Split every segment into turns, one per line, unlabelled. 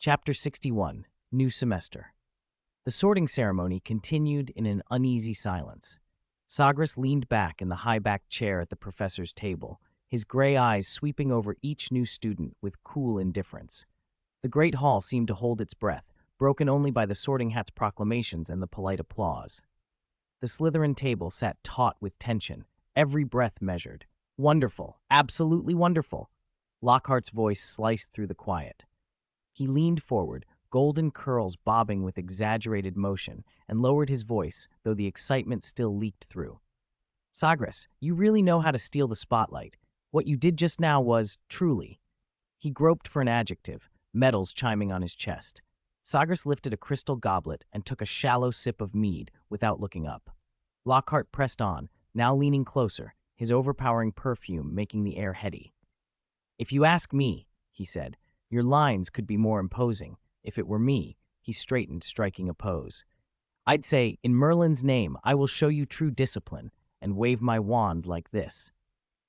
Chapter 61, New Semester. The sorting ceremony continued in an uneasy silence. Sagres leaned back in the high-backed chair at the professor's table, his gray eyes sweeping over each new student with cool indifference. The great hall seemed to hold its breath, broken only by the sorting hat's proclamations and the polite applause. The Slytherin table sat taut with tension, every breath measured. Wonderful, absolutely wonderful. Lockhart's voice sliced through the quiet. He leaned forward, golden curls bobbing with exaggerated motion, and lowered his voice, though the excitement still leaked through. Sagres, you really know how to steal the spotlight. What you did just now was, truly. He groped for an adjective, metals chiming on his chest. Sagres lifted a crystal goblet and took a shallow sip of mead without looking up. Lockhart pressed on, now leaning closer, his overpowering perfume making the air heady. If you ask me, he said, your lines could be more imposing. If it were me, he straightened, striking a pose. I'd say, in Merlin's name, I will show you true discipline, and wave my wand like this.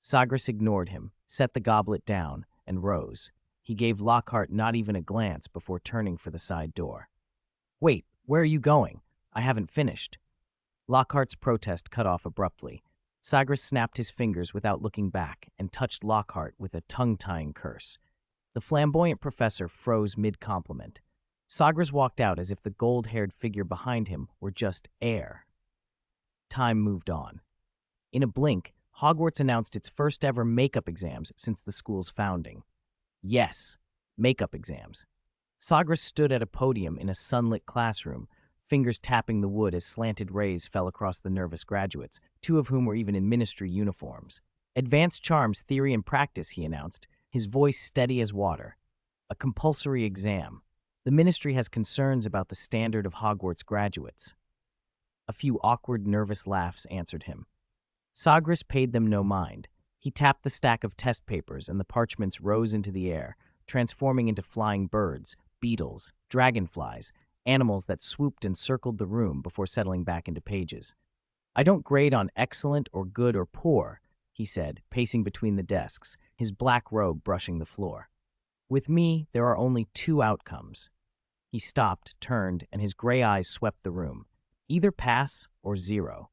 Sagres ignored him, set the goblet down, and rose. He gave Lockhart not even a glance before turning for the side door. Wait, where are you going? I haven't finished. Lockhart's protest cut off abruptly. Sagres snapped his fingers without looking back and touched Lockhart with a tongue-tying curse. The flamboyant professor froze mid-compliment. Sagres walked out as if the gold-haired figure behind him were just air. Time moved on. In a blink, Hogwarts announced its first-ever makeup exams since the school's founding. Yes, makeup exams. Sagres stood at a podium in a sunlit classroom, fingers tapping the wood as slanted rays fell across the nervous graduates, two of whom were even in ministry uniforms. Advanced Charms Theory and Practice, he announced, his voice steady as water. A compulsory exam. The ministry has concerns about the standard of Hogwarts graduates. A few awkward, nervous laughs answered him. Sagres paid them no mind. He tapped the stack of test papers and the parchments rose into the air, transforming into flying birds, beetles, dragonflies, animals that swooped and circled the room before settling back into pages. I don't grade on excellent or good or poor, he said, pacing between the desks, his black robe brushing the floor. With me, there are only two outcomes. He stopped, turned, and his gray eyes swept the room. Either pass or zero.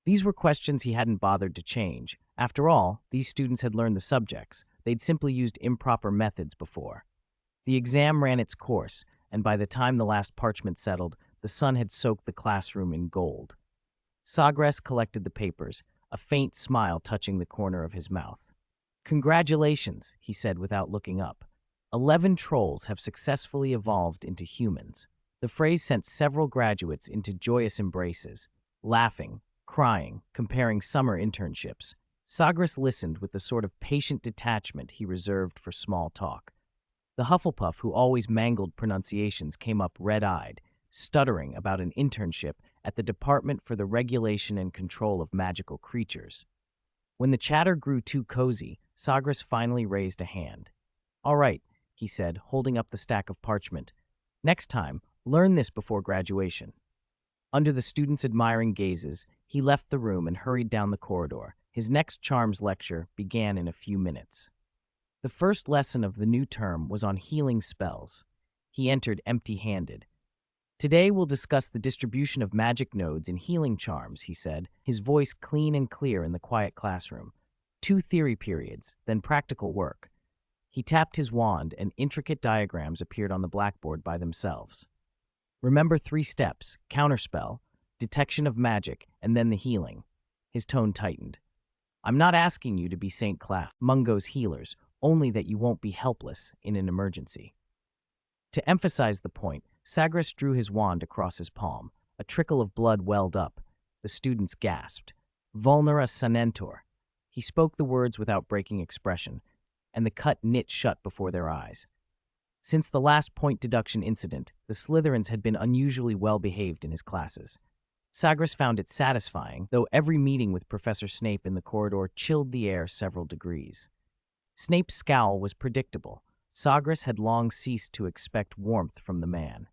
These were questions he hadn't bothered to change. After all, these students had learned the subjects. They'd simply used improper methods before. The exam ran its course, and by the time the last parchment settled, the sun had soaked the classroom in gold. Sagres collected the papers, a faint smile touching the corner of his mouth. Congratulations, he said without looking up. 11 trolls have successfully evolved into humans. The phrase sent several graduates into joyous embraces, laughing, crying, comparing summer internships. Sagres listened with the sort of patient detachment he reserved for small talk. The Hufflepuff, who always mangled pronunciations, came up red-eyed, stuttering about an internship at the Department for the Regulation and Control of Magical Creatures. When the chatter grew too cozy, Sagres finally raised a hand. All right, he said, holding up the stack of parchment. Next time, learn this before graduation. Under the students' admiring gazes, he left the room and hurried down the corridor. His next charms lecture began in a few minutes. The first lesson of the new term was on healing spells. He entered empty-handed. Today we'll discuss the distribution of magic nodes in healing charms, he said, his voice clean and clear in the quiet classroom. 2 theory periods, then practical work. He tapped his wand and intricate diagrams appeared on the blackboard by themselves. Remember 3 steps: counterspell, detection of magic, and then the healing. His tone tightened. I'm not asking you to be St. Claf, Mungo's healers, only that you won't be helpless in an emergency. To emphasize the point, Sagres drew his wand across his palm. A trickle of blood welled up. The students gasped. Vulnera sanentur. He spoke the words without breaking expression, and the cut knit shut before their eyes. Since the last point deduction incident, the Slytherins had been unusually well-behaved in his classes. Sagres found it satisfying, though every meeting with Professor Snape in the corridor chilled the air several degrees. Snape's scowl was predictable. Sagres had long ceased to expect warmth from the man.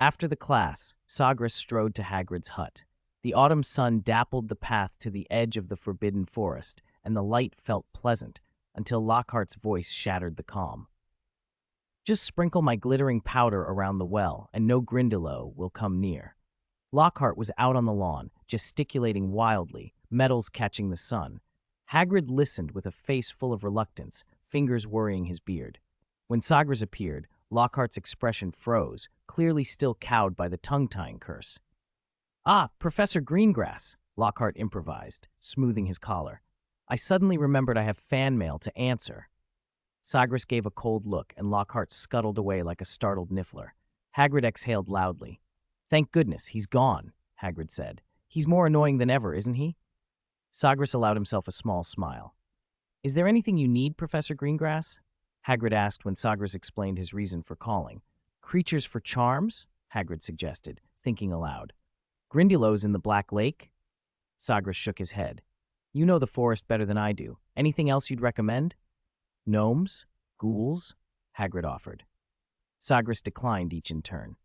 After the class, Sagres strode to Hagrid's hut. The autumn sun dappled the path to the edge of the forbidden forest, and the light felt pleasant until Lockhart's voice shattered the calm. Just sprinkle my glittering powder around the well, and no Grindylow will come near. Lockhart was out on the lawn, gesticulating wildly, metals catching the sun. Hagrid listened with a face full of reluctance, fingers worrying his beard. When Sagres appeared, Lockhart's expression froze, clearly still cowed by the tongue-tying curse. "Ah, Professor Greengrass," Lockhart improvised, smoothing his collar. "I suddenly remembered I have fan mail to answer." Sagres gave a cold look, and Lockhart scuttled away like a startled niffler. Hagrid exhaled loudly. "Thank goodness, he's gone," Hagrid said. "He's more annoying than ever, isn't he?" Sagres allowed himself a small smile. "Is there anything you need, Professor Greengrass?" Hagrid asked when Sagres explained his reason for calling. "Creatures for charms?" Hagrid suggested, thinking aloud. "Grindylow's in the Black Lake?" Sagres shook his head. "You know the forest better than I do. Anything else you'd recommend?" "Gnomes? Ghouls?" Hagrid offered. Sagres declined each in turn.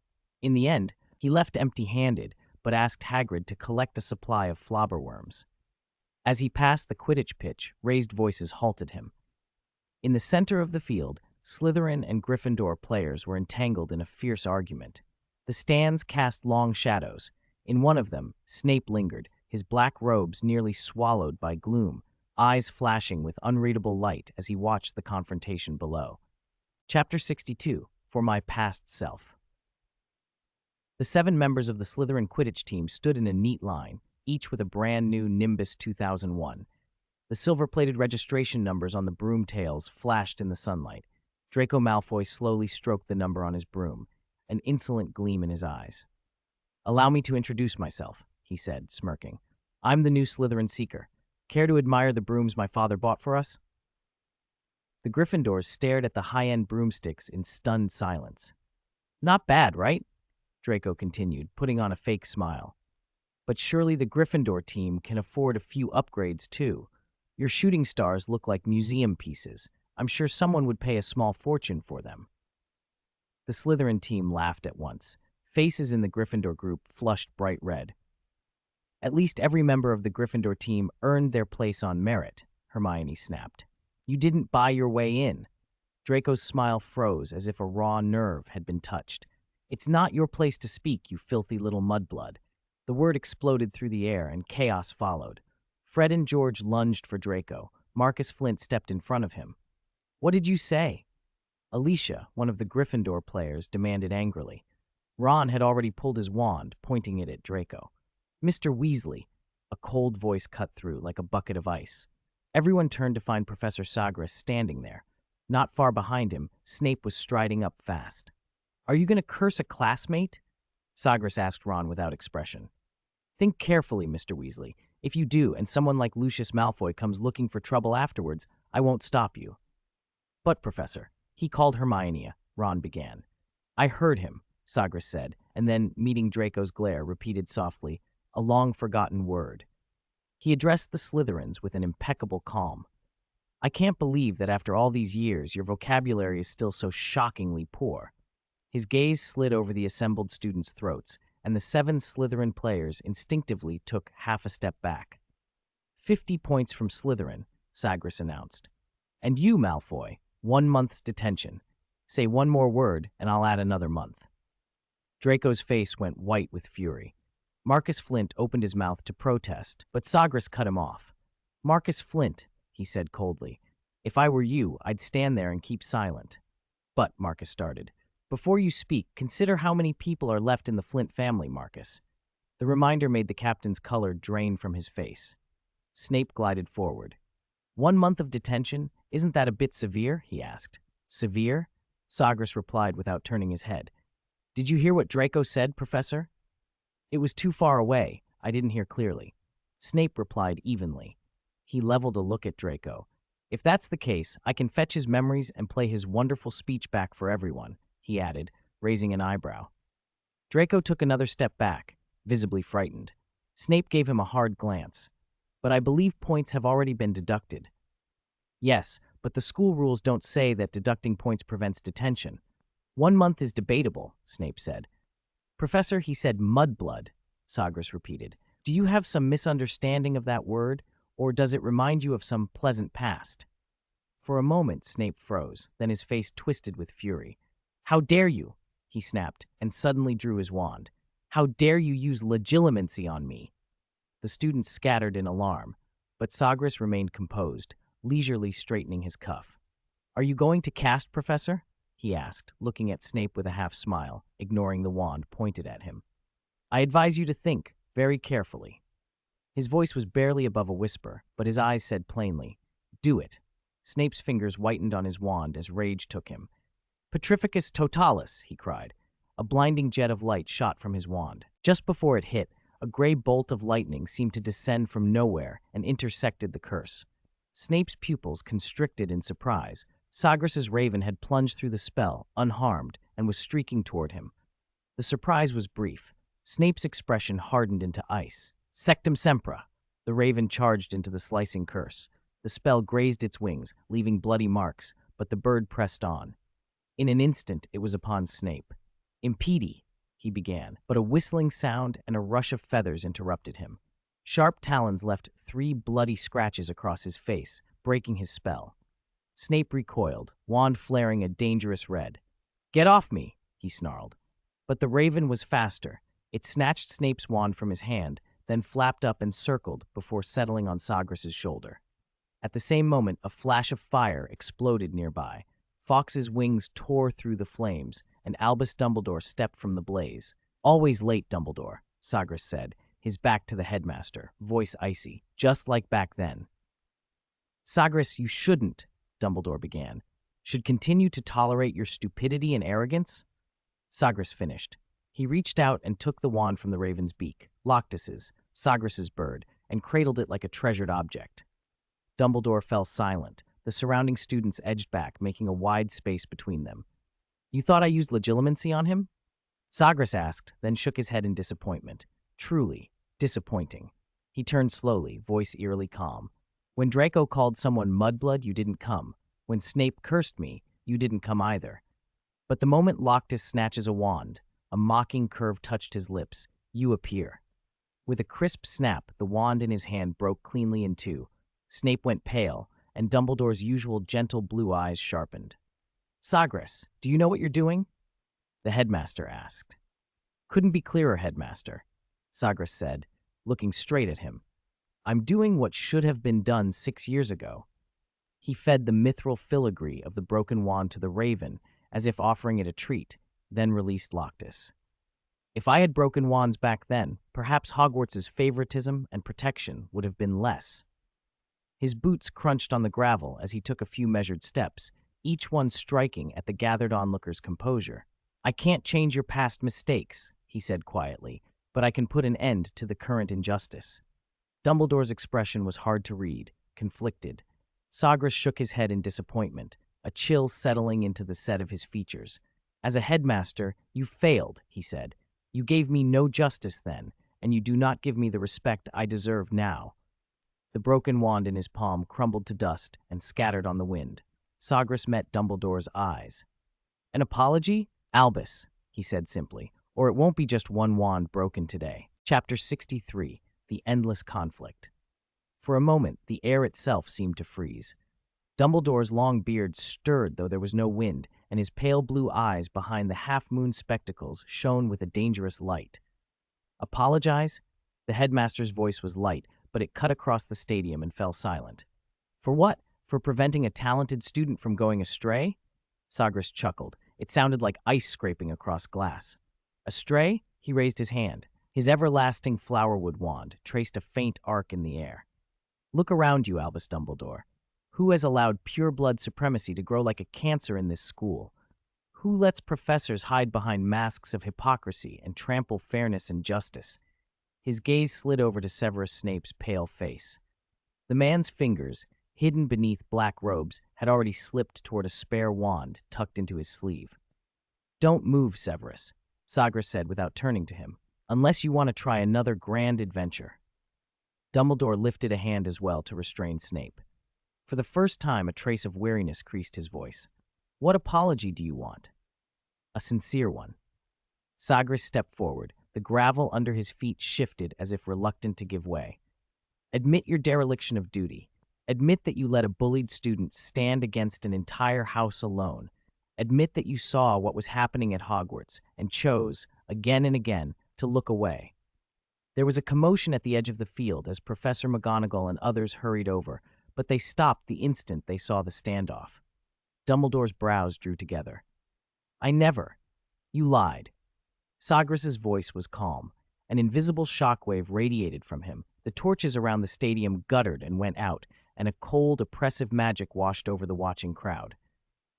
In the end, he left empty-handed, but asked Hagrid to collect a supply of flobberworms. As he passed the Quidditch pitch, raised voices halted him. In the center of the field, Slytherin and Gryffindor players were entangled in a fierce argument. The stands cast long shadows. In one of them, Snape lingered, his black robes nearly swallowed by gloom, eyes flashing with unreadable light as he watched the confrontation below. Chapter 62, For My Past Self. The 7 members of the Slytherin Quidditch team stood in a neat line, each with a brand new Nimbus 2001. The silver-plated registration numbers on the broom tails flashed in the sunlight. Draco Malfoy slowly stroked the number on his broom, an insolent gleam in his eyes. "Allow me to introduce myself," he said, smirking. "I'm the new Slytherin Seeker. Care to admire the brooms my father bought for us?" The Gryffindors stared at the high-end broomsticks in stunned silence. "Not bad, right?" Draco continued, putting on a fake smile. "But surely the Gryffindor team can afford a few upgrades, too. Your shooting stars look like museum pieces. I'm sure someone would pay a small fortune for them." The Slytherin team laughed at once. Faces in the Gryffindor group flushed bright red. "At least every member of the Gryffindor team earned their place on merit," Hermione snapped. "You didn't buy your way in." Draco's smile froze as if a raw nerve had been touched. "It's not your place to speak, you filthy little mudblood." The word exploded through the air, and chaos followed. Fred and George lunged for Draco. Marcus Flint stepped in front of him. "What did you say?" Alicia, one of the Gryffindor players, demanded angrily. Ron had already pulled his wand, pointing it at Draco. "Mr. Weasley," a cold voice cut through like a bucket of ice. Everyone turned to find Professor Sagres standing there. Not far behind him, Snape was striding up fast. "Are you going to curse a classmate?" Sagres asked Ron without expression. "Think carefully, Mr. Weasley. If you do, and someone like Lucius Malfoy comes looking for trouble afterwards, I won't stop you." "But, Professor, he called Hermione," Ron began. "I heard him," Sagres said, and then, meeting Draco's glare, repeated softly, a long-forgotten word. He addressed the Slytherins with an impeccable calm. "I can't believe that after all these years, your vocabulary is still so shockingly poor." His gaze slid over the assembled students' throats, and the 7 Slytherin players instinctively took half a step back. 50 points from Slytherin," Sagres announced. "And you, Malfoy, 1 month's detention. Say one more word, and I'll add another month." Draco's face went white with fury. Marcus Flint opened his mouth to protest, but Sagres cut him off. "Marcus Flint," he said coldly, "if I were you, I'd stand there and keep silent." "But," Marcus started, "before you speak, consider how many people are left in the Flint family, Marcus." The reminder made the captain's color drain from his face. Snape glided forward. 1 month of detention? Isn't that a bit severe?" he asked. "Severe?" Sagres replied without turning his head. "Did you hear what Draco said, Professor?" "It was too far away. I didn't hear clearly." Snape replied evenly. He leveled a look at Draco. "If that's the case, I can fetch his memories and play his wonderful speech back for everyone," he added, raising an eyebrow. Draco took another step back, visibly frightened. Snape gave him a hard glance. "But I believe points have already been deducted." "Yes, but the school rules don't say that deducting points prevents detention." 1 month is debatable," Snape said. "Professor, he said mudblood," Sagres repeated. "Do you have some misunderstanding of that word, or does it remind you of some pleasant past?" For a moment, Snape froze, then his face twisted with fury. How dare you? He snapped and suddenly drew his wand. How dare you use legilimency on me? The students scattered in alarm, but Sagres remained composed, leisurely straightening his cuff. Are you going to cast, Professor? He asked, looking at Snape with a half smile, ignoring the wand pointed at him. I advise you to think very carefully. His voice was barely above a whisper, but his eyes said plainly, Do it. Snape's fingers whitened on his wand as rage took him. Petrificus totalis, he cried. A blinding jet of light shot from his wand. Just before it hit, a gray bolt of lightning seemed to descend from nowhere and intersected the curse. Snape's pupils constricted in surprise. Sagres' raven had plunged through the spell, unharmed, and was streaking toward him. The surprise was brief. Snape's expression hardened into ice. Sectum sempra. The raven charged into the slicing curse. The spell grazed its wings, leaving bloody marks, but the bird pressed on. In an instant, it was upon Snape. Impedi, he began, but a whistling sound and a rush of feathers interrupted him. Sharp talons left 3 bloody scratches across his face, breaking his spell. Snape recoiled, wand flaring a dangerous red. Get off me, he snarled. But the raven was faster. It snatched Snape's wand from his hand, then flapped up and circled before settling on Sagres' shoulder. At the same moment, a flash of fire exploded nearby. Fawkes's wings tore through the flames, and Albus Dumbledore stepped from the blaze. Always late, Dumbledore, Sagres said, his back to the headmaster, voice icy, just like back then. Sagres, you shouldn't, Dumbledore began. Should continue to tolerate your stupidity and arrogance? Sagres finished. He reached out and took the wand from the raven's beak, Loctus's, Sagres' bird, and cradled it like a treasured object. Dumbledore fell silent. The surrounding students edged back, making a wide space between them. You thought I used legilimency on him? Sagres asked, then shook his head in disappointment. Truly, disappointing. He turned slowly, voice eerily calm. When Draco called someone mudblood, you didn't come. When Snape cursed me, you didn't come either. But the moment Loctus snatches a wand, a mocking curve touched his lips, you appear. With a crisp snap, the wand in his hand broke cleanly in two. Snape went pale, and Dumbledore's usual gentle blue eyes sharpened. Sagres, do you know what you're doing? The headmaster asked. Couldn't be clearer, headmaster, Sagres said, looking straight at him. I'm doing what should have been done 6 years ago. He fed the mithril filigree of the broken wand to the raven, as if offering it a treat, then released Loctus. If I had broken wands back then, perhaps Hogwarts' favoritism and protection would have been less. His boots crunched on the gravel as he took a few measured steps, each one striking at the gathered onlookers' composure. I can't change your past mistakes, he said quietly, but I can put an end to the current injustice. Dumbledore's expression was hard to read, conflicted. Sagres shook his head in disappointment, a chill settling into the set of his features. As a headmaster, you failed, he said. You gave me no justice then, and you do not give me the respect I deserve now. The broken wand in his palm crumbled to dust and scattered on the wind. Sagres met Dumbledore's eyes. An apology? Albus, he said simply, or it won't be just one wand broken today. Chapter 63, The Endless Conflict. For a moment, the air itself seemed to freeze. Dumbledore's long beard stirred though there was no wind, and his pale blue eyes behind the half-moon spectacles shone with a dangerous light. Apologize? The headmaster's voice was light, but it cut across the stadium and fell silent. For what? For preventing a talented student from going astray? Sagres chuckled. It sounded like ice scraping across glass. Astray? He raised his hand. His everlasting flowerwood wand traced a faint arc in the air. Look around you, Albus Dumbledore. Who has allowed pure-blood supremacy to grow like a cancer in this school? Who lets professors hide behind masks of hypocrisy and trample fairness and justice? His gaze slid over to Severus Snape's pale face. The man's fingers, hidden beneath black robes, had already slipped toward a spare wand tucked into his sleeve. Don't move, Severus, Sagres said without turning to him, unless you want to try another grand adventure. Dumbledore lifted a hand as well to restrain Snape. For the first time, a trace of weariness creased his voice. What apology do you want? A sincere one. Sagres stepped forward. The gravel under his feet shifted as if reluctant to give way. Admit your dereliction of duty. Admit that you let a bullied student stand against an entire house alone. Admit that you saw what was happening at Hogwarts and chose, again and again, to look away. There was a commotion at the edge of the field as Professor McGonagall and others hurried over, but they stopped the instant they saw the standoff. Dumbledore's brows drew together. I never. You lied. Sagres's voice was calm. An invisible shockwave radiated from him. The torches around the stadium guttered and went out, and a cold, oppressive magic washed over the watching crowd.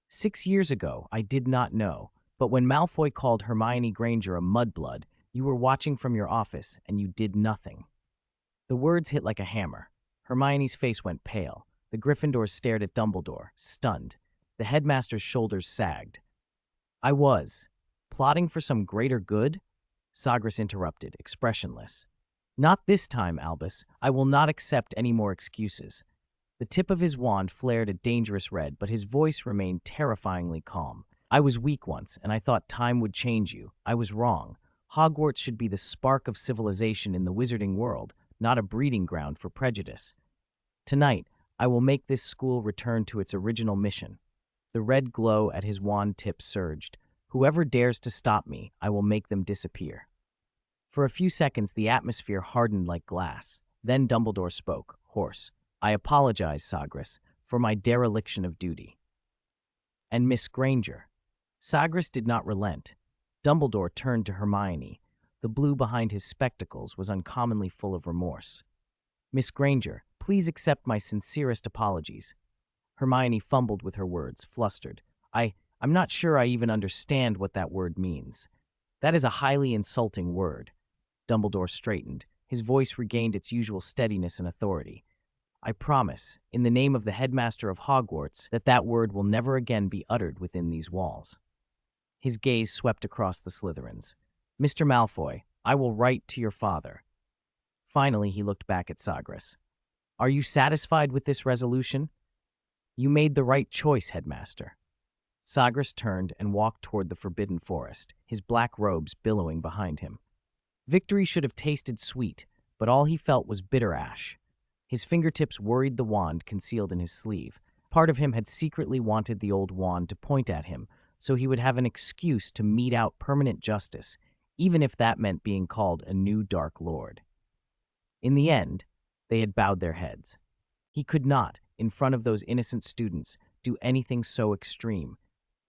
6 years ago, I did not know, but when Malfoy called Hermione Granger a mudblood, you were watching from your office, and you did nothing. The words hit like a hammer. Hermione's face went pale. The Gryffindors stared at Dumbledore, stunned. The headmaster's shoulders sagged. I was. Plotting for some greater good? Sagres interrupted, expressionless. Not this time, Albus. I will not accept any more excuses. The tip of his wand flared a dangerous red, but his voice remained terrifyingly calm. I was weak once, and I thought time would change you. I was wrong. Hogwarts should be the spark of civilization in the wizarding world, not a breeding ground for prejudice. Tonight, I will make this school return to its original mission. The red glow at his wand tip surged. Whoever dares to stop me, I will make them disappear. For a few seconds, the atmosphere hardened like glass. Then Dumbledore spoke, hoarse. I apologize, Sagres, for my dereliction of duty. And Miss Granger. Sagres did not relent. Dumbledore turned to Hermione. The blue behind his spectacles was uncommonly full of remorse. Miss Granger, please accept my sincerest apologies. Hermione fumbled with her words, flustered. I'm not sure I even understand what that word means. That is a highly insulting word. Dumbledore straightened. His voice regained its usual steadiness and authority. I promise, in the name of the headmaster of Hogwarts, that word will never again be uttered within these walls. His gaze swept across the Slytherins. Mr. Malfoy, I will write to your father. Finally, he looked back at Sagres. Are you satisfied with this resolution? You made the right choice, headmaster. Sagres turned and walked toward the Forbidden Forest, his black robes billowing behind him. Victory should have tasted sweet, but all he felt was bitter ash. His fingertips worried the wand concealed in his sleeve. Part of him had secretly wanted the old wand to point at him, so he would have an excuse to mete out permanent justice, even if that meant being called a new Dark Lord. In the end, they had bowed their heads. He could not, in front of those innocent students, do anything so extreme.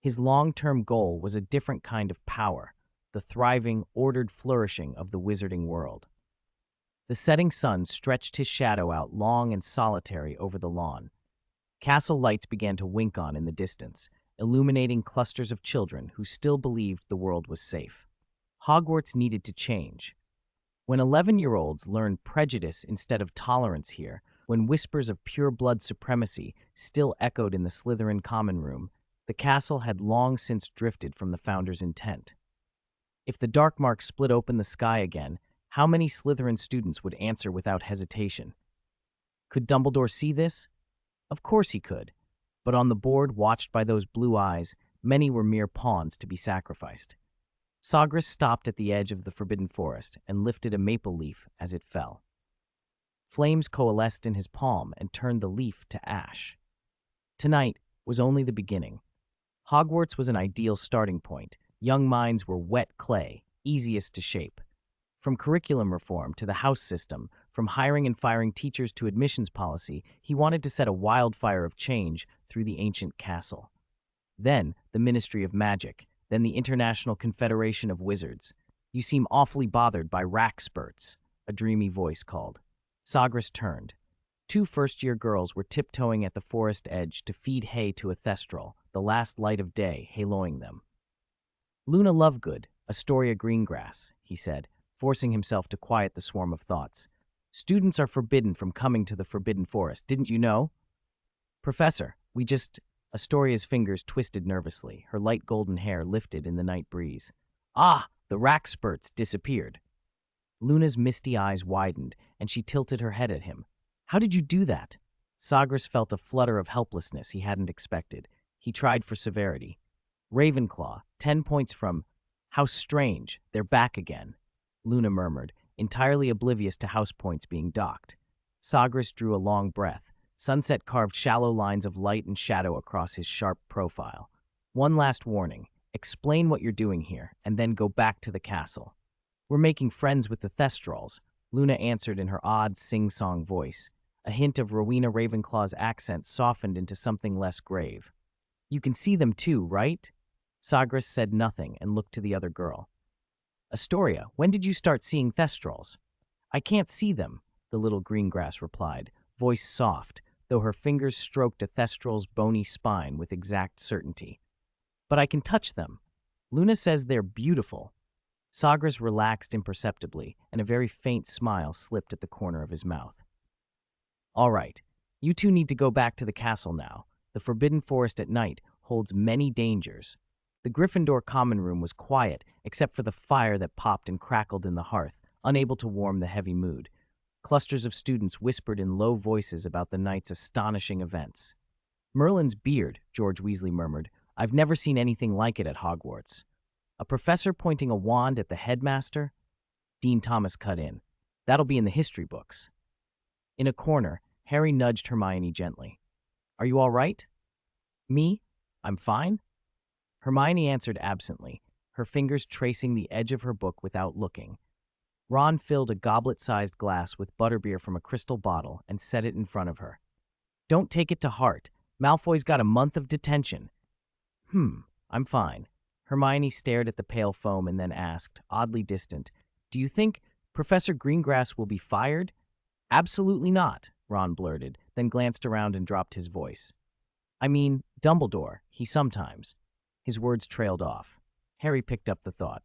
His long-term goal was a different kind of power, the thriving, ordered flourishing of the wizarding world. The setting sun stretched his shadow out long and solitary over the lawn. Castle lights began to wink on in the distance, illuminating clusters of children who still believed the world was safe. Hogwarts needed to change. When 11-year-olds learned prejudice instead of tolerance here, when whispers of pure-blood supremacy still echoed in the Slytherin common room, the castle had long since drifted from the founder's intent. If the dark mark split open the sky again, how many Slytherin students would answer without hesitation? Could Dumbledore see this? Of course he could, but on the board watched by those blue eyes, many were mere pawns to be sacrificed. Sagres stopped at the edge of the Forbidden Forest and lifted a maple leaf as it fell. Flames coalesced in his palm and turned the leaf to ash. Tonight was only the beginning. Hogwarts was an ideal starting point. Young minds were wet clay, easiest to shape. From curriculum reform to the house system, from hiring and firing teachers to admissions policy, he wanted to set a wildfire of change through the ancient castle. Then, the Ministry of Magic, then the International Confederation of Wizards. You seem awfully bothered by rack spurts, a dreamy voice called. Sagres turned. 2 first-year girls were tiptoeing at the forest edge to feed hay to a thestral, the last light of day haloing them. Luna Lovegood, Astoria Greengrass, he said, forcing himself to quiet the swarm of thoughts. Students are forbidden from coming to the Forbidden Forest, didn't you know? Professor, Astoria's fingers twisted nervously, her light golden hair lifted in the night breeze. Ah, the rack spurts disappeared. Luna's misty eyes widened, and she tilted her head at him. How did you do that? Sagres felt a flutter of helplessness he hadn't expected. He tried for severity. Ravenclaw, 10 points from... How strange, they're back again, Luna murmured, entirely oblivious to house points being docked. Sagres drew a long breath. Sunset carved shallow lines of light and shadow across his sharp profile. One last warning. Explain what you're doing here, and then go back to the castle. We're making friends with the Thestrals, Luna answered in her odd sing-song voice. A hint of Rowena Ravenclaw's accent softened into something less grave. You can see them too, right? Sagres said nothing and looked to the other girl. Astoria, when did you start seeing Thestrals? I can't see them, the little Greengrass replied, voice soft, though her fingers stroked a Thestral's bony spine with exact certainty. But I can touch them. Luna says they're beautiful. Sagres relaxed imperceptibly, and a very faint smile slipped at the corner of his mouth. All right, you two need to go back to the castle now. The Forbidden Forest at night holds many dangers. The Gryffindor common room was quiet, except for the fire that popped and crackled in the hearth, unable to warm the heavy mood. Clusters of students whispered in low voices about the night's astonishing events. Merlin's beard, George Weasley murmured. I've never seen anything like it at Hogwarts. A professor pointing a wand at the headmaster? Dean Thomas cut in. That'll be in the history books. In a corner, Harry nudged Hermione gently. Are you all right? Me? I'm fine? Hermione answered absently, her fingers tracing the edge of her book without looking. Ron filled a goblet-sized glass with butterbeer from a crystal bottle and set it in front of her. Don't take it to heart. Malfoy's got a month of detention. I'm fine. Hermione stared at the pale foam and then asked, oddly distant, Do you think Professor Greengrass will be fired? Absolutely not, Ron blurted, then glanced around and dropped his voice. I mean, Dumbledore, he sometimes. His words trailed off. Harry picked up the thought.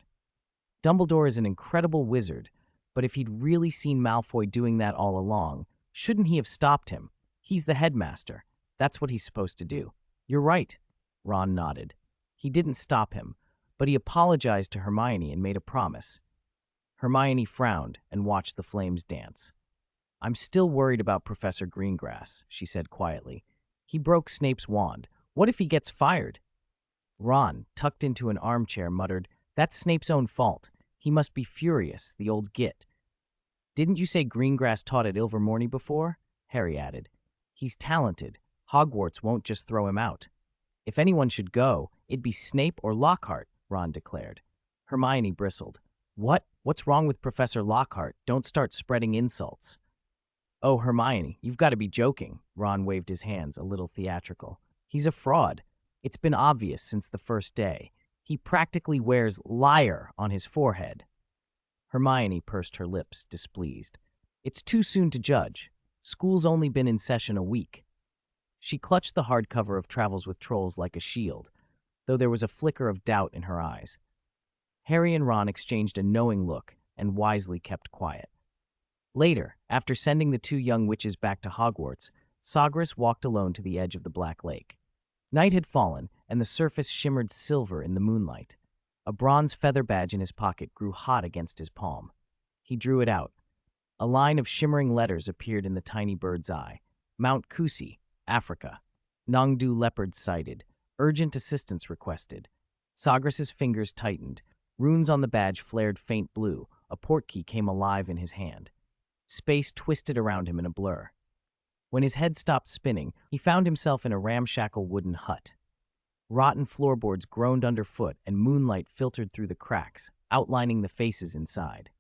Dumbledore is an incredible wizard, but if he'd really seen Malfoy doing that all along, shouldn't he have stopped him? He's the headmaster. That's what he's supposed to do. You're right, Ron nodded. He didn't stop him, but he apologized to Hermione and made a promise. Hermione frowned and watched the flames dance. I'm still worried about Professor Greengrass, she said quietly. He broke Snape's wand. What if he gets fired? Ron, tucked into an armchair, muttered, That's Snape's own fault. He must be furious, the old git. Didn't you say Greengrass taught at Ilvermorny before? Harry added. He's talented. Hogwarts won't just throw him out. If anyone should go, it'd be Snape or Lockhart, Ron declared. Hermione bristled. What? What's wrong with Professor Lockhart? Don't start spreading insults. Oh, Hermione, you've got to be joking. Ron waved his hands, a little theatrical. He's a fraud. It's been obvious since the first day. He practically wears liar on his forehead. Hermione pursed her lips, displeased. It's too soon to judge. School's only been in session a week. She clutched the hardcover of Travels with Trolls like a shield, though there was a flicker of doubt in her eyes. Harry and Ron exchanged a knowing look and wisely kept quiet. Later, after sending the two young witches back to Hogwarts, Sagres walked alone to the edge of the Black Lake. Night had fallen, and the surface shimmered silver in the moonlight. A bronze feather badge in his pocket grew hot against his palm. He drew it out. A line of shimmering letters appeared in the tiny bird's eye. Mount Kusi, Africa. Nongdu leopards sighted. Urgent assistance requested. Sagres' fingers tightened. Runes on the badge flared faint blue. A portkey came alive in his hand. Space twisted around him in a blur. When his head stopped spinning, he found himself in a ramshackle wooden hut. Rotten floorboards groaned underfoot and moonlight filtered through the cracks, outlining the faces inside.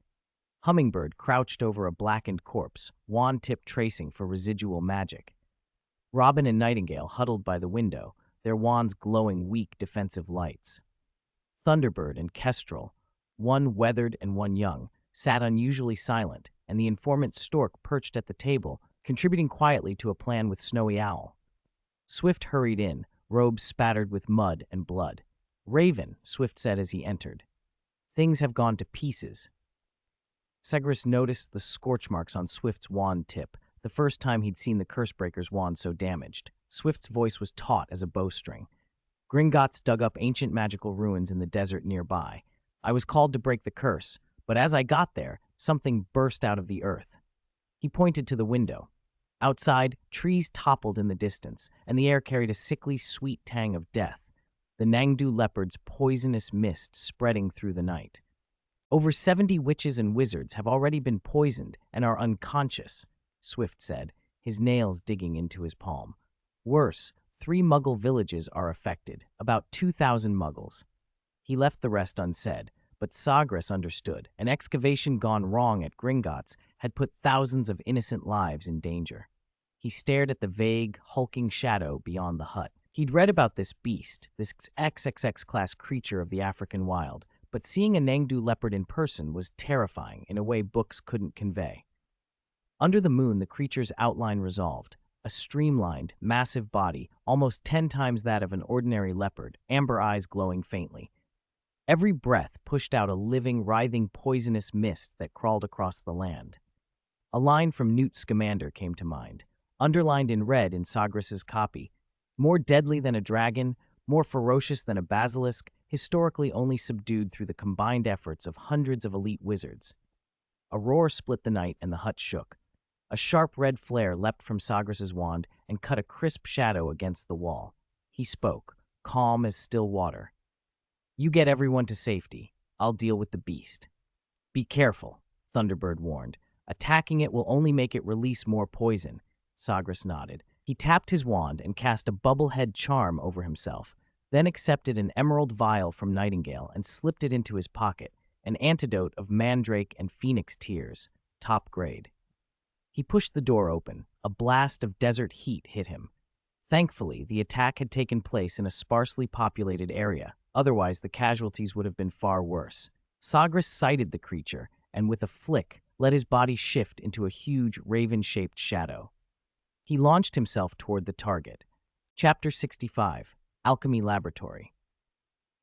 Hummingbird crouched over a blackened corpse, wand tip tracing for residual magic. Robin and Nightingale huddled by the window, their wands glowing weak defensive lights. Thunderbird and Kestrel, one weathered and one young, sat unusually silent, and the informant Stork perched at the table, contributing quietly to a plan with Snowy Owl. Swift hurried in, robes spattered with mud and blood. Raven, Swift said as he entered. Things have gone to pieces. Sagres noticed the scorch marks on Swift's wand tip, the first time he'd seen the Cursebreaker's wand so damaged. Swift's voice was taut as a bowstring. Gringotts dug up ancient magical ruins in the desert nearby. I was called to break the curse, but as I got there, something burst out of the earth. He pointed to the window. Outside, trees toppled in the distance, and the air carried a sickly, sweet tang of death, the Nangdu leopard's poisonous mist spreading through the night. Over 70 witches and wizards have already been poisoned and are unconscious, Swift said, his nails digging into his palm. Worse, 3 Muggle villages are affected, about 2,000 Muggles. He left the rest unsaid, but Sagres understood. An excavation gone wrong at Gringotts had put thousands of innocent lives in danger. He stared at the vague, hulking shadow beyond the hut. He'd read about this beast, this XXX-class creature of the African wild, but seeing a Nangdu leopard in person was terrifying in a way books couldn't convey. Under the moon, the creature's outline resolved. A streamlined, massive body, almost 10 times that of an ordinary leopard, amber eyes glowing faintly. Every breath pushed out a living, writhing, poisonous mist that crawled across the land. A line from Newt Scamander came to mind, underlined in red in Sagres's copy. More deadly than a dragon, more ferocious than a basilisk, historically only subdued through the combined efforts of hundreds of elite wizards. A roar split the night and the hut shook. A sharp red flare leapt from Sagres's wand and cut a crisp shadow against the wall. He spoke, calm as still water. "You get everyone to safety. I'll deal with the beast." "Be careful," Thunderbird warned. "Attacking it will only make it release more poison." Sagres nodded. He tapped his wand and cast a bubblehead charm over himself, then accepted an emerald vial from Nightingale and slipped it into his pocket, an antidote of mandrake and phoenix tears, top grade. He pushed the door open. A blast of desert heat hit him. Thankfully, the attack had taken place in a sparsely populated area. Otherwise, the casualties would have been far worse. Sagres sighted the creature, and with a flick, let his body shift into a huge, raven-shaped shadow. He launched himself toward the target. Chapter 65, Alchemy Laboratory.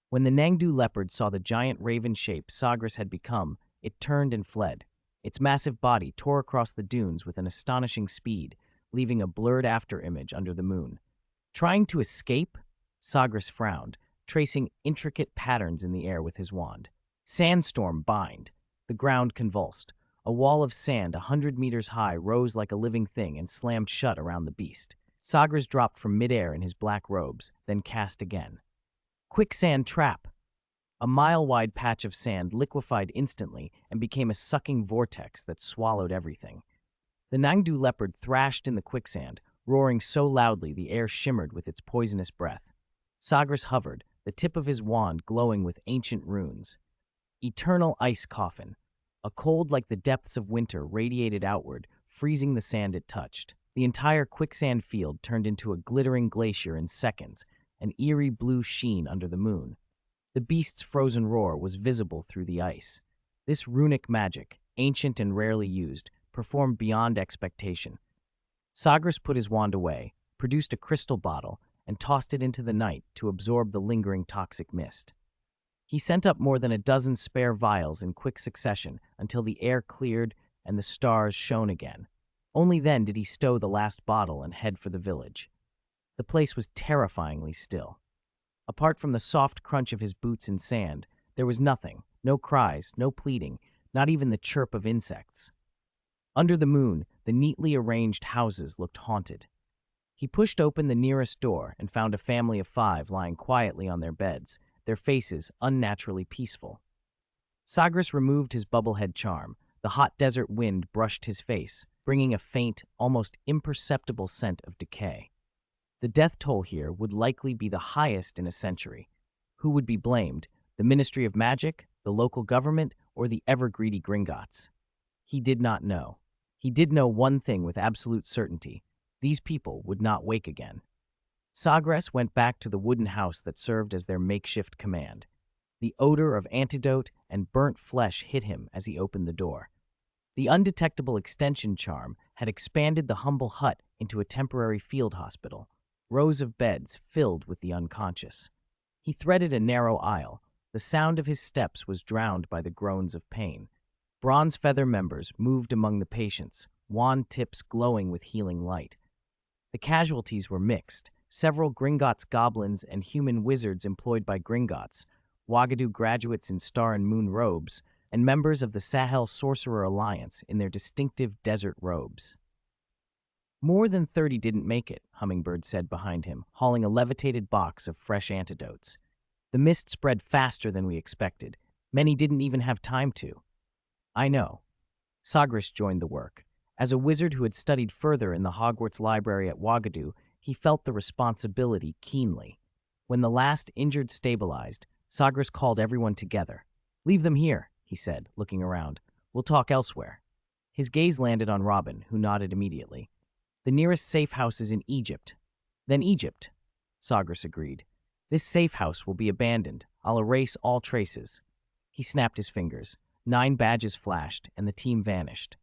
When the Nangdu leopard saw the giant raven shape Sagres had become, it turned and fled. Its massive body tore across the dunes with an astonishing speed, leaving a blurred afterimage under the moon. Trying to escape? Sagres frowned, tracing intricate patterns in the air with his wand. Sandstorm bind. The ground convulsed. A wall of sand 100 meters high rose like a living thing and slammed shut around the beast. Sagres dropped from midair in his black robes, then cast again. Quicksand trap! A mile-wide patch of sand liquefied instantly and became a sucking vortex that swallowed everything. The Nangdu leopard thrashed in the quicksand, roaring so loudly the air shimmered with its poisonous breath. Sagres hovered, the tip of his wand glowing with ancient runes. Eternal ice coffin. A cold like the depths of winter radiated outward, freezing the sand it touched. The entire quicksand field turned into a glittering glacier in seconds, an eerie blue sheen under the moon. The beast's frozen roar was visible through the ice. This runic magic, ancient and rarely used, performed beyond expectation. Sagres put his wand away, produced a crystal bottle, and tossed it into the night to absorb the lingering toxic mist. He sent up more than a dozen spare vials in quick succession until the air cleared and the stars shone again. Only then did he stow the last bottle and head for the village. The place was terrifyingly still. Apart from the soft crunch of his boots in sand, there was nothing, no cries, no pleading, not even the chirp of insects. Under the moon, the neatly arranged houses looked haunted. He pushed open the nearest door and found a family of 5 lying quietly on their beds, their faces unnaturally peaceful. Sagres removed his bubblehead charm. The hot desert wind brushed his face, bringing a faint, almost imperceptible scent of decay. The death toll here would likely be the highest in a century. Who would be blamed? The Ministry of Magic, the local government, or the ever-greedy Gringotts? He did not know. He did know one thing with absolute certainty. These people would not wake again. Sagres went back to the wooden house that served as their makeshift command. The odor of antidote and burnt flesh hit him as he opened the door. The undetectable extension charm had expanded the humble hut into a temporary field hospital, rows of beds filled with the unconscious. He threaded a narrow aisle. The sound of his steps was drowned by the groans of pain. Bronze feather members moved among the patients, wand tips glowing with healing light. The casualties were mixed. Several Gringotts goblins and human wizards employed by Gringotts, Wagadu graduates in Star and Moon robes, and members of the Sahel Sorcerer Alliance in their distinctive desert robes. More than 30 didn't make it, Hummingbird said behind him, hauling a levitated box of fresh antidotes. The mist spread faster than we expected. Many didn't even have time to. I know. Sagres joined the work. As a wizard who had studied further in the Hogwarts library at Wagadu, he felt the responsibility keenly. When the last injured stabilized, Sagres called everyone together. "Leave them here," he said, looking around. "We'll talk elsewhere." His gaze landed on Robin, who nodded immediately. "The nearest safe house is in Egypt." "Then Egypt," Sagres agreed. "This safe house will be abandoned. I'll erase all traces." He snapped his fingers. 9 badges flashed, and the team vanished.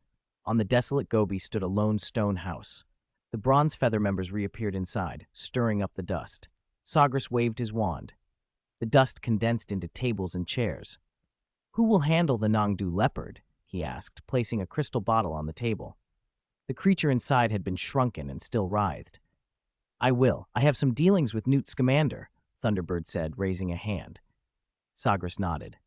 On the desolate Gobi stood a lone stone house. The bronze feather members reappeared inside, stirring up the dust. Sagres waved his wand. The dust condensed into tables and chairs. "Who will handle the Nangdu leopard?" he asked, placing a crystal bottle on the table. The creature inside had been shrunken and still writhed. "I will. I have some dealings with Newt Scamander," Thunderbird said, raising a hand. Sagres nodded.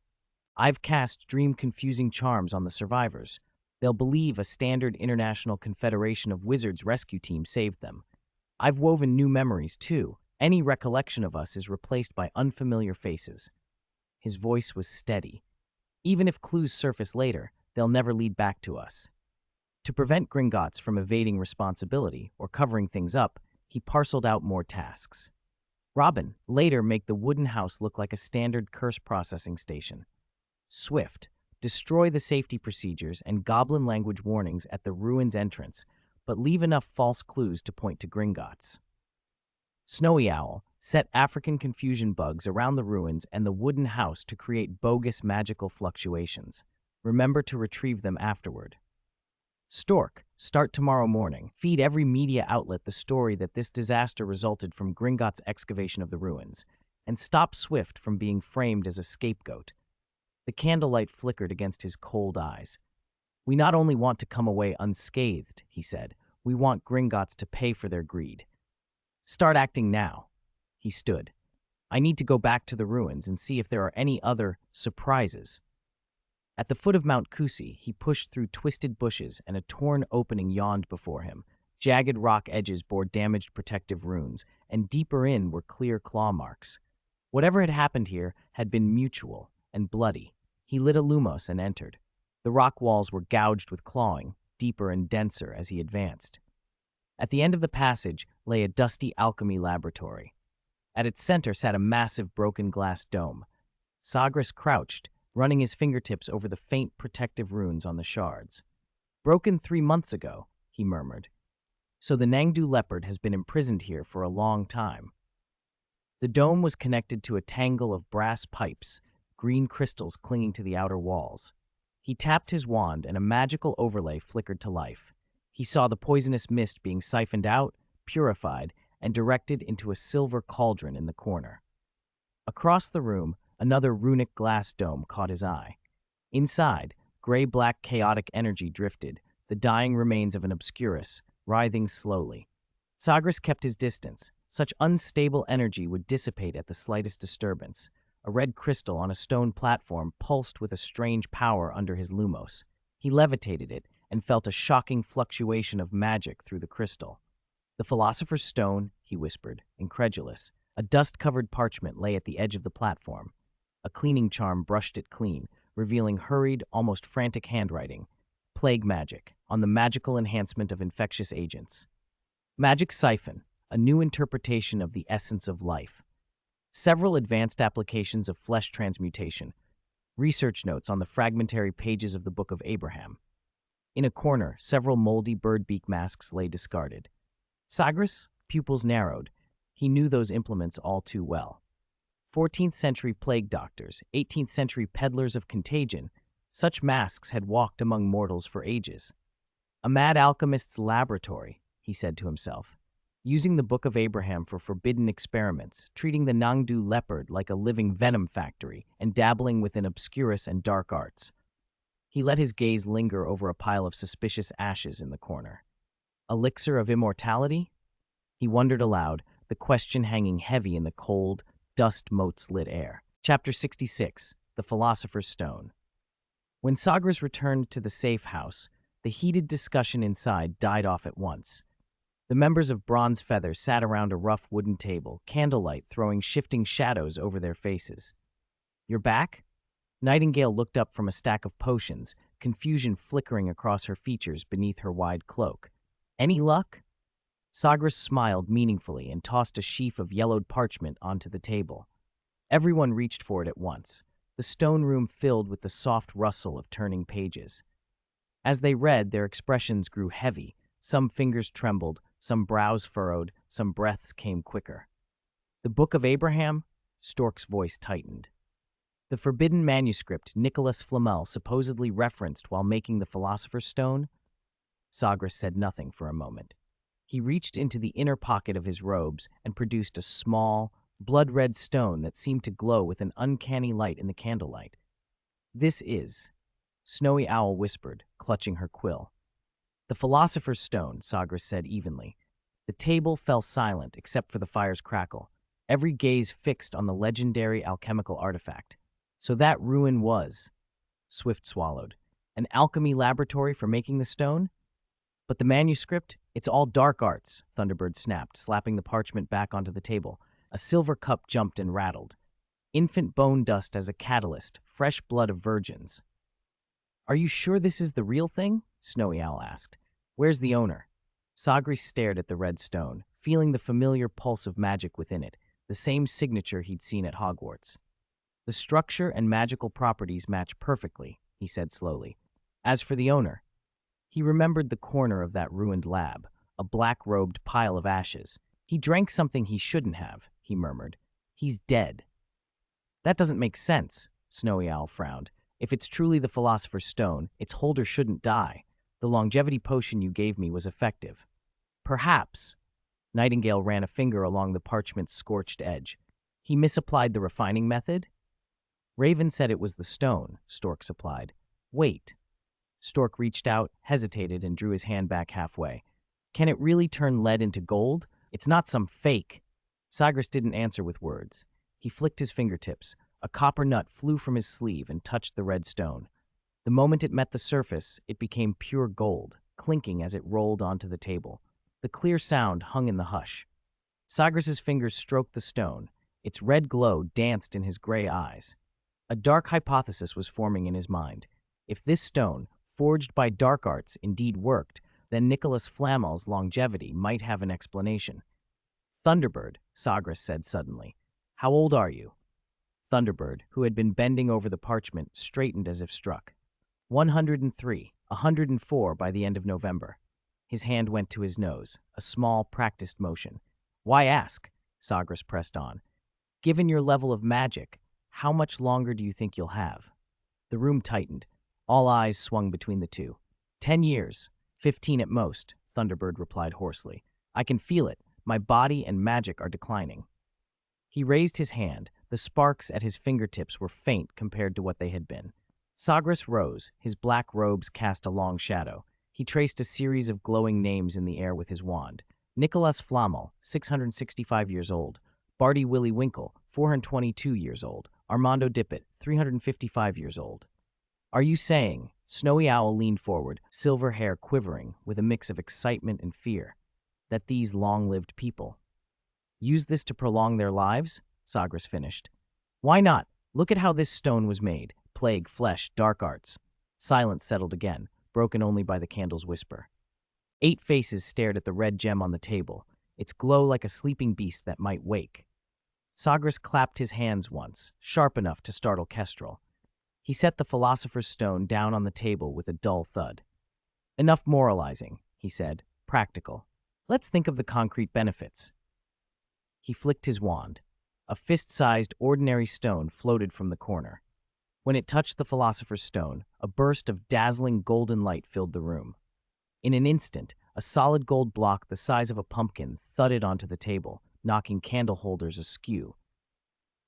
"I've cast dream-confusing charms on the survivors. They'll believe a standard International Confederation of Wizards rescue team saved them. I've woven new memories, too. Any recollection of us is replaced by unfamiliar faces." His voice was steady. "Even if clues surface later, they'll never lead back to us." To prevent Gringotts from evading responsibility or covering things up, he parceled out more tasks. "Robin, later make the wooden house look like a standard curse processing station. Swift, destroy the safety procedures and goblin language warnings at the ruins entrance, but leave enough false clues to point to Gringotts. Snowy Owl, set African confusion bugs around the ruins and the wooden house to create bogus magical fluctuations. Remember to retrieve them afterward. Stork, start tomorrow morning. Feed every media outlet the story that this disaster resulted from Gringotts' excavation of the ruins, and stop Swift from being framed as a scapegoat." The candlelight flickered against his cold eyes. "We not only want to come away unscathed," he said, "we want Gringotts to pay for their greed. Start acting now." He stood. "I need to go back to the ruins and see if there are any other surprises." At the foot of Mount Kusi, he pushed through twisted bushes and a torn opening yawned before him. Jagged rock edges bore damaged protective runes, and deeper in were clear claw marks. Whatever had happened here had been mutual and bloody. He lit a lumos and entered. The rock walls were gouged with clawing, deeper and denser as he advanced. At the end of the passage lay a dusty alchemy laboratory. At its center sat a massive broken glass dome. Sagres crouched, running his fingertips over the faint protective runes on the shards. "Broken 3 months ago," he murmured. "So the Nangdu leopard has been imprisoned here for a long time." The dome was connected to a tangle of brass pipes, green crystals clinging to the outer walls. He tapped his wand and a magical overlay flickered to life. He saw the poisonous mist being siphoned out, purified, and directed into a silver cauldron in the corner. Across the room, another runic glass dome caught his eye. Inside, gray-black chaotic energy drifted, the dying remains of an obscurus, writhing slowly. Sagres kept his distance. Such unstable energy would dissipate at the slightest disturbance. A red crystal on a stone platform pulsed with a strange power under his lumos. He levitated it and felt a shocking fluctuation of magic through the crystal. "The Philosopher's Stone," he whispered, incredulous. A dust-covered parchment lay at the edge of the platform. A cleaning charm brushed it clean, revealing hurried, almost frantic handwriting. "Plague magic, on the magical enhancement of infectious agents." "Magic siphon, a new interpretation of the essence of life." Several advanced applications of flesh transmutation. Research notes on the fragmentary pages of the Book of Abraham. In a corner, several moldy bird beak masks lay discarded. Sagres' pupils narrowed. He knew those implements all too well. 14th century plague doctors, 18th century peddlers of contagion, such masks had walked among mortals for ages. "A mad alchemist's laboratory," he said to himself, using the Book of Abraham for forbidden experiments, treating the Nangdu leopard like a living venom factory, and dabbling within obscurus and dark arts. He let his gaze linger over a pile of suspicious ashes in the corner. Elixir of immortality? He wondered aloud, the question hanging heavy in the cold, dust-motes-lit air. Chapter 66, The Philosopher's Stone. When Sagres returned to the safe house, the heated discussion inside died off at once. The members of Bronze Feather sat around a rough wooden table, candlelight throwing shifting shadows over their faces. "You're back?" Nightingale looked up from a stack of potions, confusion flickering across her features beneath her wide cloak. "Any luck?" Sagres smiled meaningfully and tossed a sheaf of yellowed parchment onto the table. Everyone reached for it at once, the stone room filled with the soft rustle of turning pages. As they read, their expressions grew heavy. Some fingers trembled, some brows furrowed, some breaths came quicker. The Book of Abraham? Stork's voice tightened. The forbidden manuscript Nicholas Flamel supposedly referenced while making the Philosopher's Stone? Sagres said nothing for a moment. He reached into the inner pocket of his robes and produced a small, blood-red stone that seemed to glow with an uncanny light in the candlelight. "This is," Snowy Owl whispered, clutching her quill. "The Philosopher's Stone," Sagres said evenly. The table fell silent except for the fire's crackle, every gaze fixed on the legendary alchemical artifact. "So that ruin was," Swift swallowed, "an alchemy laboratory for making the stone? But the manuscript, it's all dark arts," Thunderbird snapped, slapping the parchment back onto the table. A silver cup jumped and rattled. "Infant bone dust as a catalyst, fresh blood of virgins." "Are you sure this is the real thing?" Snowy Owl asked. "Where's the owner?" Sagres stared at the red stone, feeling the familiar pulse of magic within it, the same signature he'd seen at Hogwarts. "The structure and magical properties match perfectly," he said slowly. "As for the owner," he remembered the corner of that ruined lab, a black-robed pile of ashes. "He drank something he shouldn't have," he murmured. "He's dead." "That doesn't make sense," Snowy Owl frowned. "If it's truly the Philosopher's Stone, its holder shouldn't die. The longevity potion you gave me was effective." "Perhaps." Nightingale ran a finger along the parchment's scorched edge. "He misapplied the refining method?" "Raven said it was the stone," Stork supplied. "Wait." Stork reached out, hesitated, and drew his hand back halfway. "Can it really turn lead into gold? It's not some fake." Sagres didn't answer with words. He flicked his fingertips. A copper nut flew from his sleeve and touched the red stone. The moment it met the surface, it became pure gold, clinking as it rolled onto the table. The clear sound hung in the hush. Sagres' fingers stroked the stone. Its red glow danced in his gray eyes. A dark hypothesis was forming in his mind. If this stone, forged by dark arts, indeed worked, then Nicholas Flamel's longevity might have an explanation. "Thunderbird," Sagres said suddenly. "How old are you?" Thunderbird, who had been bending over the parchment, straightened as if struck. 103, 104 by the end of November. His hand went to his nose, a small, practiced motion. "Why ask?" Sagres pressed on. "Given your level of magic, how much longer do you think you'll have?" The room tightened. All eyes swung between the two. 10 years, 15 at most," Thunderbird replied hoarsely. "I can feel it. My body and magic are declining." He raised his hand. The sparks at his fingertips were faint compared to what they had been. Sagres rose, his black robes cast a long shadow. He traced a series of glowing names in the air with his wand. Nicholas Flamel, 665 years old. Barty Willie Winkle, 422 years old. Armando Dippet, 355 years old. "Are you saying," Snowy Owl leaned forward, silver hair quivering with a mix of excitement and fear, "that these long-lived people use this to prolong their lives?" Sagres finished. "Why not? Look at how this stone was made. Plague, flesh, dark arts." Silence settled again, broken only by the candle's whisper. 8 faces stared at the red gem on the table, its glow like a sleeping beast that might wake. Sagres clapped his hands once, sharp enough to startle Kestrel. He set the Philosopher's Stone down on the table with a dull thud. "Enough moralizing," he said. "Practical. Let's think of the concrete benefits." He flicked his wand. A fist-sized, ordinary stone floated from the corner. When it touched the Philosopher's Stone, a burst of dazzling golden light filled the room. In an instant, a solid gold block the size of a pumpkin thudded onto the table, knocking candle holders askew.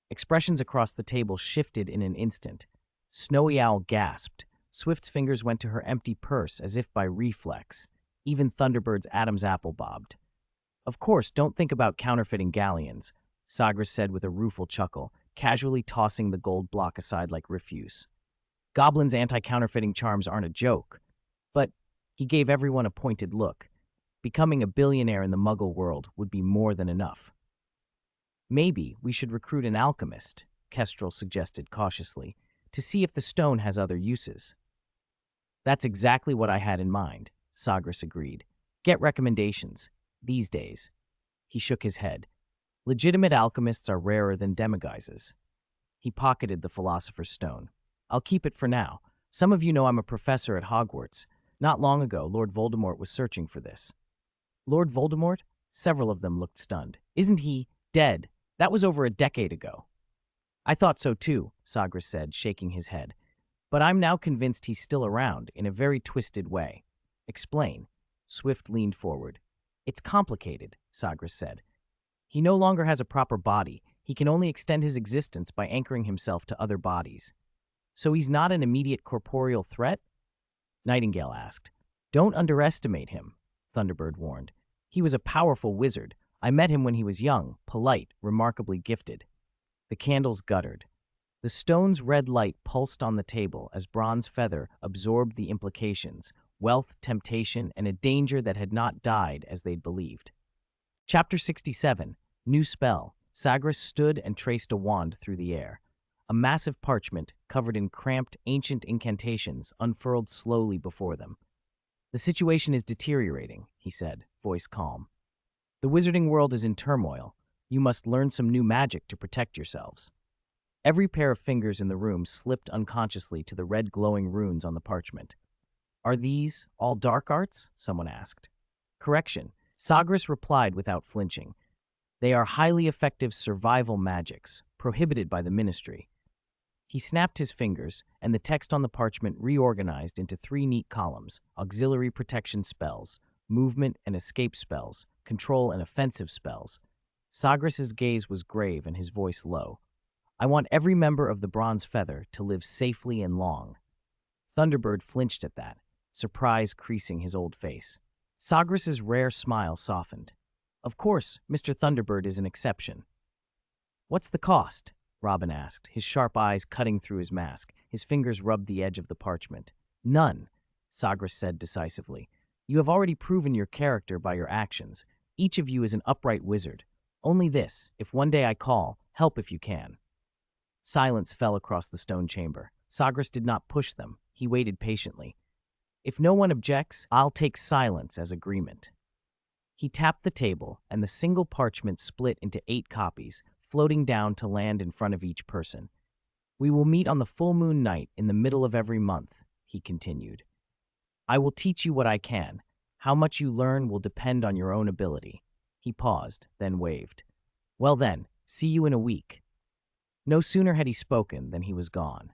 Expressions across the table shifted in an instant. Snowy Owl gasped. Swift's fingers went to her empty purse as if by reflex. Even Thunderbird's Adam's apple bobbed. "Of course, don't think about counterfeiting galleons," Sagres said with a rueful chuckle, casually tossing the gold block aside like refuse. "Goblin's anti-counterfeiting charms aren't a joke." But he gave everyone a pointed look. Becoming a billionaire in the Muggle world would be more than enough. "Maybe we should recruit an alchemist," Kestrel suggested cautiously, "to see if the stone has other uses." "That's exactly what I had in mind," Sagres agreed. "Get recommendations. these days. He shook his head. Legitimate alchemists are rarer than demiguises. He pocketed the Philosopher's Stone. I'll keep it for now. Some of you know I'm a professor at Hogwarts. Not long ago, Lord Voldemort was searching for this. Lord Voldemort? Several of them looked stunned. Isn't he dead? That was over a decade ago. I thought so too, Sagres said, shaking his head. But I'm now convinced he's still around, in a very twisted way. Explain. Swift leaned forward. It's complicated, Sagres said. He no longer has a proper body. He can only extend his existence by anchoring himself to other bodies. So he's not an immediate corporeal threat? Nightingale asked. Don't underestimate him, Thunderbird warned. He was a powerful wizard. I met him when he was young, polite, remarkably gifted. The candles guttered. The stone's red light pulsed on the table as Bronze Feather absorbed the implications, wealth, temptation, and a danger that had not died as they'd believed. Chapter 67, New Spell. Sagres stood and traced a wand through the air. A massive parchment, covered in cramped, ancient incantations, unfurled slowly before them. The situation is deteriorating, he said, voice calm. The wizarding world is in turmoil. You must learn some new magic to protect yourselves. Every pair of fingers in the room slipped unconsciously to the red glowing runes on the parchment. Are these all dark arts? Someone asked. Correction. Sagres replied without flinching. They are highly effective survival magics, prohibited by the ministry. He snapped his fingers, and the text on the parchment reorganized into 3 neat columns: auxiliary protection spells, movement and escape spells, control and offensive spells. Sagres' gaze was grave and his voice low. I want every member of the Bronze Feather to live safely and long. Thunderbird flinched at that, surprise creasing his old face. Sagres' rare smile softened. Of course, Mr. Thunderbird is an exception. What's the cost? Robin asked, his sharp eyes cutting through his mask. His fingers rubbed the edge of the parchment. None, Sagres said decisively. You have already proven your character by your actions. Each of you is an upright wizard. Only this, if one day I call, help if you can. Silence fell across the stone chamber. Sagres did not push them. He waited patiently. If no one objects, I'll take silence as agreement. He tapped the table, and the single parchment split into 8 copies, floating down to land in front of each person. We will meet on the full moon night in the middle of every month, he continued. I will teach you what I can. How much you learn will depend on your own ability. He paused, then waved. Well then, see you in a week. No sooner had he spoken than he was gone.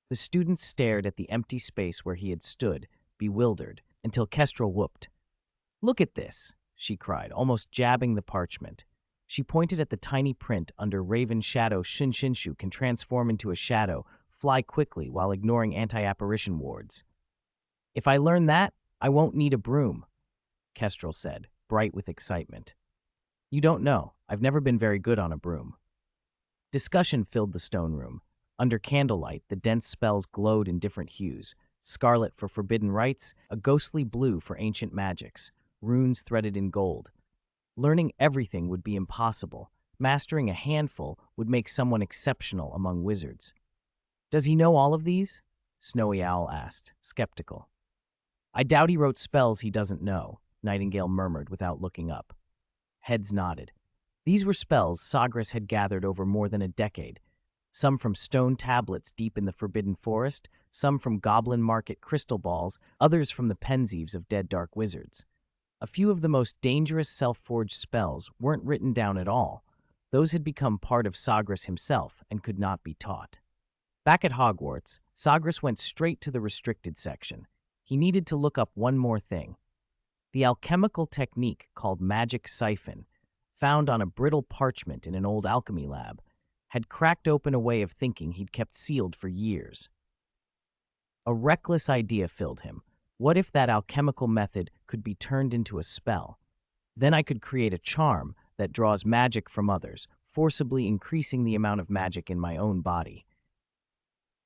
The students stared at the empty space where he had stood, bewildered, until Kestrel whooped. Look at this, she cried, almost jabbing the parchment. She pointed at the tiny print under Raven Shadow. Shinshinshu can transform into a shadow, fly quickly while ignoring anti-apparition wards. If I learn that, I won't need a broom, Kestrel said, bright with excitement. You don't know. I've never been very good on a broom. Discussion filled the stone room. Under candlelight, the dense spells glowed in different hues. Scarlet for forbidden rites, a ghostly blue for ancient magics, runes threaded in gold. Learning everything would be impossible. Mastering a handful would make someone exceptional among wizards. Does he know all of these? Snowy Owl asked, skeptical. I doubt he wrote spells he doesn't know, Nightingale murmured without looking up. Heads nodded. These were spells Sagres had gathered over more than a decade, some from stone tablets deep in the Forbidden Forest, some from goblin market crystal balls, others from the pensives of dead dark wizards. A few of the most dangerous self-forged spells weren't written down at all. Those had become part of Sagres himself and could not be taught. Back at Hogwarts, Sagres went straight to the restricted section. He needed to look up one more thing. The alchemical technique called magic siphon, found on a brittle parchment in an old alchemy lab, had cracked open a way of thinking he'd kept sealed for years. A reckless idea filled him. What if that alchemical method could be turned into a spell? Then I could create a charm that draws magic from others, forcibly increasing the amount of magic in my own body.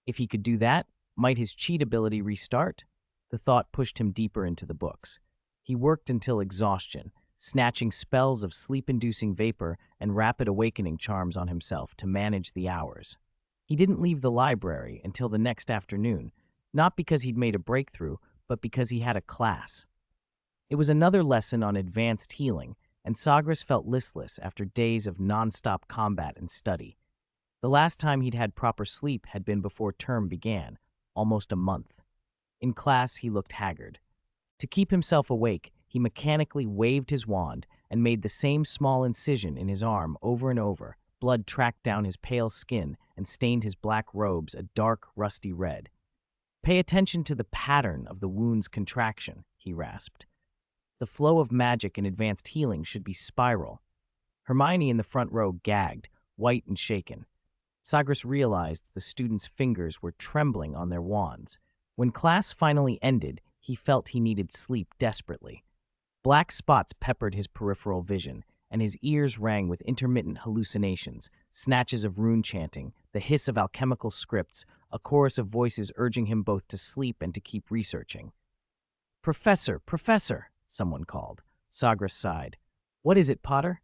If he could do that, might his cheat ability restart? The thought pushed him deeper into the books. He worked until exhaustion, snatching spells of sleep-inducing vapor and rapid awakening charms on himself to manage the hours. He didn't leave the library until the next afternoon, not because he'd made a breakthrough, but because he had a class. It was another lesson on advanced healing, and Sagres felt listless after days of nonstop combat and study. The last time he'd had proper sleep had been before term began, almost a month. In class, he looked haggard. To keep himself awake, he mechanically waved his wand and made the same small incision in his arm over and over. Blood tracked down his pale skin and stained his black robes a dark, rusty red. "Pay attention to the pattern of the wound's contraction," he rasped. "The flow of magic in advanced healing should be spiral." Hermione in the front row gagged, white and shaken. Sagres realized the students' fingers were trembling on their wands. When class finally ended, he felt he needed sleep desperately. Black spots peppered his peripheral vision, and his ears rang with intermittent hallucinations, snatches of rune chanting, the hiss of alchemical scripts, a chorus of voices urging him both to sleep and to keep researching. "Professor, Professor," someone called. Sagres sighed. "What is it, Potter?"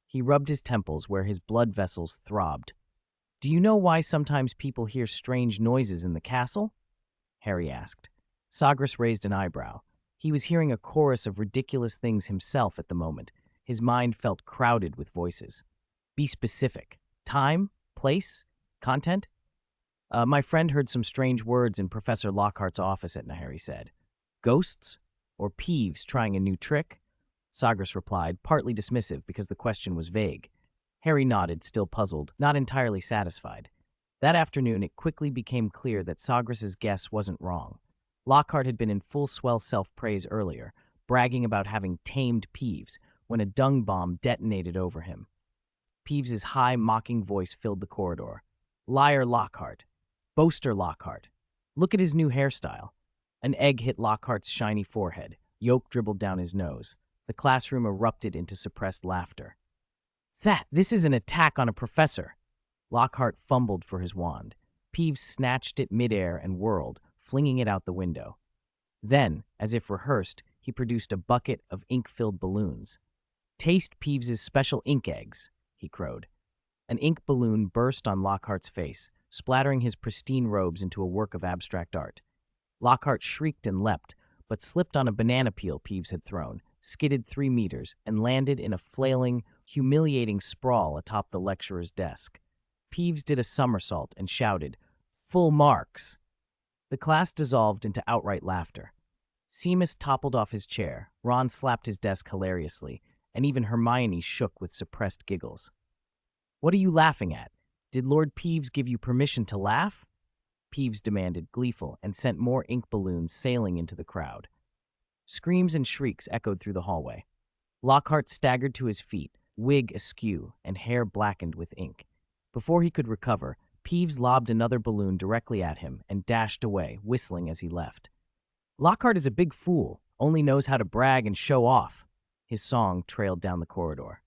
He rubbed his temples where his blood vessels throbbed. "Do you know why sometimes people hear strange noises in the castle?" Harry asked. Sagres raised an eyebrow. He was hearing a chorus of ridiculous things himself at the moment. His mind felt crowded with voices. "Be specific. Time? Place? Content?" My friend heard some strange words in Professor Lockhart's office at night," Harry said. "Ghosts? Or Peeves trying a new trick?" Sagres replied, partly dismissive because the question was vague. Harry nodded, still puzzled, not entirely satisfied. That afternoon, it quickly became clear that Sagres's guess wasn't wrong. Lockhart had been in full swell self-praise earlier, bragging about having tamed Peeves, when a dung bomb detonated over him. Peeves's high, mocking voice filled the corridor. "Liar Lockhart. Boaster Lockhart. Look at his new hairstyle." An egg hit Lockhart's shiny forehead. Yolk dribbled down his nose. The classroom erupted into suppressed laughter. This is an attack on a professor." Lockhart fumbled for his wand. Peeves snatched it midair and whirled, flinging it out the window. Then, as if rehearsed, he produced a bucket of ink-filled balloons. "Taste Peeves's special ink eggs," he crowed. An ink balloon burst on Lockhart's face, splattering his pristine robes into a work of abstract art. Lockhart shrieked and leapt, but slipped on a banana peel Peeves had thrown, skidded 3 meters, and landed in a flailing, humiliating sprawl atop the lecturer's desk. Peeves did a somersault and shouted, "Full marks!" The class dissolved into outright laughter. Seamus toppled off his chair, Ron slapped his desk hilariously, and even Hermione shook with suppressed giggles. "What are you laughing at? Did Lord Peeves give you permission to laugh?" Peeves demanded, gleeful, and sent more ink balloons sailing into the crowd. Screams and shrieks echoed through the hallway. Lockhart staggered to his feet, wig askew and hair blackened with ink. Before he could recover, Peeves lobbed another balloon directly at him and dashed away, whistling as he left. "Lockhart is a big fool, only knows how to brag and show off." His song trailed down the corridor.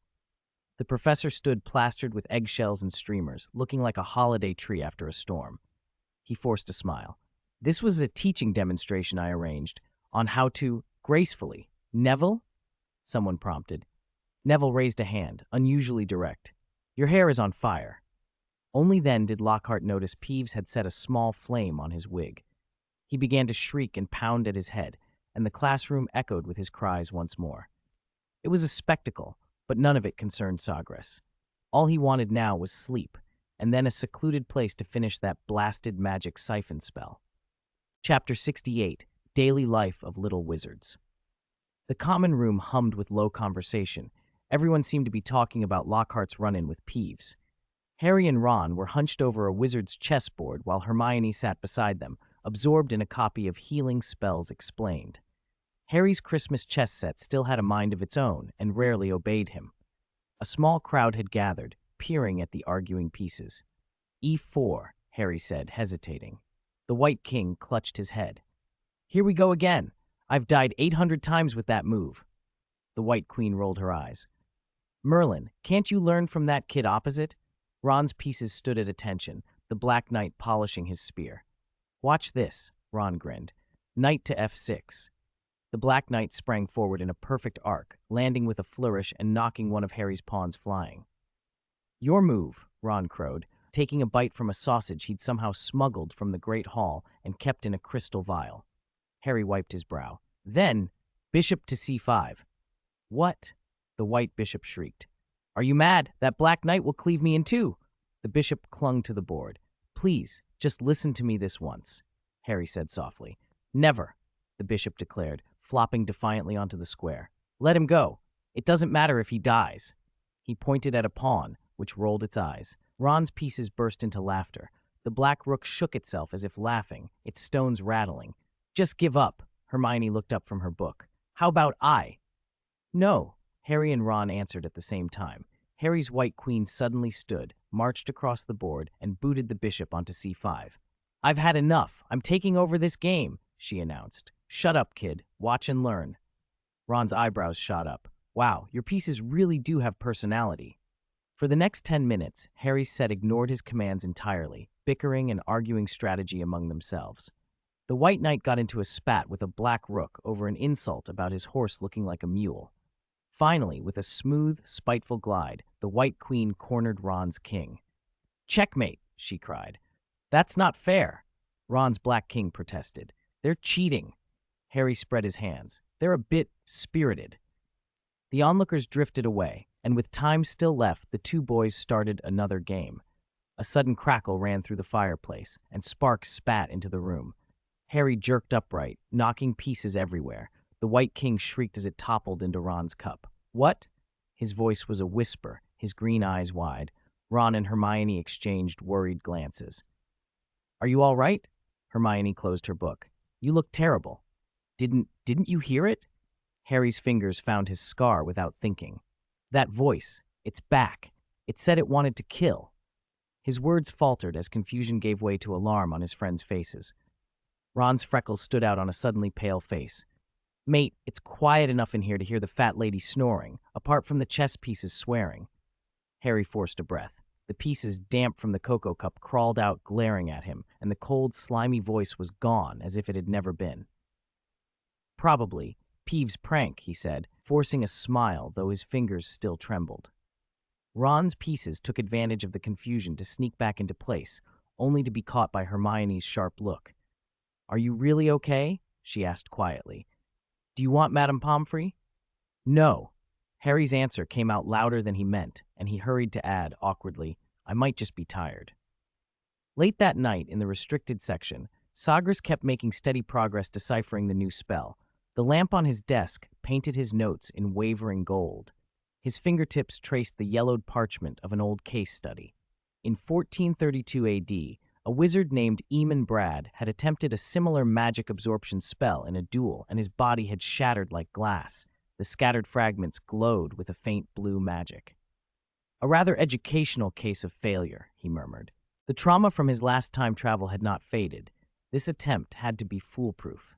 The professor stood plastered with eggshells and streamers, looking like a holiday tree after a storm. He forced a smile. "This was a teaching demonstration I arranged on how to gracefully." "Neville?" someone prompted. Neville raised a hand, unusually direct. "Your hair is on fire." Only then did Lockhart notice Peeves had set a small flame on his wig. He began to shriek and pound at his head, and the classroom echoed with his cries once more. It was a spectacle, but none of it concerned Sagres. All he wanted now was sleep, and then a secluded place to finish that blasted magic siphon spell. Chapter 68, Daily Life of Little Wizards. The common room hummed with low conversation. Everyone seemed to be talking about Lockhart's run-in with Peeves. Harry and Ron were hunched over a wizard's chessboard while Hermione sat beside them, absorbed in a copy of Healing Spells Explained. Harry's Christmas chess set still had a mind of its own and rarely obeyed him. A small crowd had gathered, peering at the arguing pieces. "E4, Harry said, hesitating. The White King clutched his head. "Here we go again. I've died 800 times with that move." The White Queen rolled her eyes. "Merlin, can't you learn from that kid opposite?" Ron's pieces stood at attention, the Black Knight polishing his spear. "Watch this," Ron grinned. "Knight to F6. The Black Knight sprang forward in a perfect arc, landing with a flourish and knocking one of Harry's pawns flying. "Your move," Ron crowed, taking a bite from a sausage he'd somehow smuggled from the Great Hall and kept in a crystal vial. Harry wiped his brow. "Then, bishop to C5. "What?" The white bishop shrieked. Are you mad? That black knight will cleave me in two. The bishop clung to the board. Please, just listen to me this once, Harry said softly. Never, the bishop declared, flopping defiantly onto the square. Let him go. It doesn't matter if he dies. He pointed at a pawn, which rolled its eyes. Ron's pieces burst into laughter. The black rook shook itself as if laughing, its stones rattling. Just give up, Hermione looked up from her book. How about I? No, Harry and Ron answered at the same time. Harry's white queen suddenly stood, marched across the board, and booted the bishop onto c5. I've had enough. I'm taking over this game, she announced. Shut up, kid. Watch and learn. Ron's eyebrows shot up. Wow, your pieces really do have personality. For the next 10 minutes, Harry's set ignored his commands entirely, bickering and arguing strategy among themselves. The White Knight got into a spat with a black rook over an insult about his horse looking like a mule. Finally, with a smooth, spiteful glide, the White Queen cornered Ron's king. Checkmate, she cried. That's not fair, Ron's Black King protested. They're cheating. Harry spread his hands. They're a bit spirited. The onlookers drifted away, and with time still left, the two boys started another game. A sudden crackle ran through the fireplace, and sparks spat into the room. Harry jerked upright, knocking pieces everywhere. The White King shrieked as it toppled into Ron's cup. What? His voice was a whisper, his green eyes wide. Ron and Hermione exchanged worried glances. Are you all right? Hermione closed her book. You look terrible. Didn't you hear it? Harry's fingers found his scar without thinking. That voice, it's back. It said it wanted to kill. His words faltered as confusion gave way to alarm on his friends' faces. Ron's freckles stood out on a suddenly pale face. Mate, it's quiet enough in here to hear the fat lady snoring, apart from the chess pieces swearing. Harry forced a breath. The pieces, damp from the cocoa cup, crawled out glaring at him, and the cold, slimy voice was gone as if it had never been. Probably Peeves' prank, he said, forcing a smile, though his fingers still trembled. Ron's pieces took advantage of the confusion to sneak back into place, only to be caught by Hermione's sharp look. Are you really okay? She asked quietly. Do you want Madame Pomfrey? No. Harry's answer came out louder than he meant, and he hurried to add, awkwardly, I might just be tired. Late that night, in the restricted section, Sagres kept making steady progress deciphering the new spell. The lamp on his desk painted his notes in wavering gold. His fingertips traced the yellowed parchment of an old case study. In 1432 AD, a wizard named Eamon Brad had attempted a similar magic absorption spell in a duel, and his body had shattered like glass. The scattered fragments glowed with a faint blue magic. A rather educational case of failure, he murmured. The trauma from his last time travel had not faded. This attempt had to be foolproof.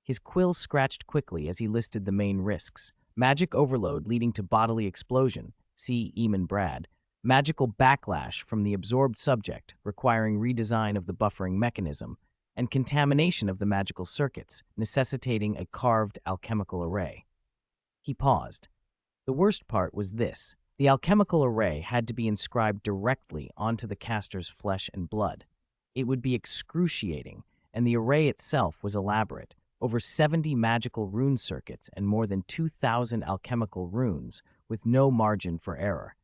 His quill scratched quickly as he listed the main risks. Magic overload leading to bodily explosion, see Eamon Brad. Magical backlash from the absorbed subject, requiring redesign of the buffering mechanism, and contamination of the magical circuits, necessitating a carved alchemical array. He paused. The worst part was this. The alchemical array had to be inscribed directly onto the caster's flesh and blood. It would be excruciating, and the array itself was elaborate. Over 70 magical rune circuits and more than 2,000 alchemical runes, with no margin for error.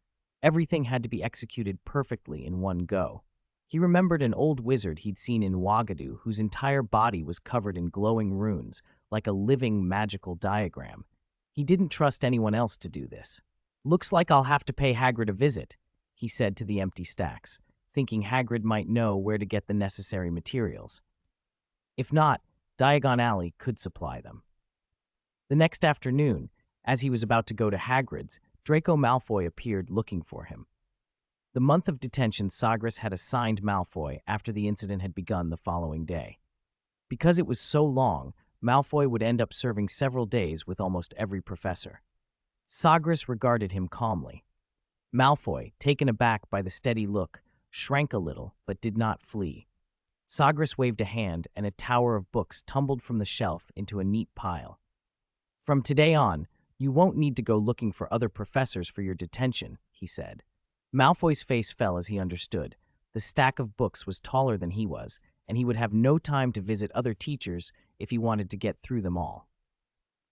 Everything had to be executed perfectly in one go. He remembered an old wizard he'd seen in Ouagadougou whose entire body was covered in glowing runes, like a living magical diagram. He didn't trust anyone else to do this. Looks like I'll have to pay Hagrid a visit, he said to the empty stacks, thinking Hagrid might know where to get the necessary materials. If not, Diagon Alley could supply them. The next afternoon, as he was about to go to Hagrid's, Draco Malfoy appeared looking for him. The month of detention Sagres had assigned Malfoy after the incident had begun the following day. Because it was so long, Malfoy would end up serving several days with almost every professor. Sagres regarded him calmly. Malfoy, taken aback by the steady look, shrank a little but did not flee. Sagres waved a hand, and a tower of books tumbled from the shelf into a neat pile. From today on, you won't need to go looking for other professors for your detention, he said. Malfoy's face fell as he understood. The stack of books was taller than he was, and he would have no time to visit other teachers if he wanted to get through them all.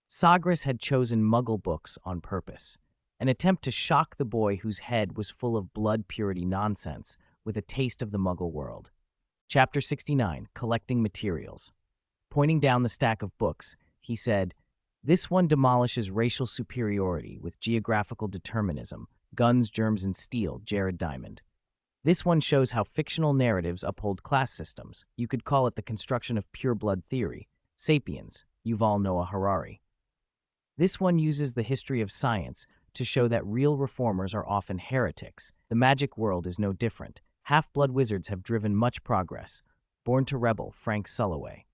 Sagres had chosen Muggle books on purpose. an attempt to shock the boy whose head was full of blood purity nonsense with a taste of the Muggle world. Chapter 69, Collecting Materials. Pointing down the stack of books, he said, "This one demolishes racial superiority with geographical determinism, guns, germs, and steel, Jared Diamond. This one shows how fictional narratives uphold class systems. You could call it the construction of pure blood theory. Sapiens, Yuval Noah Harari. This one uses the history of science to show that real reformers are often heretics. The magic world is no different. Half-blood wizards have driven much progress. Born to Rebel, Frank Sulloway.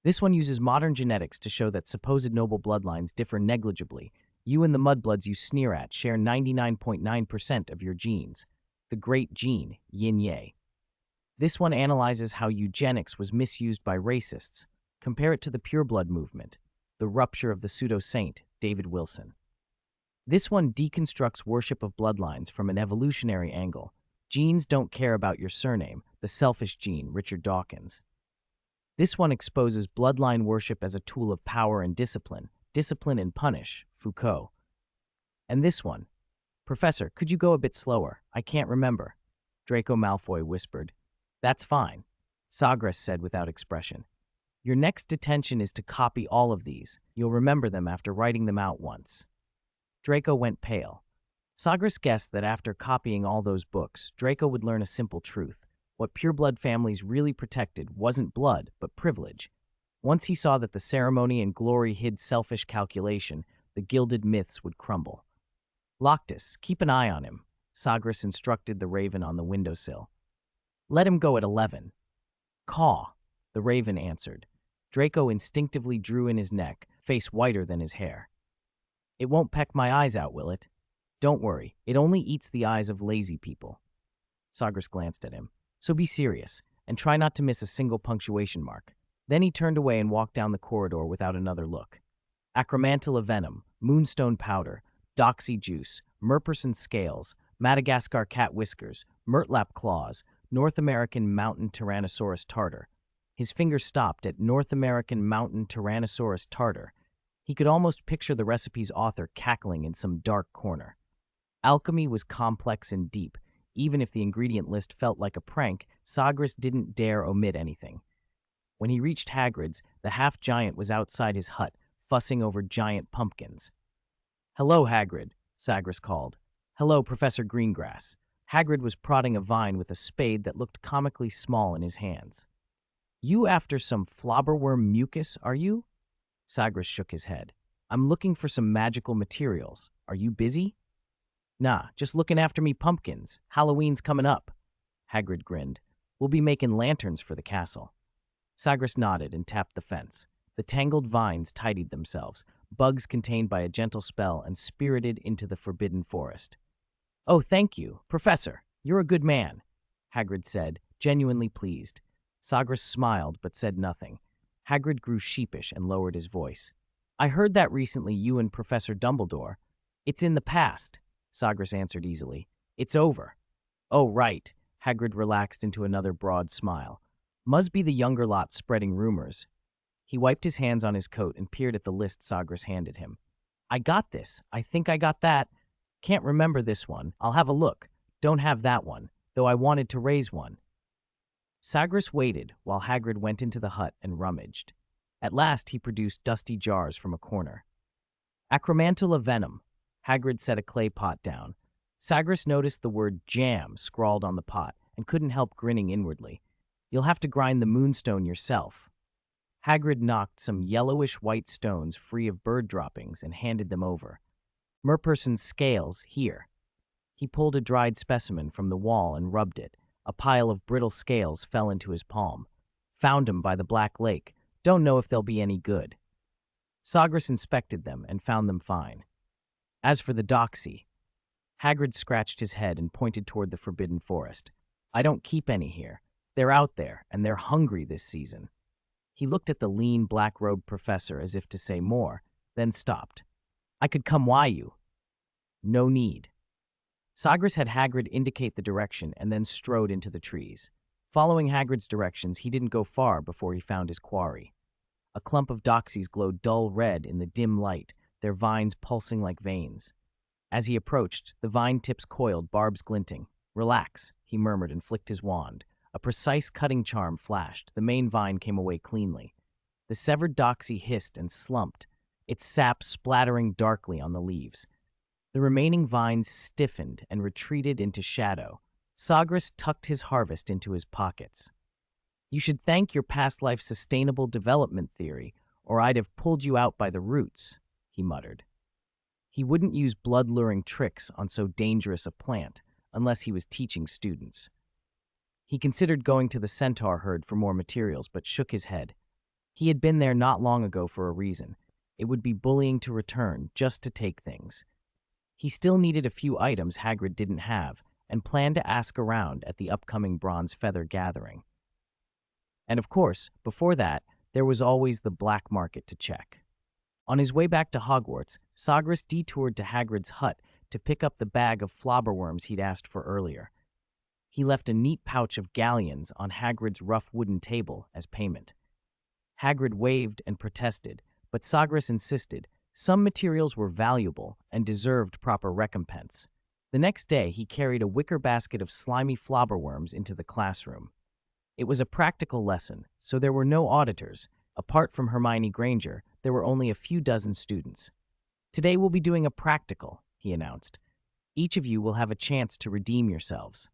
This one uses modern genetics to show that supposed noble bloodlines differ negligibly. You and the mudbloods you sneer at share 99.9% of your genes. The great gene, yin-yang. This one analyzes how eugenics was misused by racists. Compare it to the pureblood movement, the rupture of the pseudo-saint, David Wilson. This one deconstructs worship of bloodlines from an evolutionary angle. Genes don't care about your surname, the selfish gene, Richard Dawkins. This one exposes bloodline worship as a tool of power and discipline and punish, Foucault. And this one, Professor, could you go a bit slower? I can't remember. Draco Malfoy whispered. That's fine, Sagres said without expression. Your next detention is to copy all of these. You'll remember them after writing them out once. Draco went pale. Sagres guessed that after copying all those books, Draco would learn a simple truth. What pureblood families really protected wasn't blood, but privilege. Once he saw that the ceremony and glory hid selfish calculation, the gilded myths would crumble. Loctus, keep an eye on him, Sagres instructed the raven on the windowsill. Let him go at 11. Caw, the raven answered. Draco instinctively drew in his neck, face whiter than his hair. It won't peck my eyes out, will it? Don't worry, it only eats the eyes of lazy people. Sagres glanced at him. So be serious, and try not to miss a single punctuation mark. Then he turned away and walked down the corridor without another look. Acromantula venom, moonstone powder, doxy juice, Merperson scales, Madagascar cat whiskers, Murtlap claws, North American mountain Tyrannosaurus tartar. His finger stopped at North American mountain Tyrannosaurus tartar. He could almost picture the recipe's author cackling in some dark corner. Alchemy was complex and deep. Even if the ingredient list felt like a prank, Sagres didn't dare omit anything. When he reached Hagrid's, the half-giant was outside his hut, fussing over giant pumpkins. "Hello, Hagrid," Sagres called. "Hello, Professor Greengrass." Hagrid was prodding a vine with a spade that looked comically small in his hands. "You after some flobberworm mucus, are you?" Sagres shook his head. "I'm looking for some magical materials. Are you busy?" "Nah, just looking after me pumpkins. Halloween's coming up." Hagrid grinned. "We'll be making lanterns for the castle." Sagres nodded and tapped the fence. The tangled vines tidied themselves, bugs contained by a gentle spell and spirited into the forbidden forest. "Oh, thank you, Professor. You're a good man," Hagrid said, genuinely pleased. Sagres smiled but said nothing. Hagrid grew sheepish and lowered his voice. "I heard that recently you and Professor Dumbledore." "It's in the past," Sagres answered easily. "It's over." "Oh, right." Hagrid relaxed into another broad smile. "Must be the younger lot spreading rumors." He wiped his hands on his coat and peered at the list Sagres handed him. "I got this. I think I got that. Can't remember this one. I'll have a look. Don't have that one, though I wanted to raise one." Sagres waited while Hagrid went into the hut and rummaged. At last he produced dusty jars from a corner. "Acromantula venom." Hagrid set a clay pot down. Sagres noticed the word jam scrawled on the pot and couldn't help grinning inwardly. "You'll have to grind the moonstone yourself." Hagrid knocked some yellowish-white stones free of bird droppings and handed them over. "Merperson's scales, here." He pulled a dried specimen from the wall and rubbed it. A pile of brittle scales fell into his palm. "Found 'em by the Black Lake. Don't know if they'll be any good." Sagres inspected them and found them fine. As for the doxy, Hagrid scratched his head and pointed toward the forbidden forest. "I don't keep any here. They're out there, and they're hungry this season." He looked at the lean, black-robed professor as if to say more, then stopped. "I could come why you." "No need." Sagres had Hagrid indicate the direction and then strode into the trees. Following Hagrid's directions, he didn't go far before he found his quarry. A clump of doxies glowed dull red in the dim light, their vines pulsing like veins. As he approached, the vine tips coiled, barbs glinting. "Relax," he murmured and flicked his wand. A precise cutting charm flashed. The main vine came away cleanly. The severed doxy hissed and slumped, its sap splattering darkly on the leaves. The remaining vines stiffened and retreated into shadow. Sagres tucked his harvest into his pockets. "You should thank your past life sustainable development theory, or I'd have pulled you out by the roots," he muttered. He wouldn't use blood-luring tricks on so dangerous a plant unless he was teaching students. He considered going to the centaur herd for more materials, but shook his head. He had been there not long ago for a reason. It would be bullying to return just to take things. He still needed a few items Hagrid didn't have, and planned to ask around at the upcoming Bronze Feather gathering. And of course, before that, there was always the black market to check. On his way back to Hogwarts, Sagres detoured to Hagrid's hut to pick up the bag of flobberworms he'd asked for earlier. He left a neat pouch of galleons on Hagrid's rough wooden table as payment. Hagrid waved and protested, but Sagres insisted some materials were valuable and deserved proper recompense. The next day, he carried a wicker basket of slimy flobberworms into the classroom. It was a practical lesson, so there were no auditors. Apart from Hermione Granger, there were only a few dozen students. "Today we'll be doing a practical," he announced. "Each of you will have a chance to redeem yourselves."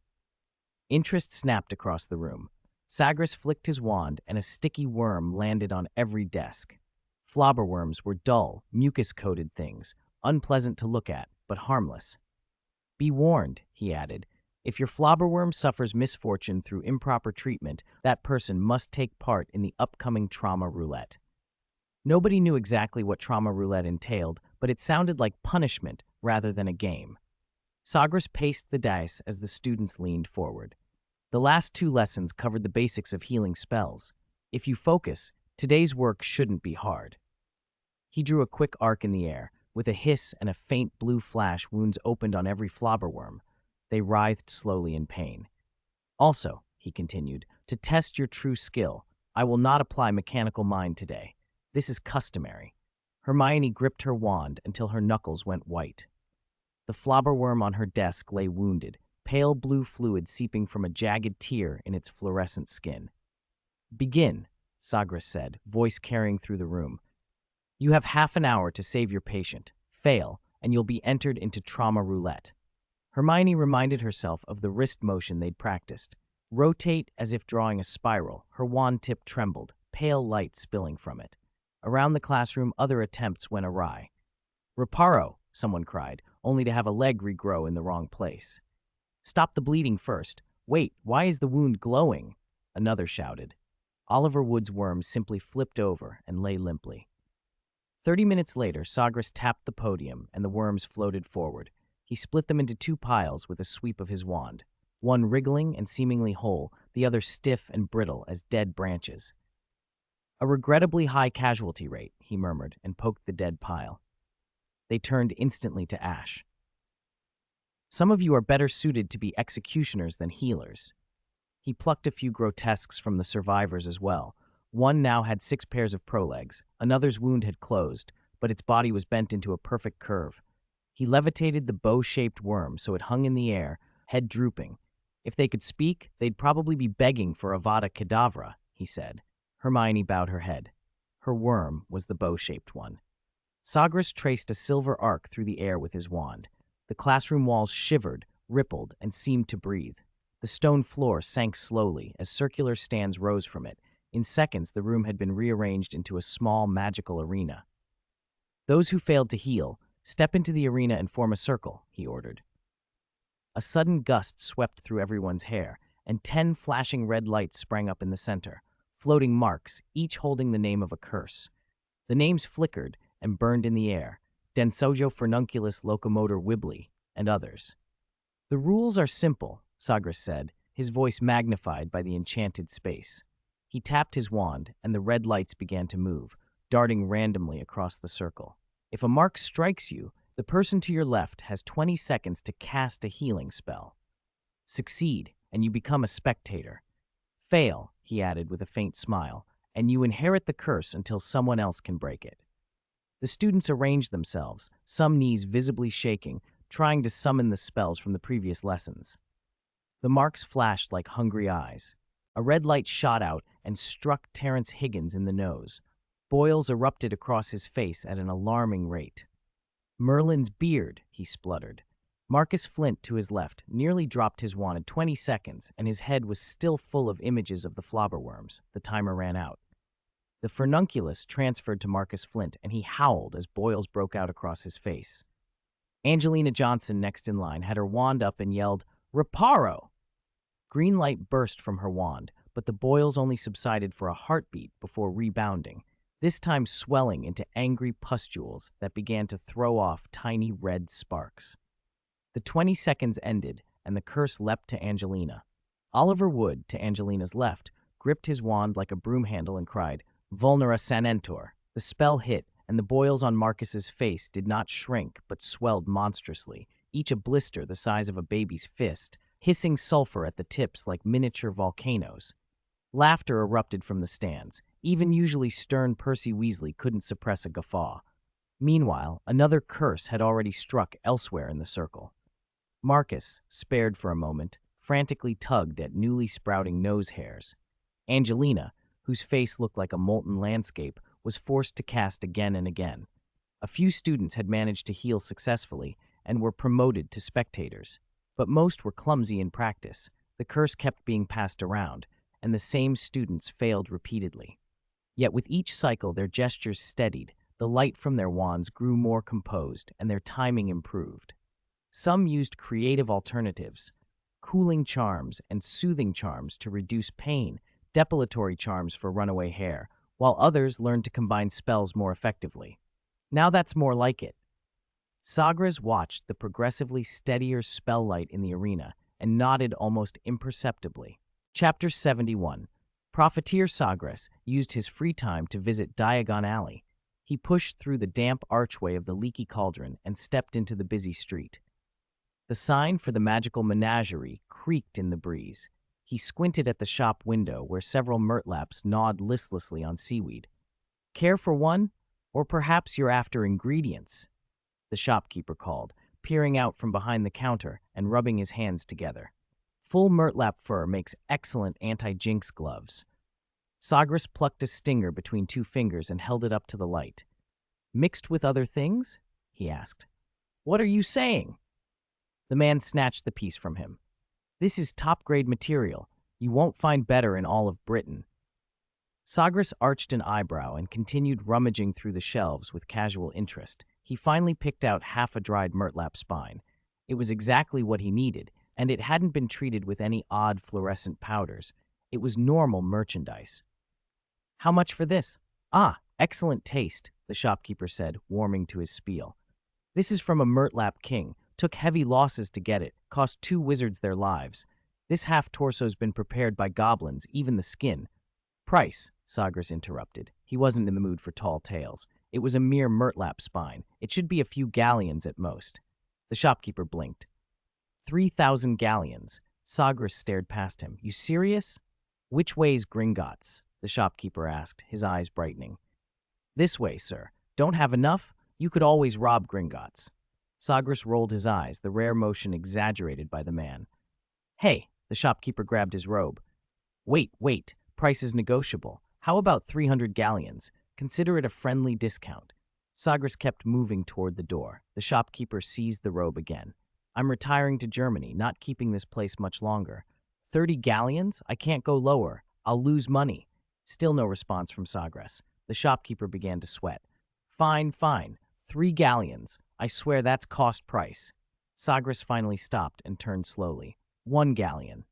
Interest snapped across the room. Sagres flicked his wand, and a sticky worm landed on every desk. Flobberworms were dull, mucus-coated things, unpleasant to look at, but harmless. "Be warned," he added, "if your flobberworm suffers misfortune through improper treatment, that person must take part in the upcoming trauma roulette." Nobody knew exactly what trauma roulette entailed, but it sounded like punishment rather than a game. Sagres paced the dice as the students leaned forward. The last two lessons covered the basics of healing spells. If you focus, today's work shouldn't be hard. He drew a quick arc in the air. With a hiss and a faint blue flash, wounds opened on every flobberworm. They writhed slowly in pain. "Also," he continued, "to test your true skill, I will not apply mechanical mind today. This is customary." Hermione gripped her wand until her knuckles went white. The flobberworm on her desk lay wounded, pale blue fluid seeping from a jagged tear in its fluorescent skin. "Begin," Sagres said, voice carrying through the room. "You have half an hour to save your patient. Fail, and you'll be entered into trauma roulette." Hermione reminded herself of the wrist motion they'd practiced. Rotate as if drawing a spiral. Her wand tip trembled, pale light spilling from it. Around the classroom, other attempts went awry. "Reparo," someone cried, only to have a leg regrow in the wrong place. "Stop the bleeding first. Wait, why is the wound glowing?" another shouted. Oliver Wood's worm simply flipped over and lay limply. 30 minutes later, Sagres tapped the podium and the worms floated forward. He split them into two piles with a sweep of his wand, one wriggling and seemingly whole, the other stiff and brittle as dead branches. "A regrettably high casualty rate," he murmured and poked the dead pile. They turned instantly to ash. "Some of you are better suited to be executioners than healers." He plucked a few grotesques from the survivors as well. One now had 6 pairs of prolegs. Another's wound had closed, but its body was bent into a perfect curve. He levitated the bow-shaped worm so it hung in the air, head drooping. "If they could speak, they'd probably be begging for Avada Kedavra," he said. Hermione bowed her head. Her worm was the bow-shaped one. Sagres traced a silver arc through the air with his wand. The classroom walls shivered, rippled, and seemed to breathe. The stone floor sank slowly as circular stands rose from it. In seconds, the room had been rearranged into a small magical arena. "Those who failed to heal, step into the arena and form a circle," he ordered. A sudden gust swept through everyone's hair, and 10 flashing red lights sprang up in the center, floating marks, each holding the name of a curse. The names flickered and burned in the air: Densojo Furnunculus Locomotor Wibbly, and others. "The rules are simple," Sagres said, his voice magnified by the enchanted space. He tapped his wand, and the red lights began to move, darting randomly across the circle. "If a mark strikes you, the person to your left has 20 seconds to cast a healing spell. Succeed, and you become a spectator. Fail," he added with a faint smile, "and you inherit the curse until someone else can break it." The students arranged themselves, some knees visibly shaking, trying to summon the spells from the previous lessons. The marks flashed like hungry eyes. A red light shot out and struck Terrence Higgins in the nose. Boils erupted across his face at an alarming rate. "Merlin's beard," he spluttered. Marcus Flint, to his left, nearly dropped his wand in 20 seconds, and his head was still full of images of the flobberworms. The timer ran out. The furnunculus transferred to Marcus Flint, and he howled as boils broke out across his face. Angelina Johnson, next in line, had her wand up and yelled, "Reparo!" Green light burst from her wand, but the boils only subsided for a heartbeat before rebounding, this time swelling into angry pustules that began to throw off tiny red sparks. The 20 seconds ended, and the curse leapt to Angelina. Oliver Wood, to Angelina's left, gripped his wand like a broom handle and cried, "Vulnera sanentor." The spell hit, and the boils on Marcus's face did not shrink but swelled monstrously, each a blister the size of a baby's fist, hissing sulfur at the tips like miniature volcanoes. Laughter erupted from the stands. Even usually stern Percy Weasley couldn't suppress a guffaw. Meanwhile, another curse had already struck elsewhere in the circle. Marcus, spared for a moment, frantically tugged at newly sprouting nose hairs. Angelina, whose face looked like a molten landscape, was forced to cast again and again. A few students had managed to heal successfully and were promoted to spectators, but most were clumsy in practice. The curse kept being passed around, and the same students failed repeatedly. Yet with each cycle their gestures steadied, the light from their wands grew more composed, and their timing improved. Some used creative alternatives, cooling charms and soothing charms to reduce pain, depilatory charms for runaway hair, while others learned to combine spells more effectively. Now that's more like it. Sagres watched the progressively steadier spell light in the arena and nodded almost imperceptibly. Chapter 71. Profiteer Sagres used his free time to visit Diagon Alley. He pushed through the damp archway of the leaky cauldron and stepped into the busy street. The sign for the magical menagerie creaked in the breeze. He squinted at the shop window where several murtlaps gnawed listlessly on seaweed. "Care for one? Or perhaps you're after ingredients?" the shopkeeper called, peering out from behind the counter and rubbing his hands together. "Full murtlap fur makes excellent anti-jinx gloves." Sagres plucked a stinger between two fingers and held it up to the light. "Mixed with other things?" he asked. "What are you saying?" The man snatched the piece from him. "This is top-grade material. You won't find better in all of Britain." Sagres arched an eyebrow and continued rummaging through the shelves with casual interest. He finally picked out half a dried murtlap spine. It was exactly what he needed, and it hadn't been treated with any odd fluorescent powders. It was normal merchandise. "How much for this?" "Ah, excellent taste," the shopkeeper said, warming to his spiel. "This is from a murtlap king. Took heavy losses to get it, cost 2 wizards their lives. This half-torso's been prepared by goblins, even the skin." "Price," Sagres interrupted. He wasn't in the mood for tall tales. It was a mere murtlap spine. It should be a few galleons at most. The shopkeeper blinked. 3,000 galleons. Sagres stared past him. "You serious?" "Which way's Gringotts?" the shopkeeper asked, his eyes brightening. "This way, sir. Don't have enough? You could always rob Gringotts." Sagres rolled his eyes, the rare motion exaggerated by the man. "Hey," the shopkeeper grabbed his robe. Wait, price is negotiable. How about 300 galleons? Consider it a friendly discount." Sagres kept moving toward the door. The shopkeeper seized the robe again. "I'm retiring to Germany, not keeping this place much longer. 30 galleons? I can't go lower. I'll lose money." Still no response from Sagres. The shopkeeper began to sweat. Fine. 3 galleons. I swear that's cost price." Sagres finally stopped and turned slowly. 1 galleon.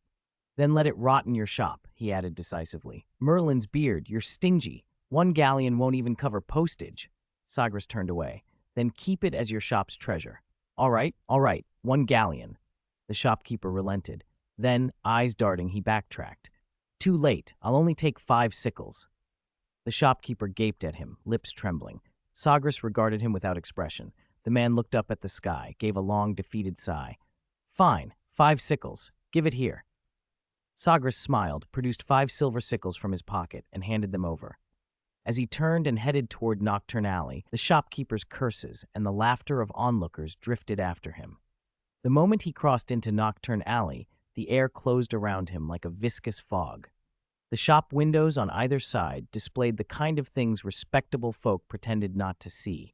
"Then let it rot in your shop," he added decisively. "Merlin's beard, you're stingy. 1 galleon won't even cover postage." Sagres turned away. "Then keep it as your shop's treasure." All right, 1 galleon." The shopkeeper relented. Then, eyes darting, he backtracked. "Too late. I'll only take 5 sickles." The shopkeeper gaped at him, lips trembling. Sagres regarded him without expression. The man looked up at the sky, gave a long, defeated sigh. "Fine, 5 sickles. Give it here." Sagres smiled, produced 5 silver sickles from his pocket, and handed them over. As he turned and headed toward Nocturne Alley, the shopkeeper's curses and the laughter of onlookers drifted after him. The moment he crossed into Nocturne Alley, the air closed around him like a viscous fog. The shop windows on either side displayed the kind of things respectable folk pretended not to see.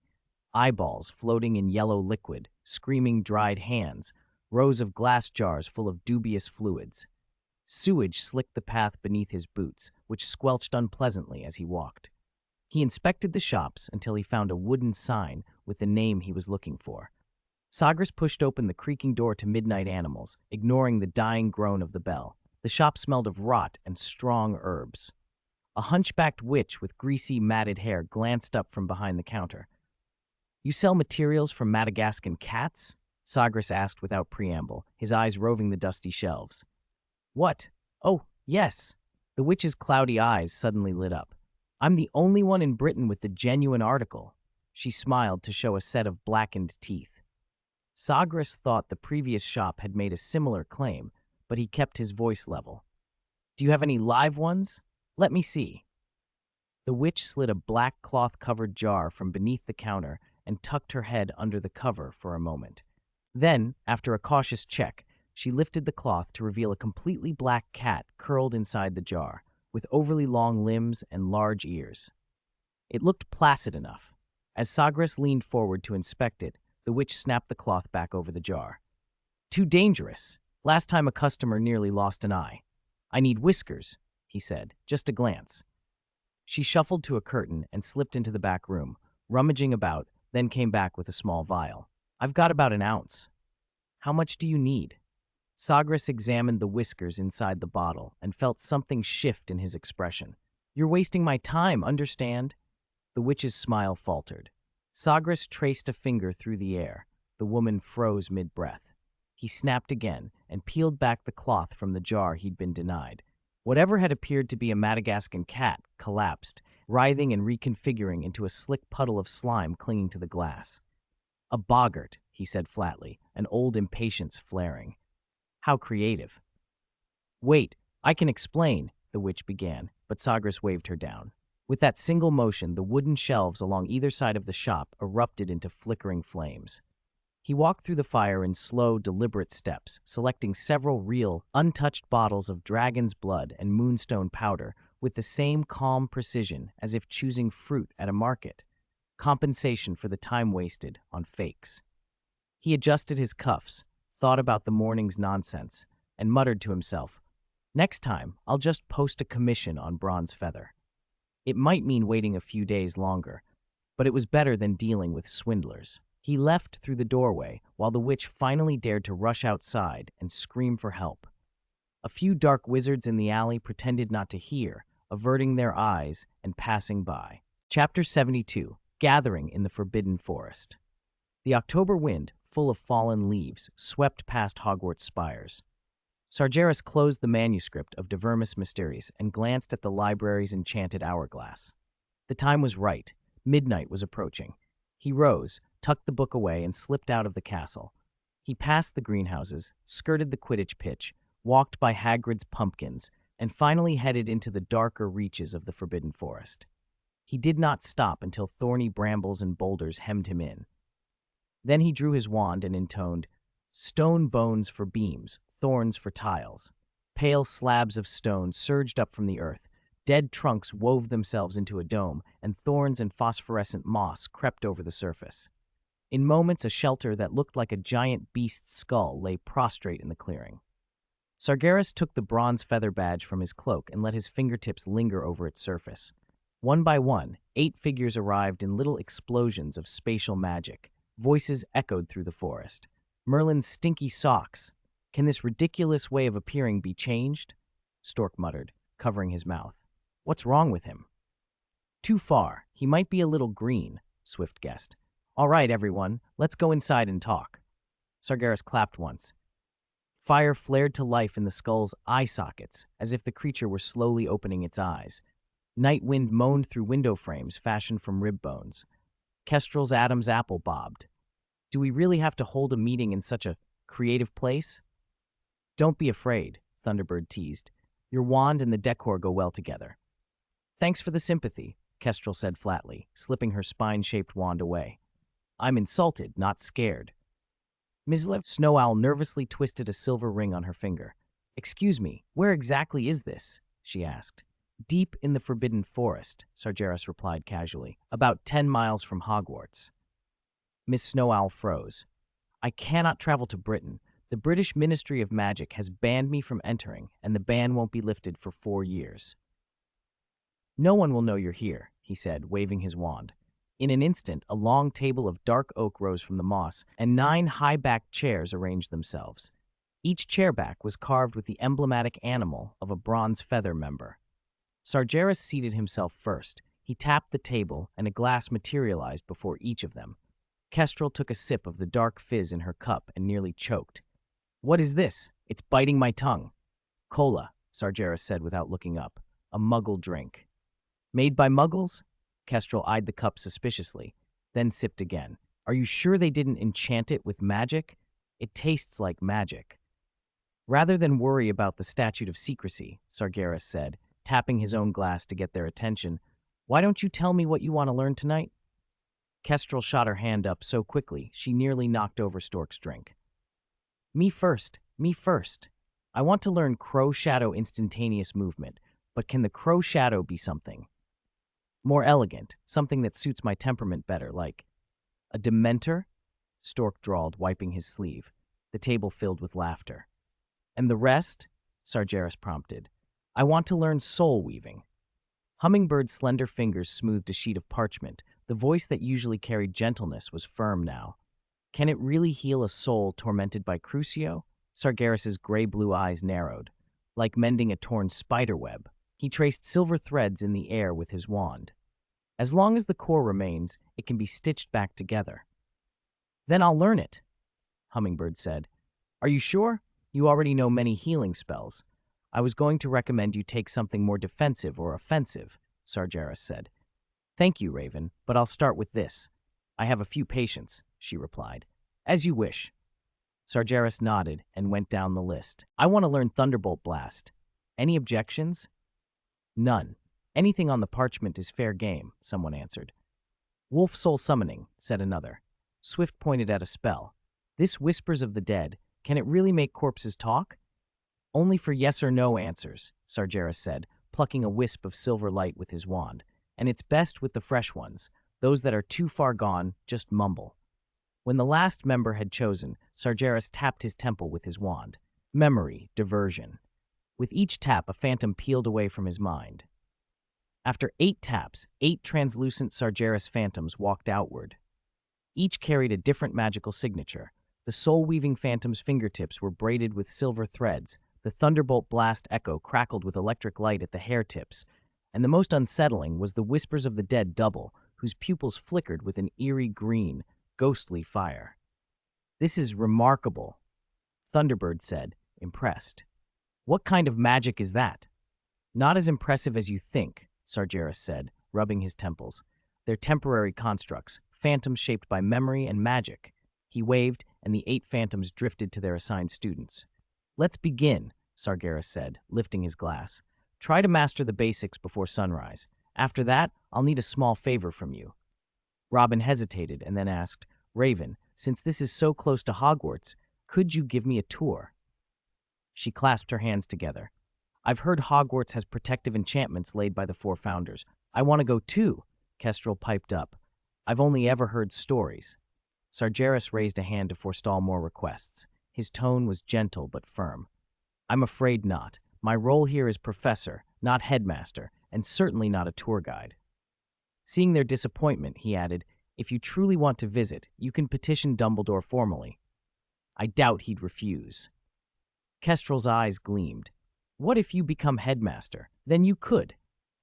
Eyeballs floating in yellow liquid, screaming dried hands, rows of glass jars full of dubious fluids. Sewage slicked the path beneath his boots, which squelched unpleasantly as he walked. He inspected the shops until he found a wooden sign with the name he was looking for. Sagres pushed open the creaking door to Midnight Animals, ignoring the dying groan of the bell. The shop smelled of rot and strong herbs. A hunchbacked witch with greasy, matted hair glanced up from behind the counter. "You sell materials from Madagascan cats?" Sagres asked without preamble, his eyes roving the dusty shelves. "What? Oh, yes." The witch's cloudy eyes suddenly lit up. "I'm the only one in Britain with the genuine article." She smiled to show a set of blackened teeth. Sagres thought the previous shop had made a similar claim, but he kept his voice level. "Do you have any live ones? Let me see." The witch slid a black cloth-covered jar from beneath the counter and tucked her head under the cover for a moment. Then, after a cautious check, she lifted the cloth to reveal a completely black cat curled inside the jar, with overly long limbs and large ears. It looked placid enough. As Sagres leaned forward to inspect it, the witch snapped the cloth back over the jar. "Too dangerous. Last time a customer nearly lost an eye. I need whiskers," he said, just a glance. She shuffled to a curtain and slipped into the back room, rummaging about, then came back with a small vial. "I've got about an ounce." "How much do you need?" Sagres examined the whiskers inside the bottle and felt something shift in his expression. "You're wasting my time, understand?" The witch's smile faltered. Sagres traced a finger through the air. The woman froze mid-breath. He snapped again and peeled back the cloth from the jar he'd been denied. Whatever had appeared to be a Madagascan cat collapsed, writhing and reconfiguring into a slick puddle of slime clinging to the glass. "A boggart," he said flatly, an old impatience flaring. "How creative." "Wait, I can explain," the witch began, but Sagres waved her down. With that single motion, the wooden shelves along either side of the shop erupted into flickering flames. He walked through the fire in slow, deliberate steps, selecting several real, untouched bottles of dragon's blood and moonstone powder with the same calm precision as if choosing fruit at a market. Compensation for the time wasted on fakes. He adjusted his cuffs, thought about the morning's nonsense, and muttered to himself, "Next time, I'll just post a commission on Bronze Feather." It might mean waiting a few days longer, but it was better than dealing with swindlers. He left through the doorway while the witch finally dared to rush outside and scream for help. A few dark wizards in the alley pretended not to hear, averting their eyes and passing by. Chapter 72. Gathering in the Forbidden Forest. The October wind, full of fallen leaves, swept past Hogwarts spires. Sagres closed the manuscript of De Vermis Mysteries and glanced at the library's enchanted hourglass. The time was right. Midnight was approaching. He rose, tucked the book away, and slipped out of the castle. He passed the greenhouses, skirted the Quidditch pitch, walked by Hagrid's pumpkins, and finally headed into the darker reaches of the Forbidden Forest. He did not stop until thorny brambles and boulders hemmed him in. Then he drew his wand and intoned, "Stone bones for beams, thorns for tiles." Pale slabs of stone surged up from the earth. Dead trunks wove themselves into a dome, and thorns and phosphorescent moss crept over the surface. In moments, a shelter that looked like a giant beast's skull lay prostrate in the clearing. Sagres took the bronze feather badge from his cloak and let his fingertips linger over its surface. One by one, 8 figures arrived in little explosions of spatial magic. Voices echoed through the forest. "Merlin's stinky socks. Can this ridiculous way of appearing be changed?" Stork muttered, covering his mouth. "What's wrong with him?" "Too far. He might be a little green," Swift guessed. "All right, everyone, let's go inside and talk." Sagres clapped once. Fire flared to life in the skull's eye sockets, as if the creature were slowly opening its eyes. Night wind moaned through window frames fashioned from rib bones. Kestrel's Adam's apple bobbed. "Do we really have to hold a meeting in such a creative place?" "Don't be afraid," Thunderbird teased. "Your wand and the decor go well together." "Thanks for the sympathy," Kestrel said flatly, slipping her spine-shaped wand away. "I'm insulted, not scared." Ms. Snow Owl nervously twisted a silver ring on her finger. "Excuse me, where exactly is this?" she asked. "Deep in the Forbidden Forest," Sargeras replied casually, "about 10 miles from Hogwarts." Miss Snow Owl froze. "I cannot travel to Britain. The British Ministry of Magic has banned me from entering, and the ban won't be lifted for 4 years. "No one will know you're here," he said, waving his wand. In an instant, a long table of dark oak rose from the moss, and 9 high-backed chairs arranged themselves. Each chairback was carved with the emblematic animal of a bronze feather member. Sargeras seated himself first. He tapped the table, and a glass materialized before each of them. Kestrel took a sip of the dark fizz in her cup and nearly choked. "What is this? It's biting my tongue." "Cola," Sargeras said without looking up. "A muggle drink." "Made by muggles?" Kestrel eyed the cup suspiciously, then sipped again. "Are you sure they didn't enchant it with magic? It tastes like magic." "Rather than worry about the statute of secrecy," Sargeras said, tapping his own glass to get their attention, "why don't you tell me what you want to learn tonight?" Kestrel shot her hand up so quickly she nearly knocked over Stork's drink. Me first. I want to learn Crow Shadow instantaneous movement, but can the Crow Shadow be something more elegant, something that suits my temperament better, like a Dementor?" Stork drawled, wiping his sleeve. The table filled with laughter. "And the rest?" Sargeras prompted. "I want to learn soul weaving." Hummingbird's slender fingers smoothed a sheet of parchment. The voice that usually carried gentleness was firm now. "Can it really heal a soul tormented by Crucio?" Sargeras's gray-blue eyes narrowed. Like mending a torn spiderweb, he traced silver threads in the air with his wand. "As long as the core remains, it can be stitched back together." "Then I'll learn it," Hummingbird said. "Are you sure? You already know many healing spells." "I was going to recommend you take something more defensive or offensive," Sargeras said. "Thank you, Raven, but I'll start with this." "I have a few patients," she replied. "As you wish." Sargeras nodded and went down the list. "I want to learn Thunderbolt Blast. Any objections?" "None. Anything on the parchment is fair game," someone answered. "Wolf Soul Summoning," said another. Swift pointed at a spell. "This Whispers of the Dead. Can it really make corpses talk?" "Only for yes or no answers," Sargeras said, plucking a wisp of silver light with his wand. "And it's best with the fresh ones. Those that are too far gone, just mumble." When the last member had chosen, Sargeras tapped his temple with his wand. Memory, diversion. With each tap, a phantom peeled away from his mind. After 8 taps, 8 translucent Sargeras phantoms walked outward. Each carried a different magical signature. The soul-weaving phantom's fingertips were braided with silver threads. The Thunderbolt Blast echo crackled with electric light at the hair tips. And the most unsettling was the Whispers of the Dead double, whose pupils flickered with an eerie green, ghostly fire. "This is remarkable," Thunderbird said, impressed. "What kind of magic is that?" "Not as impressive as you think," Sargeras said, rubbing his temples. "They're temporary constructs, phantoms shaped by memory and magic." He waved, and the 8 phantoms drifted to their assigned students. "Let's begin," Sargeras said, lifting his glass. "Try to master the basics before sunrise. After that, I'll need a small favor from you." Robin hesitated and then asked, "Raven, since this is so close to Hogwarts, could you give me a tour?" She clasped her hands together. "I've heard Hogwarts has protective enchantments laid by the 4 founders. I want to go too," Kestrel piped up. "I've only ever heard stories." Sargeras raised a hand to forestall more requests. His tone was gentle but firm. "I'm afraid not. My role here is professor, not headmaster, and certainly not a tour guide." Seeing their disappointment, he added, "If you truly want to visit, you can petition Dumbledore formally." "I doubt he'd refuse." Kestrel's eyes gleamed. "What if you become headmaster? Then you could."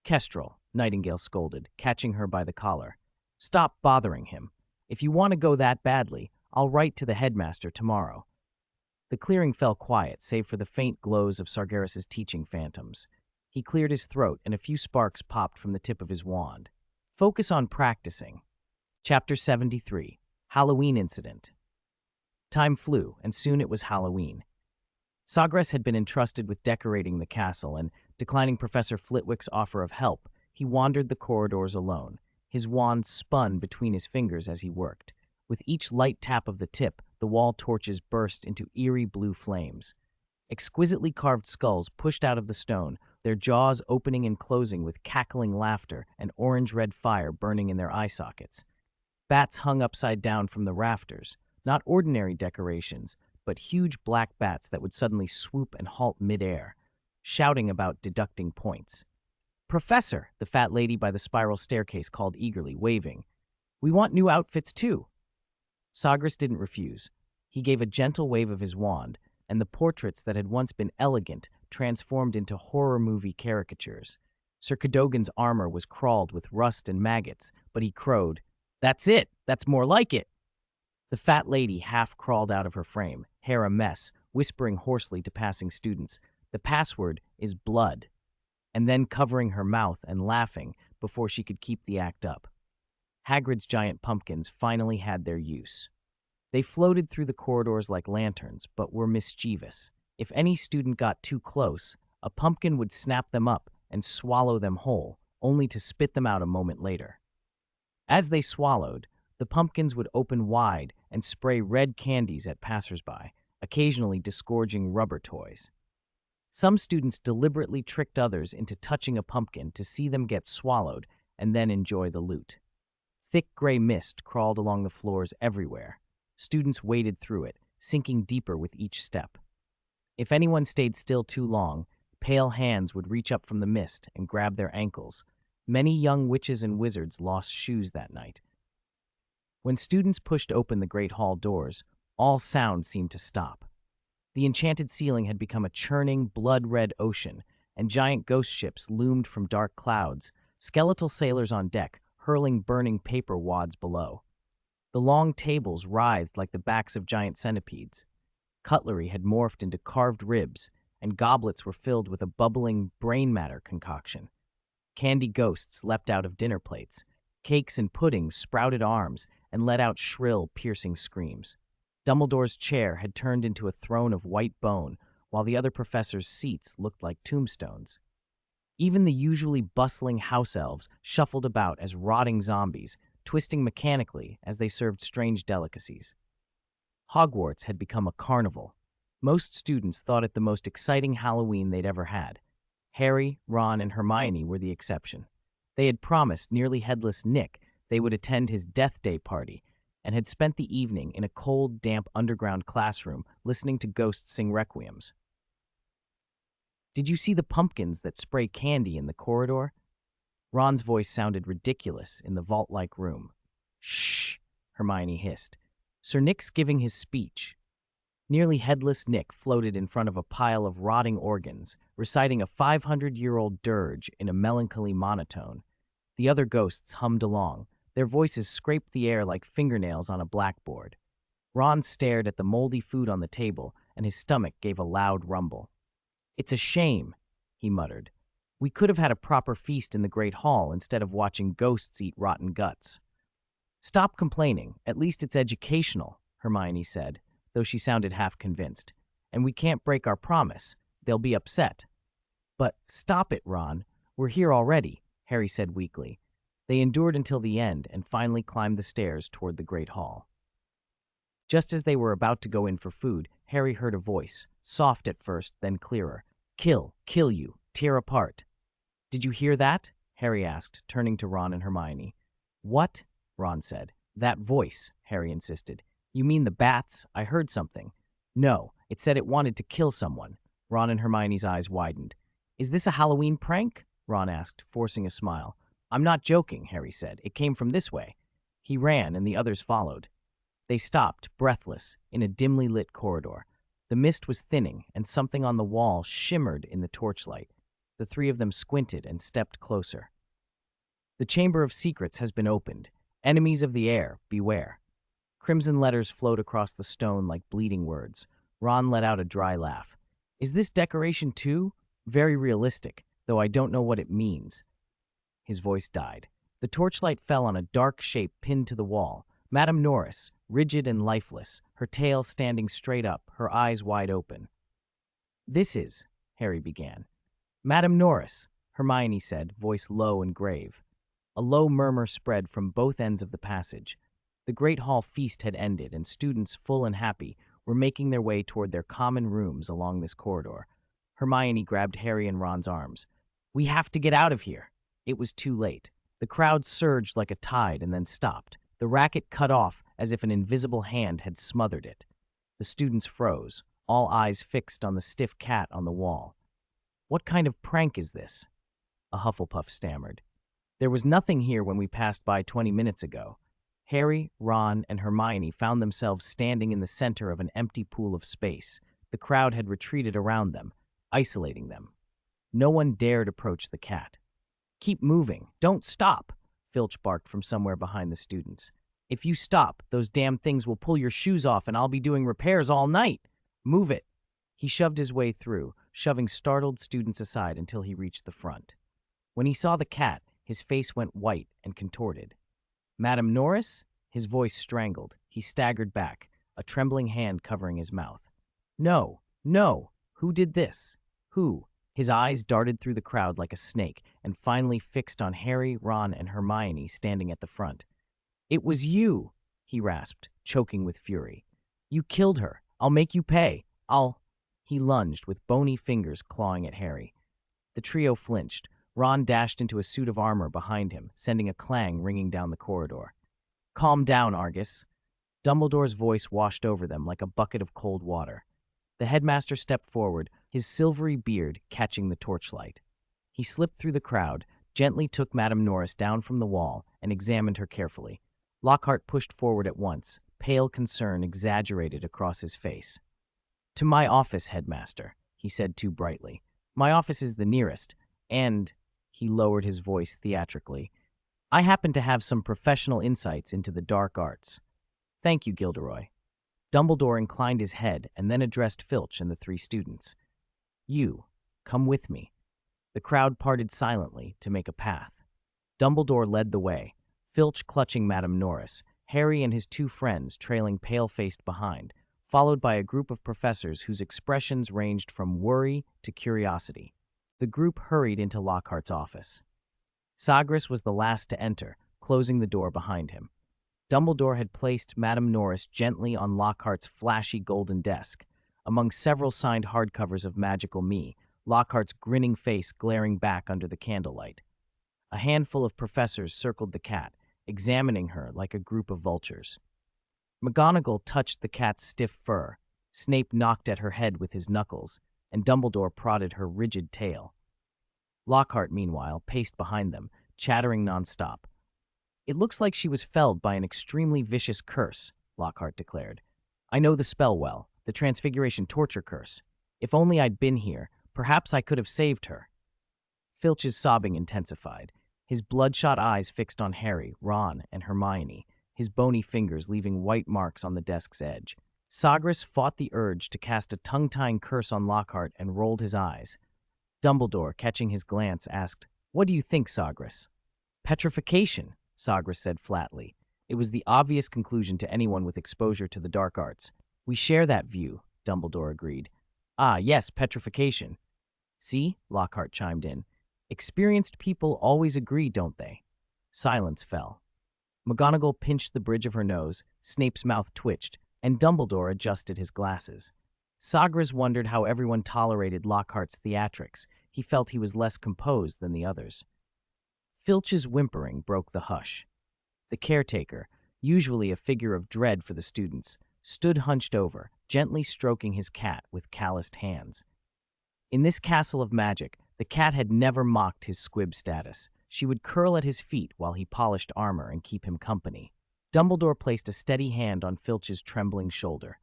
"Kestrel," Nightingale scolded, catching her by the collar. "Stop bothering him. If you want to go that badly, I'll write to the headmaster tomorrow." The clearing fell quiet, save for the faint glows of Sargeras's teaching phantoms. He cleared his throat, and a few sparks popped from the tip of his wand. Focus on practicing. Chapter 73. Halloween Incident. Time flew, and soon it was Halloween. Sagres had been entrusted with decorating the castle, and, declining Professor Flitwick's offer of help, he wandered the corridors alone. His wand spun between his fingers as he worked. With each light tap of the tip, the wall torches burst into eerie blue flames. Exquisitely carved skulls pushed out of the stone, their jaws opening and closing with cackling laughter and orange-red fire burning in their eye sockets. Bats hung upside down from the rafters, not ordinary decorations, but huge black bats that would suddenly swoop and halt midair, shouting about deducting points. "Professor," the fat lady by the spiral staircase called eagerly, waving. "We want new outfits too." Sagres didn't refuse. He gave a gentle wave of his wand, and the portraits that had once been elegant transformed into horror movie caricatures. Sir Cadogan's armor was crawled with rust and maggots, but he crowed, "That's it! That's more like it!" The fat lady half crawled out of her frame, hair a mess, whispering hoarsely to passing students, "The password is blood," and then covering her mouth and laughing before she could keep the act up. Hagrid's giant pumpkins finally had their use. They floated through the corridors like lanterns, but were mischievous. If any student got too close, a pumpkin would snap them up and swallow them whole, only to spit them out a moment later. As they swallowed, the pumpkins would open wide and spray red candies at passersby, occasionally disgorging rubber toys. Some students deliberately tricked others into touching a pumpkin to see them get swallowed and then enjoy the loot. Thick gray mist crawled along the floors everywhere. Students waded through it, sinking deeper with each step. If anyone stayed still too long, pale hands would reach up from the mist and grab their ankles. Many young witches and wizards lost shoes that night. When students pushed open the great hall doors, all sound seemed to stop. The enchanted ceiling had become a churning, blood-red ocean, and giant ghost ships loomed from dark clouds, skeletal sailors on deck hurling burning paper wads below. The long tables writhed like the backs of giant centipedes. Cutlery had morphed into carved ribs, and goblets were filled with a bubbling brain matter concoction. Candy ghosts leapt out of dinner plates. Cakes and puddings sprouted arms and let out shrill, piercing screams. Dumbledore's chair had turned into a throne of white bone, while the other professors' seats looked like tombstones. Even the usually bustling house elves shuffled about as rotting zombies, twisting mechanically as they served strange delicacies. Hogwarts had become a carnival. Most students thought it the most exciting Halloween they'd ever had. Harry, Ron, and Hermione were the exception. They had promised nearly headless Nick they would attend his death day party, and had spent the evening in a cold, damp underground classroom listening to ghosts sing requiems. "Did you see the pumpkins that spray candy in the corridor?" Ron's voice sounded ridiculous in the vault-like room. "Shh," Hermione hissed. "Sir Nick's giving his speech." Nearly headless Nick floated in front of a pile of rotting organs, reciting a 500-year-old dirge in a melancholy monotone. The other ghosts hummed along. Their voices scraped the air like fingernails on a blackboard. Ron stared at the moldy food on the table, and his stomach gave a loud rumble. "It's a shame," he muttered. "We could have had a proper feast in the Great Hall instead of watching ghosts eat rotten guts." "Stop complaining. At least it's educational," Hermione said, though she sounded half convinced. "And we can't break our promise. They'll be upset." "But stop it, Ron. We're here already," Harry said weakly. They endured until the end and finally climbed the stairs toward the Great Hall. Just as they were about to go in for food, Harry heard a voice, soft at first, then clearer. Kill you, tear apart." "Did you hear that?" Harry asked, turning to Ron and Hermione. "What?" Ron said. "That voice," Harry insisted. "You mean the bats? I heard something." "No, it said it wanted to kill someone." Ron and Hermione's eyes widened. "Is this a Halloween prank?" Ron asked, forcing a smile. "I'm not joking," Harry said. "It came from this way." He ran, and the others followed. They stopped, breathless, in a dimly lit corridor. The mist was thinning, and something on the wall shimmered in the torchlight. The three of them squinted and stepped closer. "The Chamber of Secrets has been opened. Enemies of the air, beware." Crimson letters flowed across the stone like bleeding words. Ron let out a dry laugh. "Is this decoration too? Very realistic, though I don't know what it means." His voice died. The torchlight fell on a dark shape pinned to the wall. Madame Norris, rigid and lifeless, her tail standing straight up, her eyes wide open. "This is," Harry began. "Madame Norris," Hermione said, voice low and grave. A low murmur spread from both ends of the passage. The great hall feast had ended, and students, full and happy, were making their way toward their common rooms along this corridor. Hermione grabbed Harry and Ron's arms. "We have to get out of here." It was too late. The crowd surged like a tide and then stopped. The racket cut off as if an invisible hand had smothered it. The students froze, all eyes fixed on the stiff cat on the wall. "What kind of prank is this?" a Hufflepuff stammered. "There was nothing here when we passed by 20 minutes ago." Harry, Ron, and Hermione found themselves standing in the center of an empty pool of space. The crowd had retreated around them, isolating them. No one dared approach the cat. "Keep moving. Don't stop," Filch barked from somewhere behind the students. "If you stop, those damn things will pull your shoes off and I'll be doing repairs all night. Move it." He shoved his way through, shoving startled students aside until he reached the front. When he saw the cat, his face went white and contorted. "Madam Norris?" His voice strangled. He staggered back, a trembling hand covering his mouth. "No, no. Who did this? Who?" His eyes darted through the crowd like a snake and finally fixed on Harry, Ron, and Hermione standing at the front. "It was you," he rasped, choking with fury. "You killed her. I'll make you pay. He lunged, with bony fingers clawing at Harry. The trio flinched. Ron dashed into a suit of armor behind him, sending a clang ringing down the corridor. "Calm down, Argus." Dumbledore's voice washed over them like a bucket of cold water. The headmaster stepped forward, his silvery beard catching the torchlight. He slipped through the crowd, gently took Madame Norris down from the wall, and examined her carefully. Lockhart pushed forward at once, pale concern exaggerated across his face. "To my office, headmaster," he said too brightly. "My office is the nearest, and," he lowered his voice theatrically, "I happen to have some professional insights into the dark arts." "Thank you, Gilderoy." Dumbledore inclined his head and then addressed Filch and the three students. "You, come with me." The crowd parted silently to make a path. Dumbledore led the way, Filch clutching Madame Norris, Harry and his two friends trailing pale-faced behind, followed by a group of professors whose expressions ranged from worry to curiosity. The group hurried into Lockhart's office. Sagres was the last to enter, closing the door behind him. Dumbledore had placed Madame Norris gently on Lockhart's flashy golden desk, among several signed hardcovers of Magical Me, Lockhart's grinning face glaring back under the candlelight. A handful of professors circled the cat, examining her like a group of vultures. McGonagall touched the cat's stiff fur, Snape knocked at her head with his knuckles, and Dumbledore prodded her rigid tail. Lockhart, meanwhile, paced behind them, chattering nonstop. "It looks like she was felled by an extremely vicious curse," Lockhart declared. "I know the spell well, the Transfiguration Torture Curse. If only I'd been here, perhaps I could have saved her." Filch's sobbing intensified, his bloodshot eyes fixed on Harry, Ron, and Hermione, his bony fingers leaving white marks on the desk's edge. Sagres fought the urge to cast a tongue-tying curse on Lockhart and rolled his eyes. Dumbledore, catching his glance, asked, "What do you think, Sagres?" "Petrification," Sagres said flatly. It was the obvious conclusion to anyone with exposure to the dark arts. "We share that view," Dumbledore agreed. "Ah, yes, petrification." "See?" Lockhart chimed in. "Experienced people always agree, don't they?" Silence fell. McGonagall pinched the bridge of her nose, Snape's mouth twitched, and Dumbledore adjusted his glasses. Sagres wondered how everyone tolerated Lockhart's theatrics. He felt he was less composed than the others. Filch's whimpering broke the hush. The caretaker, usually a figure of dread for the students, stood hunched over, gently stroking his cat with calloused hands. In this castle of magic, the cat had never mocked his squib status. She would curl at his feet while he polished armor and keep him company. Dumbledore placed a steady hand on Filch's trembling shoulder.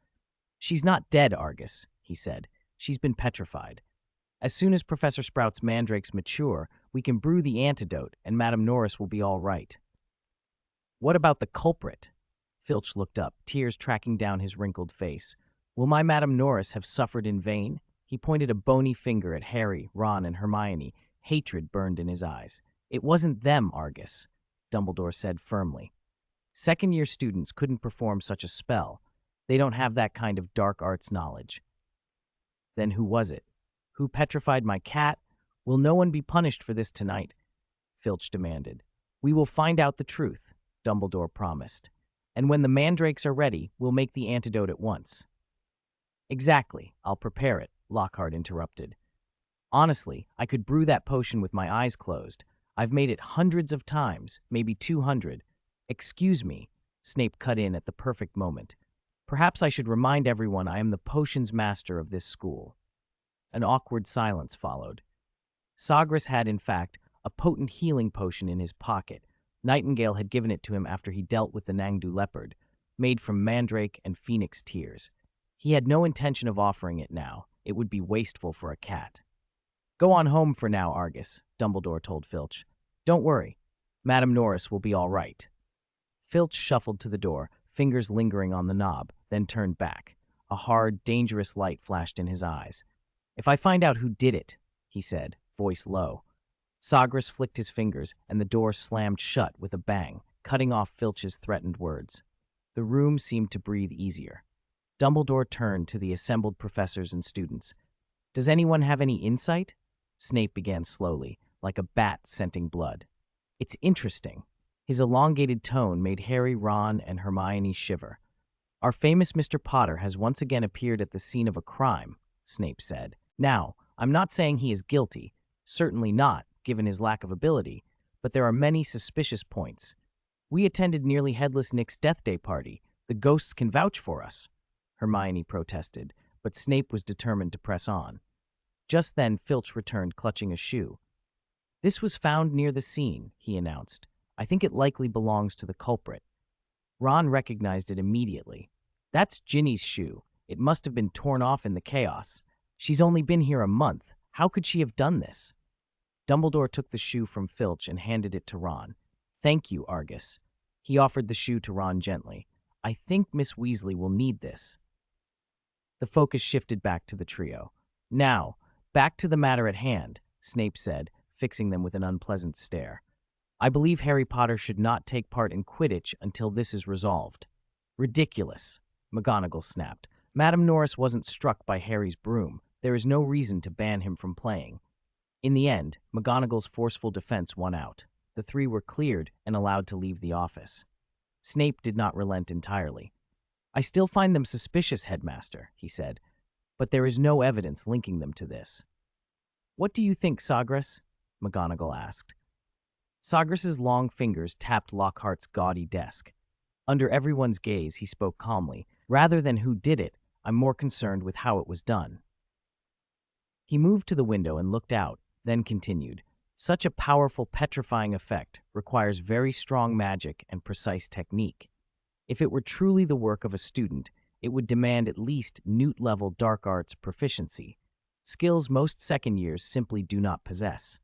"She's not dead, Argus," he said. "She's been petrified. As soon as Professor Sprout's mandrakes mature, we can brew the antidote and Madame Norris will be all right." "What about the culprit?" Filch looked up, tears tracking down his wrinkled face. "Will my Madame Norris have suffered in vain?" He pointed a bony finger at Harry, Ron, and Hermione. Hatred burned in his eyes. "It wasn't them, Argus," Dumbledore said firmly. "Second-year students couldn't perform such a spell. They don't have that kind of dark arts knowledge." "Then who was it? Who petrified my cat? Will no one be punished for this tonight?" Filch demanded. "We will find out the truth," Dumbledore promised. And when the mandrakes are ready, we'll make the antidote at once. Exactly, I'll prepare it, Lockhart interrupted. Honestly, I could brew that potion with my eyes closed. I've made it hundreds of times, maybe 200. Excuse me, Snape cut in at the perfect moment. Perhaps I should remind everyone I am the potions master of this school. An awkward silence followed. Sagres had, in fact, a potent healing potion in his pocket. Nightingale had given it to him after he dealt with the Nangdu leopard, made from mandrake and phoenix tears. He had no intention of offering it now. It would be wasteful for a cat. Go on home for now, Argus, Dumbledore told Filch. Don't worry. Madame Norris will be all right. Filch shuffled to the door, fingers lingering on the knob, then turned back. A hard, dangerous light flashed in his eyes. If I find out who did it, he said, voice low. Sagres flicked his fingers, and the door slammed shut with a bang, cutting off Filch's threatened words. The room seemed to breathe easier. Dumbledore turned to the assembled professors and students. Does anyone have any insight? Snape began slowly, like a bat scenting blood. It's interesting. His elongated tone made Harry, Ron, and Hermione shiver. Our famous Mr. Potter has once again appeared at the scene of a crime, Snape said. Now, I'm not saying he is guilty, certainly not, given his lack of ability, but there are many suspicious points. We attended Nearly Headless Nick's death day party. The ghosts can vouch for us, Hermione protested, but Snape was determined to press on. Just then, Filch returned, clutching a shoe. This was found near the scene, he announced. I think it likely belongs to the culprit. Ron recognized it immediately. That's Ginny's shoe. It must have been torn off in the chaos. She's only been here a month. How could she have done this? Dumbledore took the shoe from Filch and handed it to Ron. Thank you, Argus. He offered the shoe to Ron gently. I think Miss Weasley will need this. The focus shifted back to the trio. Now, back to the matter at hand, Snape said, fixing them with an unpleasant stare. I believe Harry Potter should not take part in Quidditch until this is resolved. Ridiculous, McGonagall snapped. Madame Norris wasn't struck by Harry's broom. There is no reason to ban him from playing. In the end, McGonagall's forceful defense won out. The three were cleared and allowed to leave the office. Snape did not relent entirely. I still find them suspicious, Headmaster, he said, but there is no evidence linking them to this. What do you think, Sagres? McGonagall asked. Sagres's long fingers tapped Lockhart's gaudy desk. Under everyone's gaze, he spoke calmly. Rather than who did it, I'm more concerned with how it was done. He moved to the window and looked out, then continued. Such a powerful, petrifying effect requires very strong magic and precise technique. If it were truly the work of a student, it would demand at least Newt-level dark arts proficiency, skills most second years simply do not possess.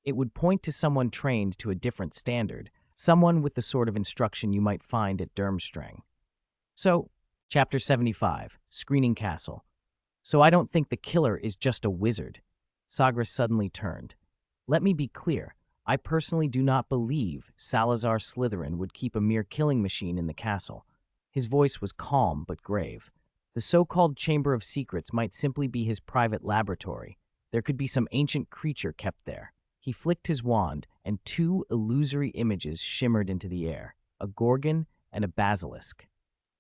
It would point to someone trained to a different standard, someone with the sort of instruction you might find at Durmstrang. So, Chapter 75, Screening Castle. So I don't think the killer is just a wizard. Sagres suddenly turned. Let me be clear. I personally do not believe Salazar Slytherin would keep a mere killing machine in the castle. His voice was calm but grave. The so-called Chamber of Secrets might simply be his private laboratory. There could be some ancient creature kept there. He flicked his wand, and two illusory images shimmered into the air, a gorgon and a basilisk.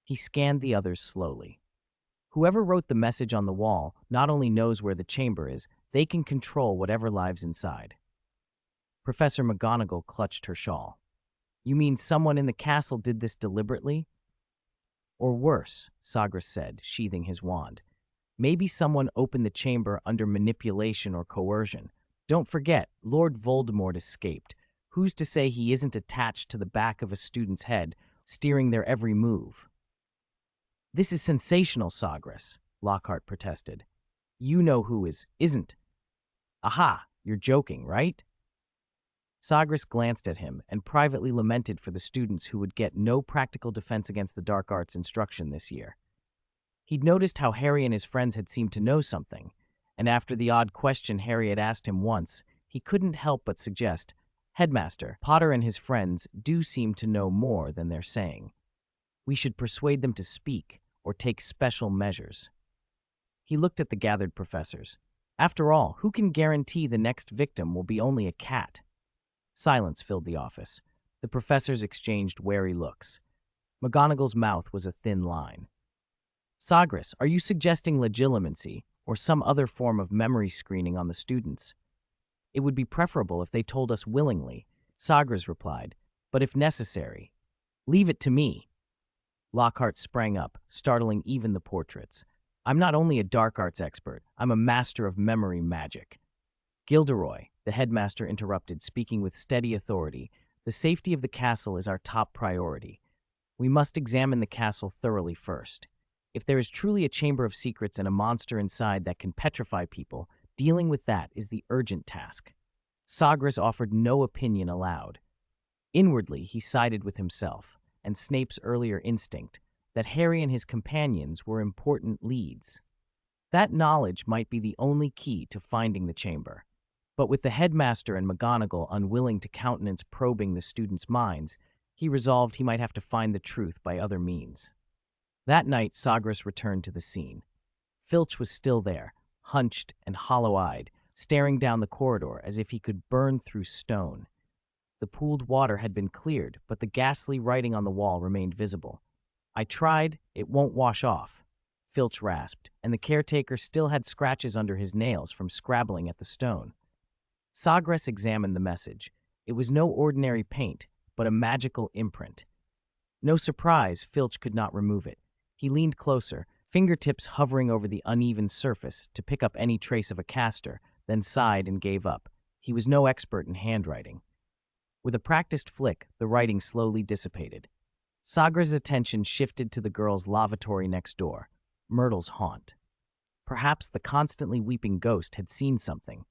He scanned the others slowly. Whoever wrote the message on the wall not only knows where the chamber is, they can control whatever lives inside. Professor McGonagall clutched her shawl. You mean someone in the castle did this deliberately? Or worse, Sagres said, sheathing his wand. Maybe someone opened the chamber under manipulation or coercion. Don't forget, Lord Voldemort escaped. Who's to say he isn't attached to the back of a student's head, steering their every move? This is sensational, Sagres, Lockhart protested. You know who isn't. Aha, you're joking, right? Sagres glanced at him and privately lamented for the students who would get no practical defense against the dark arts instruction this year. He'd noticed how Harry and his friends had seemed to know something, and after the odd question Harry had asked him once, he couldn't help but suggest, Headmaster, Potter and his friends do seem to know more than they're saying. We should persuade them to speak or take special measures. He looked at the gathered professors. After all, who can guarantee the next victim will be only a cat? Silence filled the office. The professors exchanged wary looks. McGonagall's mouth was a thin line. Sagres, are you suggesting legilimency or some other form of memory screening on the students? It would be preferable if they told us willingly, Sagres replied, but if necessary, leave it to me. Lockhart sprang up, startling even the portraits. I'm not only a dark arts expert, I'm a master of memory magic. Gilderoy, the headmaster interrupted, speaking with steady authority, the safety of the castle is our top priority. We must examine the castle thoroughly first. If there is truly a chamber of secrets and a monster inside that can petrify people, dealing with that is the urgent task. Sagres offered no opinion aloud. Inwardly, he sided with himself and Snape's earlier instinct that Harry and his companions were important leads. That knowledge might be the only key to finding the chamber. But with the headmaster and McGonagall unwilling to countenance probing the students' minds, he resolved he might have to find the truth by other means. That night, Sagres returned to the scene. Filch was still there, hunched and hollow-eyed, staring down the corridor as if he could burn through stone. The pooled water had been cleared, but the ghastly writing on the wall remained visible. I tried, it won't wash off, Filch rasped, and the caretaker still had scratches under his nails from scrabbling at the stone. Sagres examined the message. It was no ordinary paint, but a magical imprint. No surprise, Filch could not remove it. He leaned closer, fingertips hovering over the uneven surface to pick up any trace of a caster, then sighed and gave up. He was no expert in handwriting. With a practiced flick, the writing slowly dissipated. Sagres' attention shifted to the girl's lavatory next door, Myrtle's haunt. Perhaps the constantly weeping ghost had seen something.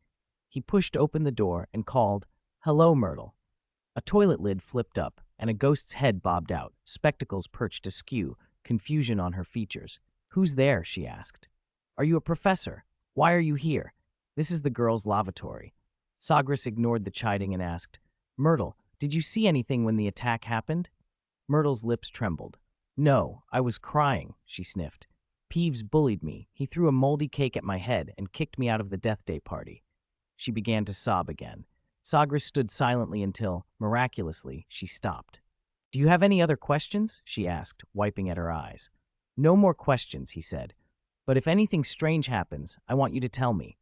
He pushed open the door and called, "Hello, Myrtle." A toilet lid flipped up, and a ghost's head bobbed out, spectacles perched askew, confusion on her features. "Who's there?" she asked. "Are you a professor? Why are you here? This is the girl's lavatory." Sagres ignored the chiding and asked, "Myrtle, did you see anything when the attack happened?" Myrtle's lips trembled. "No, I was crying," she sniffed. "Peeves bullied me. He threw a moldy cake at my head and kicked me out of the Death Day party." She began to sob again. Sagres stood silently until, miraculously, she stopped. "Do you have any other questions?" she asked, wiping at her eyes. "No more questions," he said. "But if anything strange happens, I want you to tell me."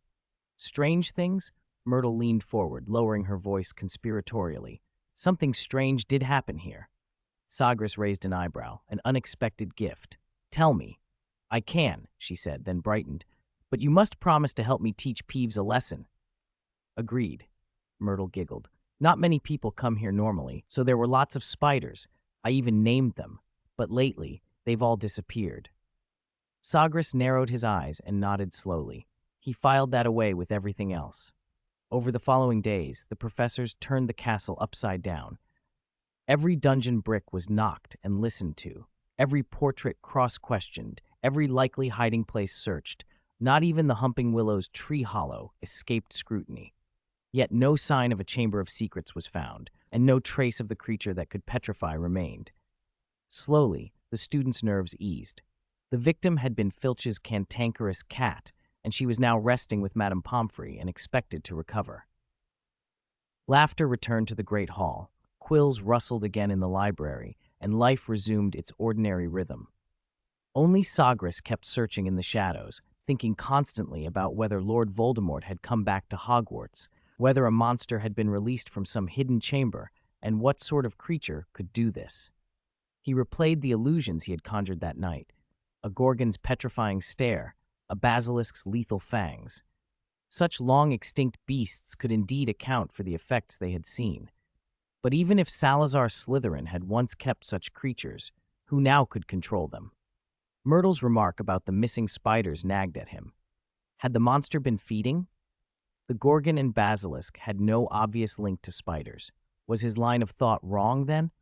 "Strange things?" Myrtle leaned forward, lowering her voice conspiratorially. "Something strange did happen here." Sagres raised an eyebrow, an unexpected gift. "Tell me." "I can," she said, then brightened. "But you must promise to help me teach Peeves a lesson." "Agreed." Myrtle giggled. "Not many people come here normally, so there were lots of spiders. I even named them. But lately, they've all disappeared." Sagres narrowed his eyes and nodded slowly. He filed that away with everything else. Over the following days, the professors turned the castle upside down. Every dungeon brick was knocked and listened to, every portrait cross-questioned, every likely hiding place searched. Not even the Humping Willow's tree hollow escaped scrutiny. Yet no sign of a chamber of secrets was found, and no trace of the creature that could petrify remained. Slowly, the students' nerves eased. The victim had been Filch's cantankerous cat, and she was now resting with Madame Pomfrey and expected to recover. Laughter returned to the great hall, quills rustled again in the library, and life resumed its ordinary rhythm. Only Sagres kept searching in the shadows, thinking constantly about whether Lord Voldemort had come back to Hogwarts, whether a monster had been released from some hidden chamber, and what sort of creature could do this. He replayed the illusions he had conjured that night, a Gorgon's petrifying stare, a basilisk's lethal fangs. Such long-extinct beasts could indeed account for the effects they had seen. But even if Salazar Slytherin had once kept such creatures, who now could control them? Myrtle's remark about the missing spiders nagged at him. Had the monster been feeding? The Gorgon and basilisk had no obvious link to spiders. Was his line of thought wrong, then?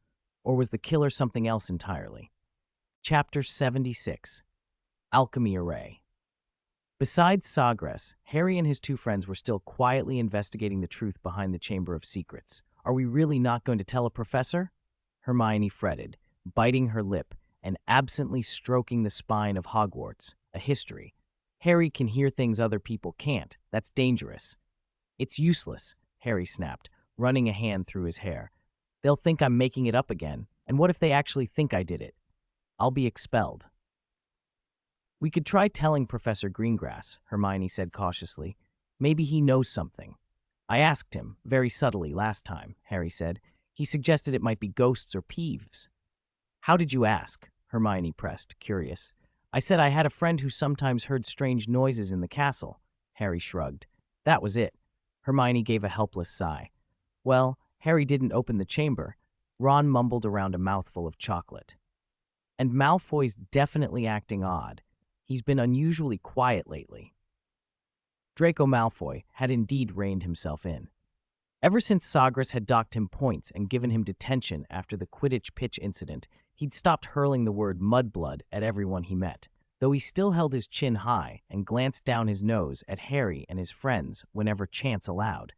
Or was the killer something else entirely? Chapter 76. Alchemy Array. Besides Sagres, Harry and his two friends were still quietly investigating the truth behind the Chamber of Secrets. "Are we really not going to tell a professor?" Hermione fretted, biting her lip and absently stroking the spine of Hogwarts, a history. "Harry can hear things other people can't. That's dangerous." "It's useless," Harry snapped, running a hand through his hair. "They'll think I'm making it up again. And what if they actually think I did it? I'll be expelled. We could try telling Professor Greengrass, Hermione said cautiously. Maybe he knows something. I asked him, very subtly, last time, Harry said. He suggested it might be ghosts or Peeves. How did you ask? Hermione pressed, curious. I said I had a friend who sometimes heard strange noises in the castle. Harry shrugged. That was it. Hermione gave a helpless sigh. Well, Harry didn't open the chamber. Ron mumbled around a mouthful of chocolate. And Malfoy's definitely acting odd. He's been unusually quiet lately. Draco Malfoy had indeed reined himself in. Ever since Sagres had docked him points and given him detention after the Quidditch pitch incident, he'd stopped hurling the word mudblood at everyone he met, though he still held his chin high and glanced down his nose at Harry and his friends whenever chance allowed.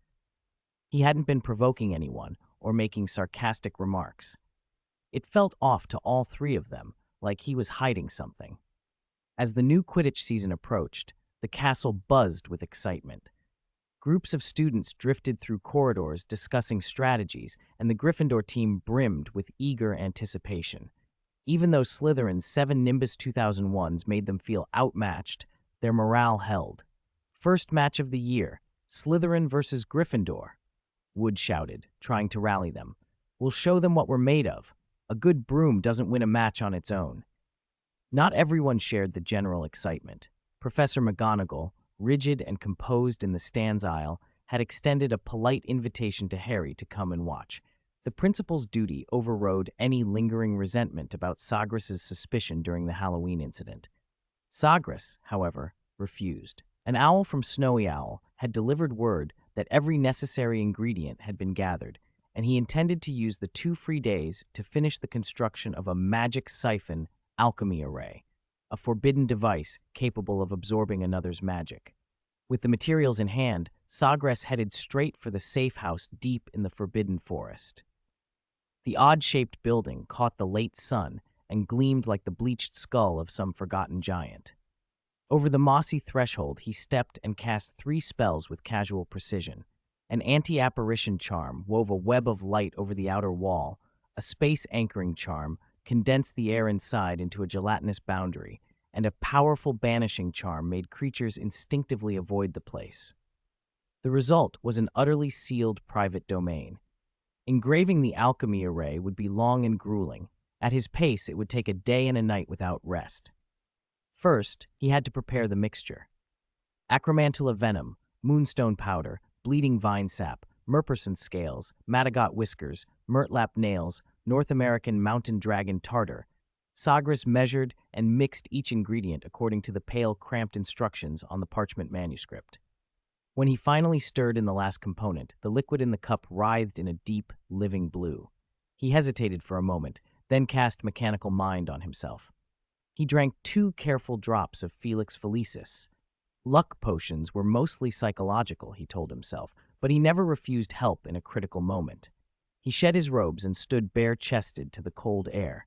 He hadn't been provoking anyone or making sarcastic remarks. It felt off to all three of them, like he was hiding something. As the new Quidditch season approached, the castle buzzed with excitement. Groups of students drifted through corridors discussing strategies, and the Gryffindor team brimmed with eager anticipation. Even though Slytherin's 7 Nimbus 2001s made them feel outmatched, their morale held. First match of the year, Slytherin versus Gryffindor, Wood shouted, trying to rally them. We'll show them what we're made of. A good broom doesn't win a match on its own. Not everyone shared the general excitement. Professor McGonagall, rigid and composed in the stands aisle, had extended a polite invitation to Harry to come and watch. The principal's duty overrode any lingering resentment about Sagres' suspicion during the Halloween incident. Sagres, however, refused. An owl from Snowy Owl had delivered word that every necessary ingredient had been gathered, and he intended to use the 2 free days to finish the construction of a magic siphon alchemy array, a forbidden device capable of absorbing another's magic. With the materials in hand, Sagres headed straight for the safe house deep in the Forbidden Forest. The odd-shaped building caught the late sun and gleamed like the bleached skull of some forgotten giant. Over the mossy threshold, he stepped and cast 3 spells with casual precision. An anti-apparition charm wove a web of light over the outer wall, a space-anchoring charm condensed the air inside into a gelatinous boundary, and a powerful banishing charm made creatures instinctively avoid the place. The result was an utterly sealed private domain. Engraving the alchemy array would be long and grueling. At his pace, it would take a day and a night without rest. First, he had to prepare the mixture. Acromantula venom, moonstone powder, bleeding vine sap, Merperson scales, Madagot whiskers, Murtlap nails, North American mountain dragon tartar. Sagres measured and mixed each ingredient according to the pale, cramped instructions on the parchment manuscript. When he finally stirred in the last component, the liquid in the cup writhed in a deep, living blue. He hesitated for a moment, then cast mechanical mind on himself. He drank 2 careful drops of Felix Felicis. Luck potions were mostly psychological, he told himself, but he never refused help in a critical moment. He shed his robes and stood bare-chested to the cold air.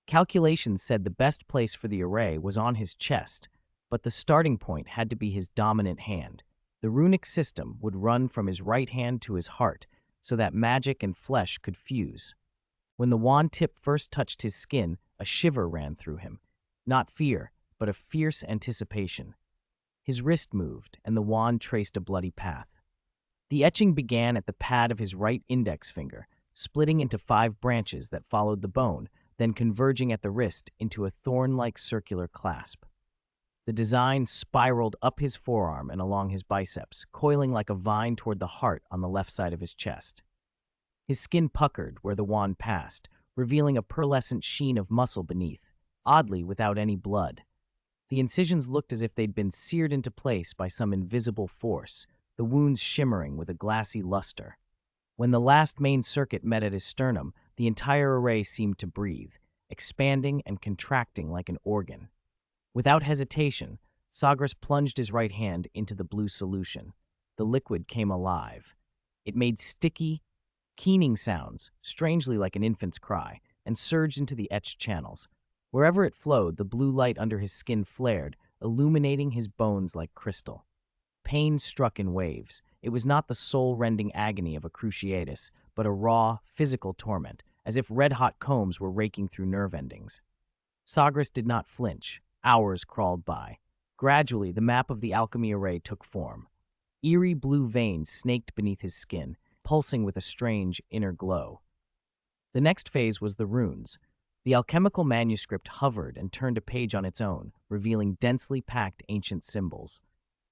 Calculations said the best place for the array was on his chest, but the starting point had to be his dominant hand. The runic system would run from his right hand to his heart, so that magic and flesh could fuse. When the wand tip first touched his skin, a shiver ran through him. Not fear, but a fierce anticipation. His wrist moved, and the wand traced a bloody path. The etching began at the pad of his right index finger, splitting into 5 branches that followed the bone, then converging at the wrist into a thorn-like circular clasp. The design spiraled up his forearm and along his biceps, coiling like a vine toward the heart on the left side of his chest. His skin puckered where the wand passed, revealing a pearlescent sheen of muscle beneath, oddly without any blood. The incisions looked as if they'd been seared into place by some invisible force, the wounds shimmering with a glassy luster. When the last main circuit met at his sternum, the entire array seemed to breathe, expanding and contracting like an organ. Without hesitation, Sagres plunged his right hand into the blue solution. The liquid came alive. It made sticky, keening sounds, strangely like an infant's cry, and surged into the etched channels. Wherever it flowed, the blue light under his skin flared, illuminating his bones like crystal. Pain struck in waves. It was not the soul-rending agony of a Cruciatus, but a raw, physical torment, as if red-hot combs were raking through nerve endings. Sagres did not flinch. Hours crawled by. Gradually, the map of the alchemy array took form. Eerie blue veins snaked beneath his skin, pulsing with a strange inner glow. The next phase was the runes. The alchemical manuscript hovered and turned a page on its own, revealing densely packed ancient symbols.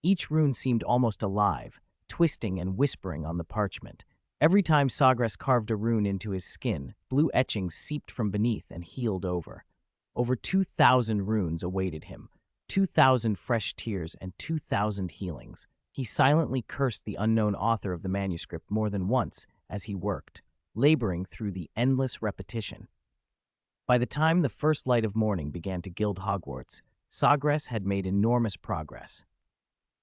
Each rune seemed almost alive, twisting and whispering on the parchment. Every time Sagres carved a rune into his skin, blue etchings seeped from beneath and healed over. Over 2,000 runes awaited him, 2,000 fresh tears and 2,000 healings. He silently cursed the unknown author of the manuscript more than once as he worked, laboring through the endless repetition. By the time the first light of morning began to gild Hogwarts, Sagres had made enormous progress.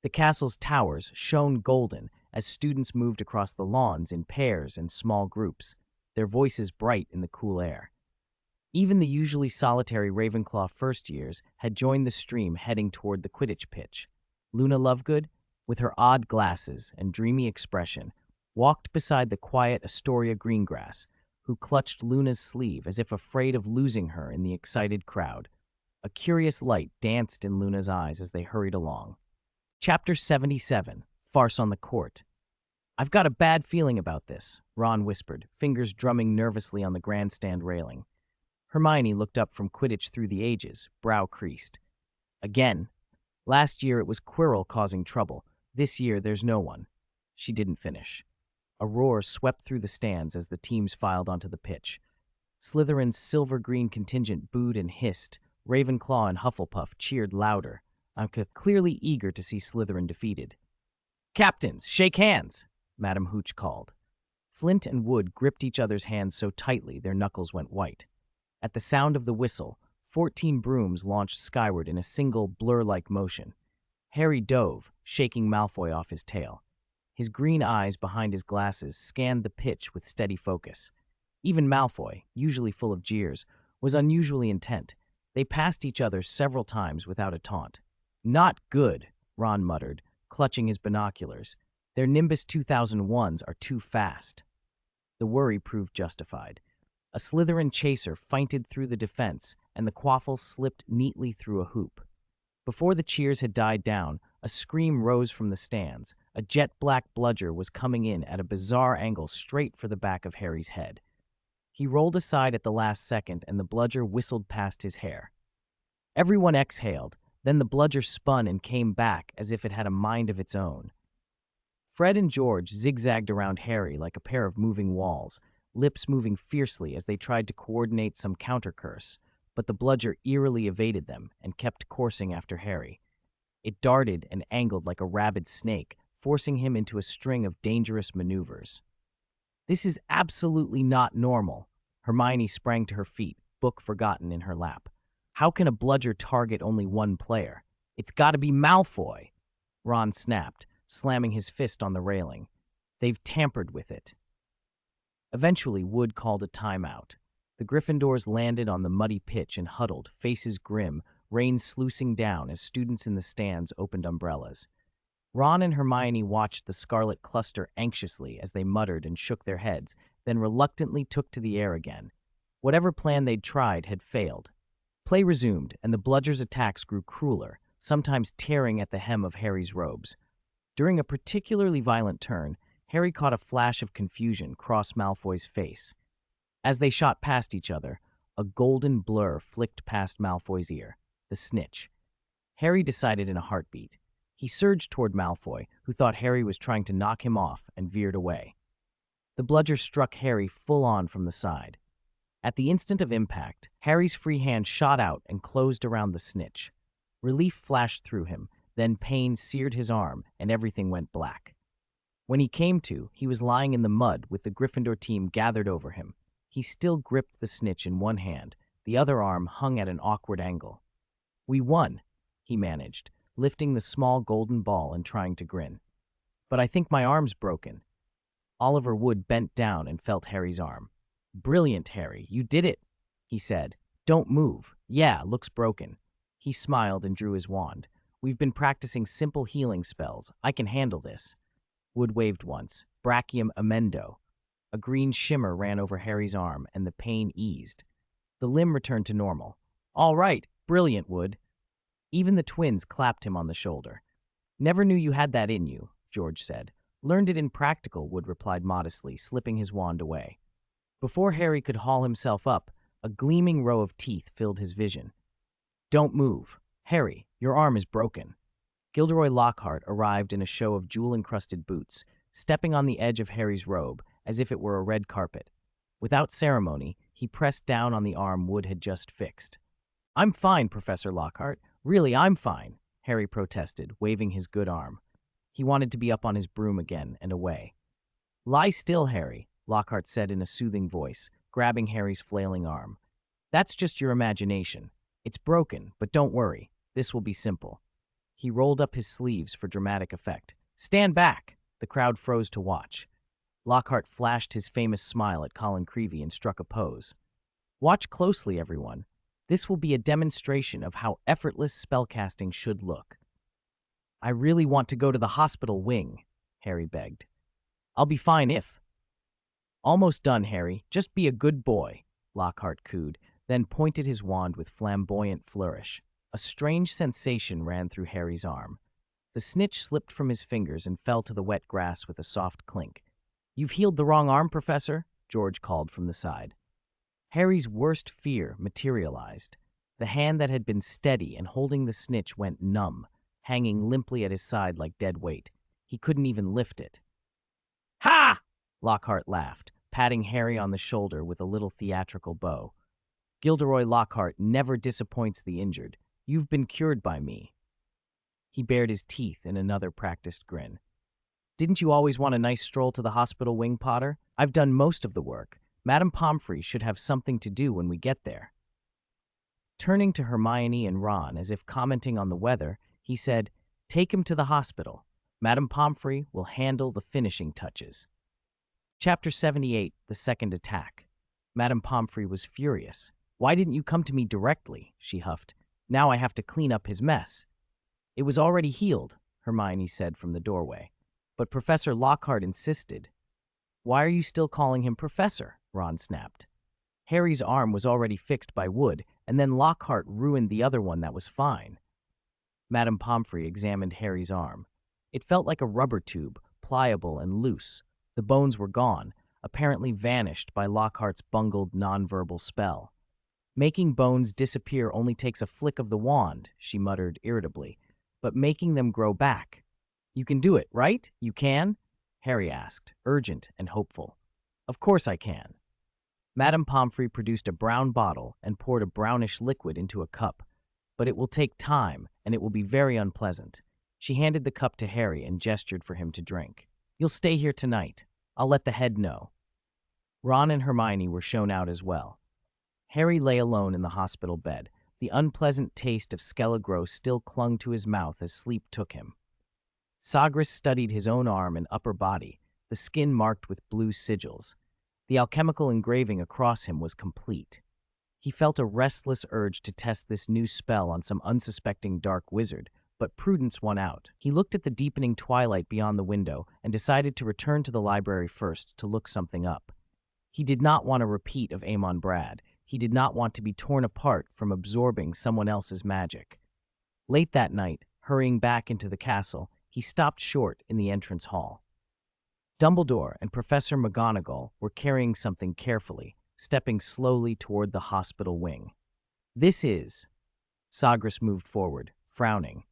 The castle's towers shone golden as students moved across the lawns in pairs and small groups, their voices bright in the cool air. Even the usually solitary Ravenclaw first years had joined the stream heading toward the Quidditch pitch. Luna Lovegood, with her odd glasses and dreamy expression, walked beside the quiet Azkaban Greengrass, who clutched Luna's sleeve as if afraid of losing her in the excited crowd. A curious light danced in Luna's eyes as they hurried along. Chapter 77, Farce on the Court. "I've got a bad feeling about this," Ron whispered, fingers drumming nervously on the grandstand railing. Hermione looked up from Quidditch Through the Ages, brow creased. "Again. Last year it was Quirrell causing trouble. This year there's no one." She didn't finish. A roar swept through the stands as the teams filed onto the pitch. Slytherin's silver-green contingent booed and hissed. Ravenclaw and Hufflepuff cheered louder, clearly eager to see Slytherin defeated. "Captains, shake hands!" Madam Hooch called. Flint and Wood gripped each other's hands so tightly their knuckles went white. At the sound of the whistle, 14 brooms launched skyward in a single blur-like motion. Harry dove, shaking Malfoy off his tail. His green eyes behind his glasses scanned the pitch with steady focus. Even Malfoy, usually full of jeers, was unusually intent. They passed each other several times without a taunt. "Not good," Ron muttered, clutching his binoculars. "Their Nimbus 2001s are too fast." The worry proved justified. A Slytherin chaser feinted through the defense, and the quaffle slipped neatly through a hoop. Before the cheers had died down, a scream rose from the stands. A jet-black bludger was coming in at a bizarre angle straight for the back of Harry's head. He rolled aside at the last second, and the bludger whistled past his hair. Everyone exhaled, then the bludger spun and came back as if it had a mind of its own. Fred and George zigzagged around Harry like a pair of moving walls, lips moving fiercely as they tried to coordinate some counter-curse, but the bludger eerily evaded them and kept coursing after Harry. It darted and angled like a rabid snake, forcing him into a string of dangerous maneuvers. "This is absolutely not normal." Hermione sprang to her feet, book forgotten in her lap. "How can a bludger target only one player? It's got to be Malfoy!" Ron snapped, slamming his fist on the railing. "They've tampered with it." Eventually, Wood called a timeout. The Gryffindors landed on the muddy pitch and huddled, faces grim, rain sluicing down as students in the stands opened umbrellas. Ron and Hermione watched the scarlet cluster anxiously as they muttered and shook their heads, then reluctantly took to the air again. Whatever plan they'd tried had failed. Play resumed, and the bludger's attacks grew crueler, sometimes tearing at the hem of Harry's robes. During a particularly violent turn, Harry caught a flash of confusion cross Malfoy's face. As they shot past each other, a golden blur flicked past Malfoy's ear, the snitch. Harry decided in a heartbeat. He surged toward Malfoy, who thought Harry was trying to knock him off, and veered away. The bludger struck Harry full on from the side. At the instant of impact, Harry's free hand shot out and closed around the snitch. Relief flashed through him, then pain seared his arm, and everything went black. When he came to, he was lying in the mud with the Gryffindor team gathered over him. He still gripped the snitch in one hand, the other arm hung at an awkward angle. "We won," he managed, lifting the small golden ball and trying to grin. "But I think my arm's broken." Oliver Wood bent down and felt Harry's arm. "Brilliant, Harry, you did it," he said. "Don't move. Yeah, looks broken." He smiled and drew his wand. "We've been practicing simple healing spells. I can handle this." Wood waved once. "Brachium Amendo." A green shimmer ran over Harry's arm, and the pain eased. The limb returned to normal. "All right, brilliant, Wood." Even the twins clapped him on the shoulder. "Never knew you had that in you," George said. "Learned it in practical," Wood replied modestly, slipping his wand away. Before Harry could haul himself up, a gleaming row of teeth filled his vision. "Don't move. Harry, your arm is broken." Gilderoy Lockhart arrived in a show of jewel-encrusted boots, stepping on the edge of Harry's robe as if it were a red carpet. Without ceremony, he pressed down on the arm Wood had just fixed. "I'm fine, Professor Lockhart. Really, I'm fine," Harry protested, waving his good arm. He wanted to be up on his broom again and away. "Lie still, Harry," Lockhart said in a soothing voice, grabbing Harry's flailing arm. "That's just your imagination. It's broken, but don't worry. This will be simple." He rolled up his sleeves for dramatic effect. "Stand back!" The crowd froze to watch. Lockhart flashed his famous smile at Colin Creevey and struck a pose. "Watch closely, everyone. This will be a demonstration of how effortless spellcasting should look." "I really want to go to the hospital wing," Harry begged. "I'll be fine if—" "Almost done, Harry. Just be a good boy," Lockhart cooed, then pointed his wand with flamboyant flourish. A strange sensation ran through Harry's arm. The snitch slipped from his fingers and fell to the wet grass with a soft clink. "You've healed the wrong arm, Professor," George called from the side. Harry's worst fear materialized. The hand that had been steady and holding the snitch went numb, hanging limply at his side like dead weight. He couldn't even lift it. "Ha!" Lockhart laughed, patting Harry on the shoulder with a little theatrical bow. "Gilderoy Lockhart never disappoints the injured. You've been cured by me." He bared his teeth in another practiced grin. "Didn't you always want a nice stroll to the hospital wing, Potter? I've done most of the work. Madame Pomfrey should have something to do when we get there." Turning to Hermione and Ron as if commenting on the weather, he said, "Take him to the hospital. Madame Pomfrey will handle the finishing touches." Chapter 78, The Second Attack. Madame Pomfrey was furious. "Why didn't you come to me directly?" she huffed. "Now I have to clean up his mess." "It was already healed," Hermione said from the doorway. But Professor Lockhart insisted. "Why are you still calling him Professor?" Ron snapped. "Harry's arm was already fixed by Wood, and then Lockhart ruined the other one that was fine." Madame Pomfrey examined Harry's arm. It felt like a rubber tube, pliable and loose. The bones were gone, apparently vanished by Lockhart's bungled nonverbal spell. "Making bones disappear only takes a flick of the wand," she muttered irritably. "But making them grow back. You can do it, right? You can?" Harry asked, urgent and hopeful. "Of course I can." Madame Pomfrey produced a brown bottle and poured a brownish liquid into a cup. "But it will take time, and it will be very unpleasant." She handed the cup to Harry and gestured for him to drink. "You'll stay here tonight. I'll let the head know." Ron and Hermione were shown out as well. Harry lay alone in the hospital bed. The unpleasant taste of Skele-Gro still clung to his mouth as sleep took him. Sagres studied his own arm and upper body, the skin marked with blue sigils. The alchemical engraving across him was complete. He felt a restless urge to test this new spell on some unsuspecting dark wizard, but prudence won out. He looked at the deepening twilight beyond the window and decided to return to the library first to look something up. He did not want a repeat of Amon Brad. He did not want to be torn apart from absorbing someone else's magic. Late that night, hurrying back into the castle, he stopped short in the entrance hall. Dumbledore and Professor McGonagall were carrying something carefully, stepping slowly toward the hospital wing. "This is—" Sagres moved forward, frowning.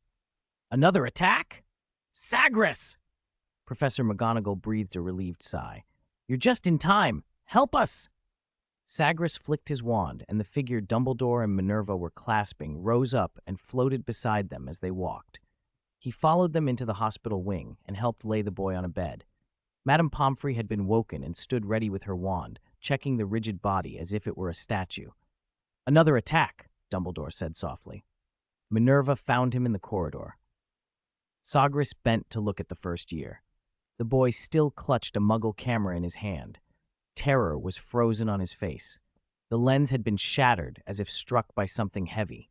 "Another attack? Sagres!" Professor McGonagall breathed a relieved sigh. "You're just in time. Help us!" Sagres flicked his wand, and the figure Dumbledore and Minerva were clasping rose up and floated beside them as they walked. He followed them into the hospital wing and helped lay the boy on a bed. Madame Pomfrey had been woken and stood ready with her wand, checking the rigid body as if it were a statue. "Another attack," Dumbledore said softly. Minerva found him in the corridor. Sagres bent to look at the first year. The boy still clutched a muggle camera in his hand. Terror was frozen on his face. The lens had been shattered as if struck by something heavy.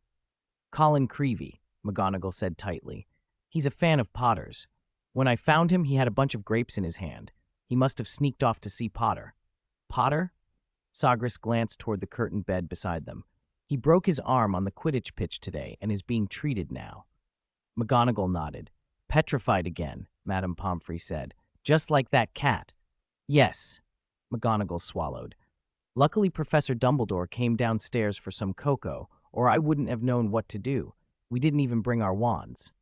"Colin Creevey," McGonagall said tightly. "He's a fan of Potter's. When I found him, he had a bunch of grapes in his hand. He must have sneaked off to see Potter." Potter? Sagres glanced toward the curtained bed beside them. He broke his arm on the Quidditch pitch today and is being treated now. McGonagall nodded. Petrified again, Madame Pomfrey said. Just like that cat. Yes, McGonagall swallowed. Luckily, Professor Dumbledore came downstairs for some cocoa, or I wouldn't have known what to do. We didn't even bring our wands.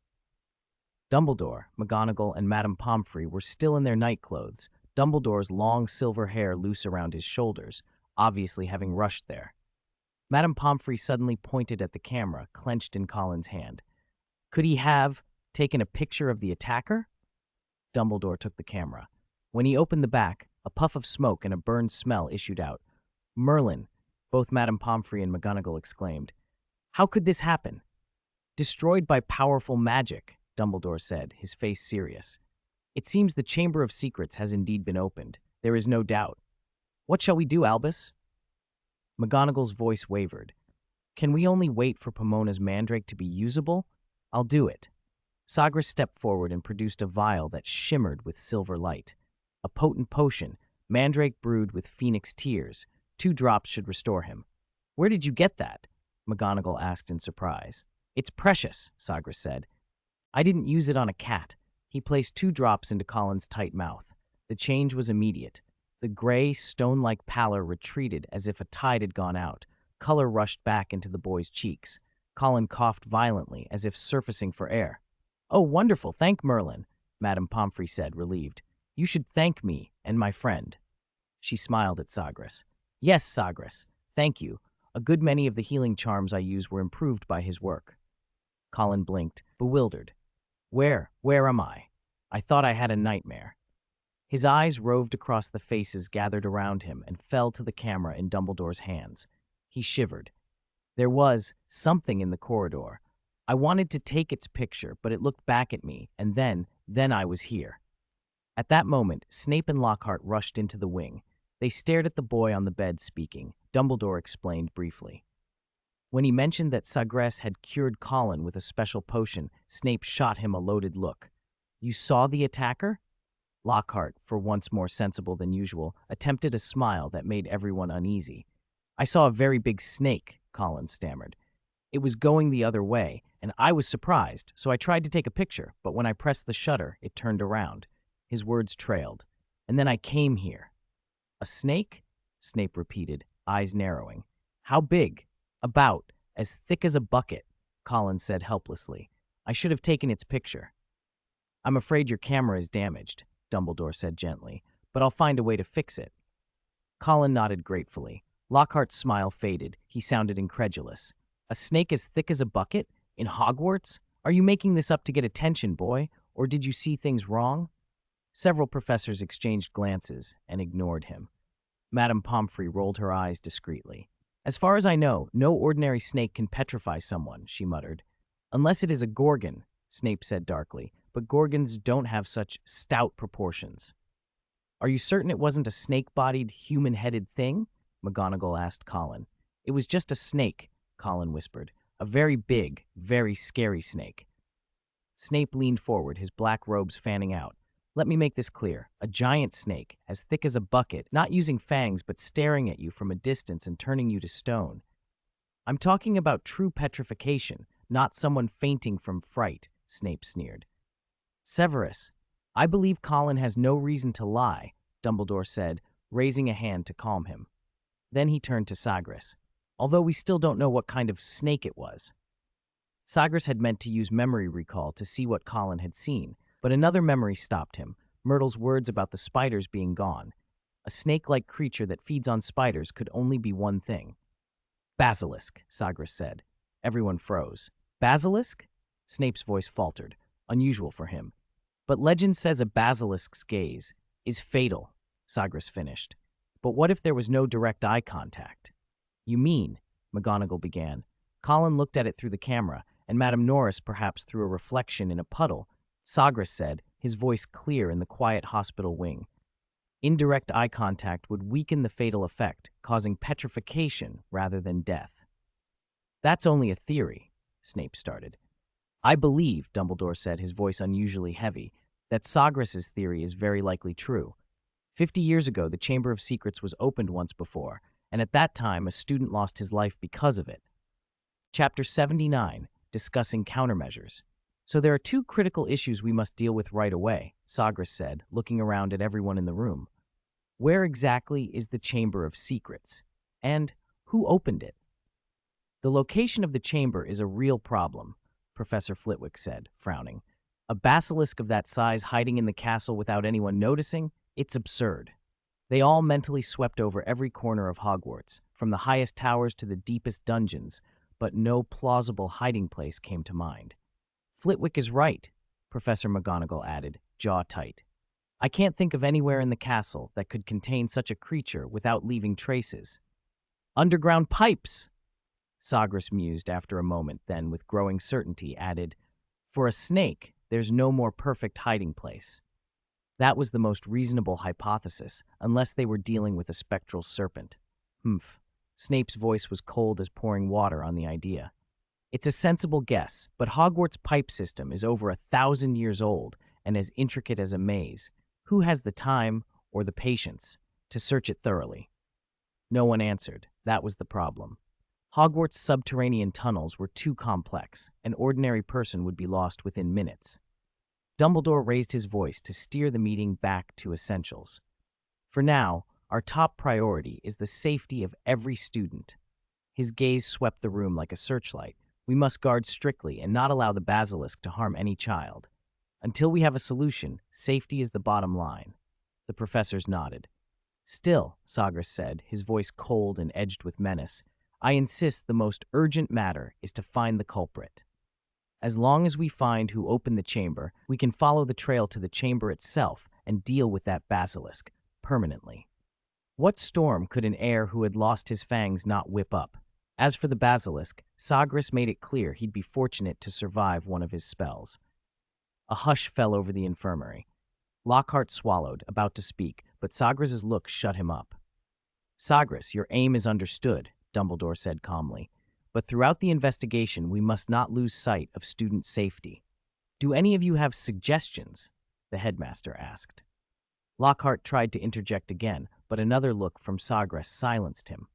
Dumbledore, McGonagall, and Madame Pomfrey were still in their nightclothes, Dumbledore's long silver hair loose around his shoulders, obviously having rushed there. Madame Pomfrey suddenly pointed at the camera, clenched in Colin's hand. Could he have taken a picture of the attacker? Dumbledore took the camera. When he opened the back, a puff of smoke and a burned smell issued out. Merlin, both Madame Pomfrey and McGonagall exclaimed. How could this happen? Destroyed by powerful magic, Dumbledore said, his face serious. It seems the Chamber of Secrets has indeed been opened. There is no doubt. What shall we do, Albus? McGonagall's voice wavered. Can we only wait for Pomona's mandrake to be usable? I'll do it. Sagres stepped forward and produced a vial that shimmered with silver light. A potent potion, mandrake brewed with phoenix tears. 2 drops should restore him. Where did you get that? McGonagall asked in surprise. It's precious, Sagres said. I didn't use it on a cat. He placed 2 drops into Colin's tight mouth. The change was immediate. The gray, stone-like pallor retreated as if a tide had gone out. Color rushed back into the boy's cheeks. Colin coughed violently, as if surfacing for air. Oh, wonderful, thank Merlin, Madame Pomfrey said, relieved. You should thank me and my friend. She smiled at Sagres. Yes, Sagres, thank you. A good many of the healing charms I use were improved by his work. Colin blinked, bewildered. Where am I? I thought I had a nightmare. His eyes roved across the faces gathered around him and fell to the camera in Dumbledore's hands. He shivered. There was something in the corridor. I wanted to take its picture, but it looked back at me, and then I was here. At that moment, Snape and Lockhart rushed into the wing. They stared at the boy on the bed speaking. Dumbledore explained briefly. When he mentioned that Sagres had cured Colin with a special potion, Snape shot him a loaded look. You saw the attacker? Lockhart, for once more sensible than usual, attempted a smile that made everyone uneasy. I saw a very big snake, Colin stammered. It was going the other way, and I was surprised, so I tried to take a picture, but when I pressed the shutter, it turned around. His words trailed. And then I came here. A snake? Snape repeated, eyes narrowing. How big? About as thick as a bucket, Colin said helplessly. I should have taken its picture. I'm afraid your camera is damaged, Dumbledore said gently, but I'll find a way to fix it. Colin nodded gratefully. Lockhart's smile faded. He sounded incredulous. A snake as thick as a bucket? In Hogwarts? Are you making this up to get attention, boy? Or did you see things wrong? Several professors exchanged glances and ignored him. Madame Pomfrey rolled her eyes discreetly. As far as I know, no ordinary snake can petrify someone, she muttered. Unless it is a gorgon, Snape said darkly, but gorgons don't have such stout proportions. Are you certain it wasn't a snake-bodied, human-headed thing? McGonagall asked Colin. It was just a snake, Colin whispered. A very big, very scary snake. Snape leaned forward, his black robes fanning out. Let me make this clear. A giant snake, as thick as a bucket, not using fangs but staring at you from a distance and turning you to stone. I'm talking about true petrification, not someone fainting from fright, Snape sneered. Severus, I believe Colin has no reason to lie, Dumbledore said, raising a hand to calm him. Then he turned to Sagres, although we still don't know what kind of snake it was. Sagres had meant to use memory recall to see what Colin had seen, but another memory stopped him, Myrtle's words about the spiders being gone. A snake-like creature that feeds on spiders could only be one thing. Basilisk, Sagres said. Everyone froze. Basilisk? Snape's voice faltered, unusual for him. But legend says a basilisk's gaze is fatal, Sagres finished. But what if there was no direct eye contact? You mean, McGonagall began. Colin looked at it through the camera, and Madame Norris perhaps through a reflection in a puddle. Sagres said, his voice clear in the quiet hospital wing. Indirect eye contact would weaken the fatal effect, causing petrification rather than death. That's only a theory, Snape started. I believe, Dumbledore said, his voice unusually heavy, that Sagres' theory is very likely true. 50 years ago, the Chamber of Secrets was opened once before, and at that time, a student lost his life because of it. Chapter 79, discussing countermeasures. So there are two critical issues we must deal with right away, Sagres said, looking around at everyone in the room. Where exactly is the Chamber of Secrets? And who opened it? The location of the chamber is a real problem, Professor Flitwick said, frowning. A basilisk of that size hiding in the castle without anyone noticing? It's absurd. They all mentally swept over every corner of Hogwarts, from the highest towers to the deepest dungeons, but no plausible hiding place came to mind. Flitwick is right, Professor McGonagall added, jaw tight. I can't think of anywhere in the castle that could contain such a creature without leaving traces. Underground pipes! Sagres mused after a moment, then, with growing certainty, added, For a snake, there's no more perfect hiding place. That was the most reasonable hypothesis, unless they were dealing with a spectral serpent. Humph. Snape's voice was cold as pouring water on the idea. It's a sensible guess, but Hogwarts' pipe system is over 1,000 years old and as intricate as a maze. Who has the time, or the patience, to search it thoroughly? No one answered. That was the problem. Hogwarts' subterranean tunnels were too complex. An ordinary person would be lost within minutes. Dumbledore raised his voice to steer the meeting back to essentials. For now, our top priority is the safety of every student. His gaze swept the room like a searchlight. We must guard strictly and not allow the basilisk to harm any child. Until we have a solution, safety is the bottom line. The professors nodded. Still, Sagres said, his voice cold and edged with menace, I insist the most urgent matter is to find the culprit. As long as we find who opened the chamber, we can follow the trail to the chamber itself and deal with that basilisk permanently. What storm could an heir who had lost his fangs not whip up? As for the basilisk, Sagres made it clear he'd be fortunate to survive one of his spells. A hush fell over the infirmary. Lockhart swallowed, about to speak, but Sagres' look shut him up. Sagres, your aim is understood, Dumbledore said calmly. But throughout the investigation, we must not lose sight of student safety. Do any of you have suggestions? The headmaster asked. Lockhart tried to interject again, but another look from Sagres silenced him.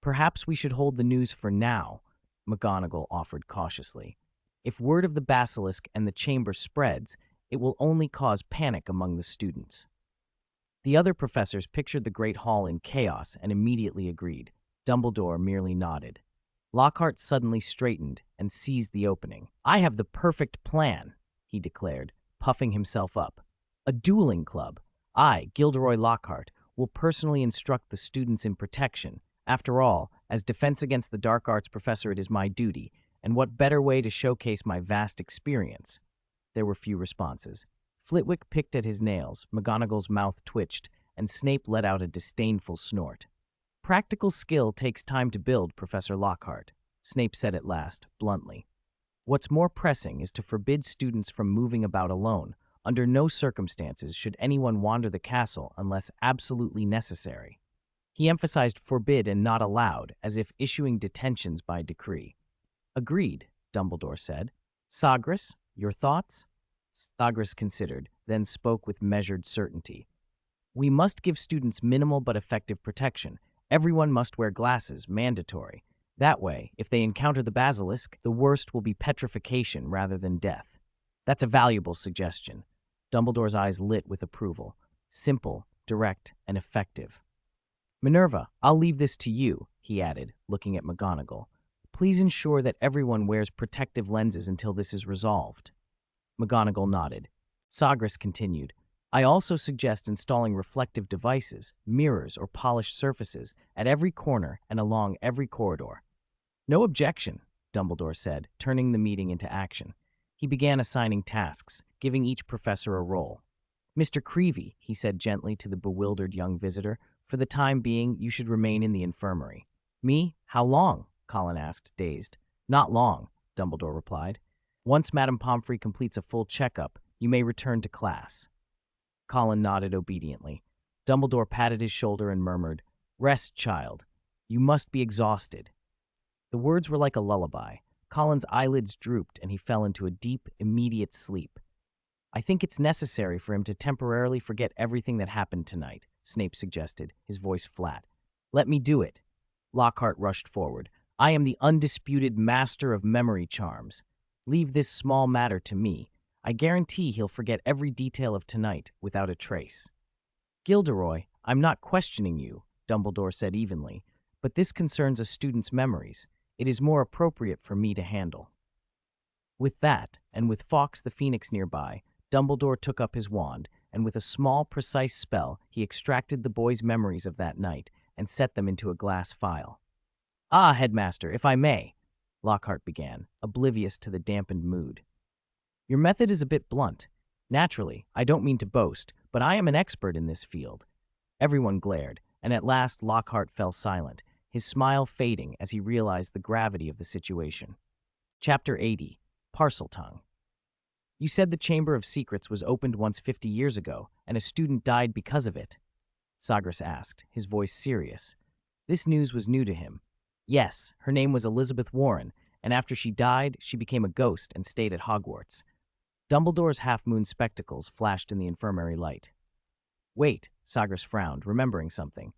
Perhaps we should hold the news for now, McGonagall offered cautiously. If word of the basilisk and the chamber spreads, it will only cause panic among the students. The other professors pictured the Great Hall in chaos and immediately agreed. Dumbledore merely nodded. Lockhart suddenly straightened and seized the opening. I have the perfect plan, he declared, puffing himself up. A dueling club. I, Gilderoy Lockhart, will personally instruct the students in protection. After all, as defense against the dark arts professor, it is my duty, and what better way to showcase my vast experience? There were few responses. Flitwick picked at his nails, McGonagall's mouth twitched, and Snape let out a disdainful snort. Practical skill takes time to build, Professor Lockhart, Snape said at last, bluntly. What's more pressing is to forbid students from moving about alone. Under no circumstances should anyone wander the castle unless absolutely necessary. He emphasized forbid and not allowed, as if issuing detentions by decree. Agreed, Dumbledore said. Sagres, your thoughts? Sagres considered, then spoke with measured certainty. We must give students minimal but effective protection. Everyone must wear glasses, mandatory. That way, if they encounter the basilisk, the worst will be petrification rather than death. That's a valuable suggestion. Dumbledore's eyes lit with approval. Simple, direct, and effective. Minerva, I'll leave this to you, he added, looking at McGonagall. Please ensure that everyone wears protective lenses until this is resolved. McGonagall nodded. Sagres continued. I also suggest installing reflective devices, mirrors, or polished surfaces at every corner and along every corridor. No objection, Dumbledore said, turning the meeting into action. He began assigning tasks, giving each professor a role. Mr. Creevey, he said gently to the bewildered young visitor, for the time being, you should remain in the infirmary. Me? How long? Colin asked, dazed. Not long, Dumbledore replied. Once Madame Pomfrey completes a full checkup, you may return to class. Colin nodded obediently. Dumbledore patted his shoulder and murmured, Rest, child. You must be exhausted. The words were like a lullaby. Colin's eyelids drooped and he fell into a deep, immediate sleep. I think it's necessary for him to temporarily forget everything that happened tonight, Snape suggested, his voice flat. Let me do it. Lockhart rushed forward. I am the undisputed master of memory charms. Leave this small matter to me. I guarantee he'll forget every detail of tonight without a trace. Gilderoy, I'm not questioning you, Dumbledore said evenly, but this concerns a student's memories. It is more appropriate for me to handle. With that, and with Fawkes the Phoenix nearby, Dumbledore took up his wand, and with a small, precise spell, he extracted the boy's memories of that night and set them into a glass file. Ah, Headmaster, if I may, Lockhart began, oblivious to the dampened mood. Your method is a bit blunt. Naturally, I don't mean to boast, but I am an expert in this field. Everyone glared, and at last Lockhart fell silent, his smile fading as he realized the gravity of the situation. Chapter 80, Parseltongue. You said the Chamber of Secrets was opened once 50 years ago, and a student died because of it? Sagres asked, his voice serious. This news was new to him. Yes, her name was Elizabeth Warren, and after she died, she became a ghost and stayed at Hogwarts. Dumbledore's half-moon spectacles flashed in the infirmary light. Wait, Sagres frowned, remembering something.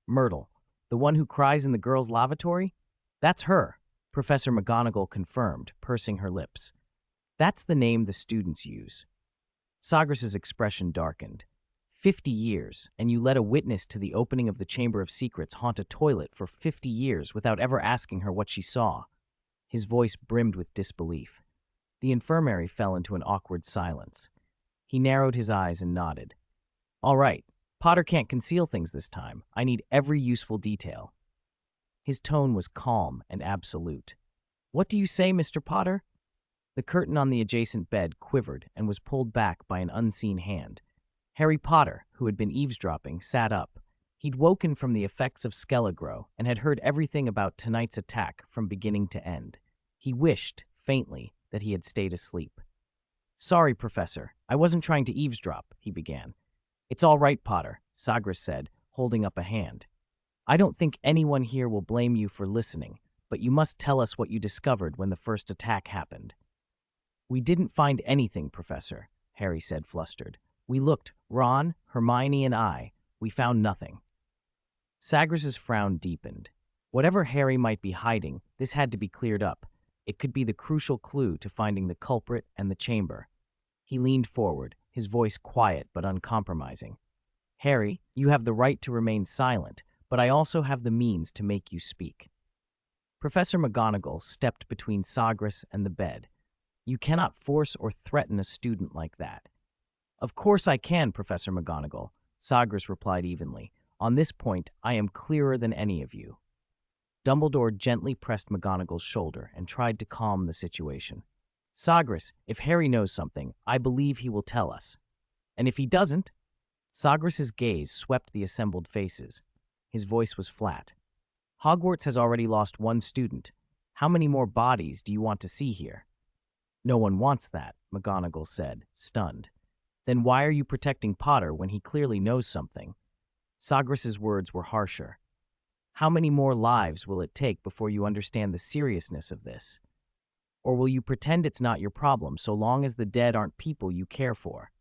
Myrtle, the one who cries in the girls' lavatory? That's her, Professor McGonagall confirmed, pursing her lips. That's the name the students use. Sagres' expression darkened. 50 years, and you let a witness to the opening of the Chamber of Secrets haunt a toilet for 50 years without ever asking her what she saw. His voice brimmed with disbelief. The infirmary fell into an awkward silence. He narrowed his eyes and nodded. All right, Potter can't conceal things this time. I need every useful detail. His tone was calm and absolute. What do you say, Mr. Potter? The curtain on the adjacent bed quivered and was pulled back by an unseen hand. Harry Potter, who had been eavesdropping, sat up. He'd woken from the effects of Skelegro and had heard everything about tonight's attack from beginning to end. He wished, faintly, that he had stayed asleep. Sorry, Professor. I wasn't trying to eavesdrop, he began. It's all right, Potter, Sagres said, holding up a hand. I don't think anyone here will blame you for listening, but you must tell us what you discovered when the first attack happened. We didn't find anything, Professor, Harry said, flustered. We looked, Ron, Hermione, and I. We found nothing. Sagres' frown deepened. Whatever Harry might be hiding, this had to be cleared up. It could be the crucial clue to finding the culprit and the chamber. He leaned forward, his voice quiet but uncompromising. Harry, you have the right to remain silent, but I also have the means to make you speak. Professor McGonagall stepped between Sagres and the bed. You cannot force or threaten a student like that. Of course I can, Professor McGonagall, Sagres replied evenly. On this point, I am clearer than any of you. Dumbledore gently pressed McGonagall's shoulder and tried to calm the situation. Sagres, if Harry knows something, I believe he will tell us. And if he doesn't? Sagres' gaze swept the assembled faces. His voice was flat. Hogwarts has already lost one student. How many more bodies do you want to see here? No one wants that, McGonagall said, stunned. Then why are you protecting Potter when he clearly knows something? Sagres' words were harsher. How many more lives will it take before you understand the seriousness of this? Or will you pretend it's not your problem so long as the dead aren't people you care for?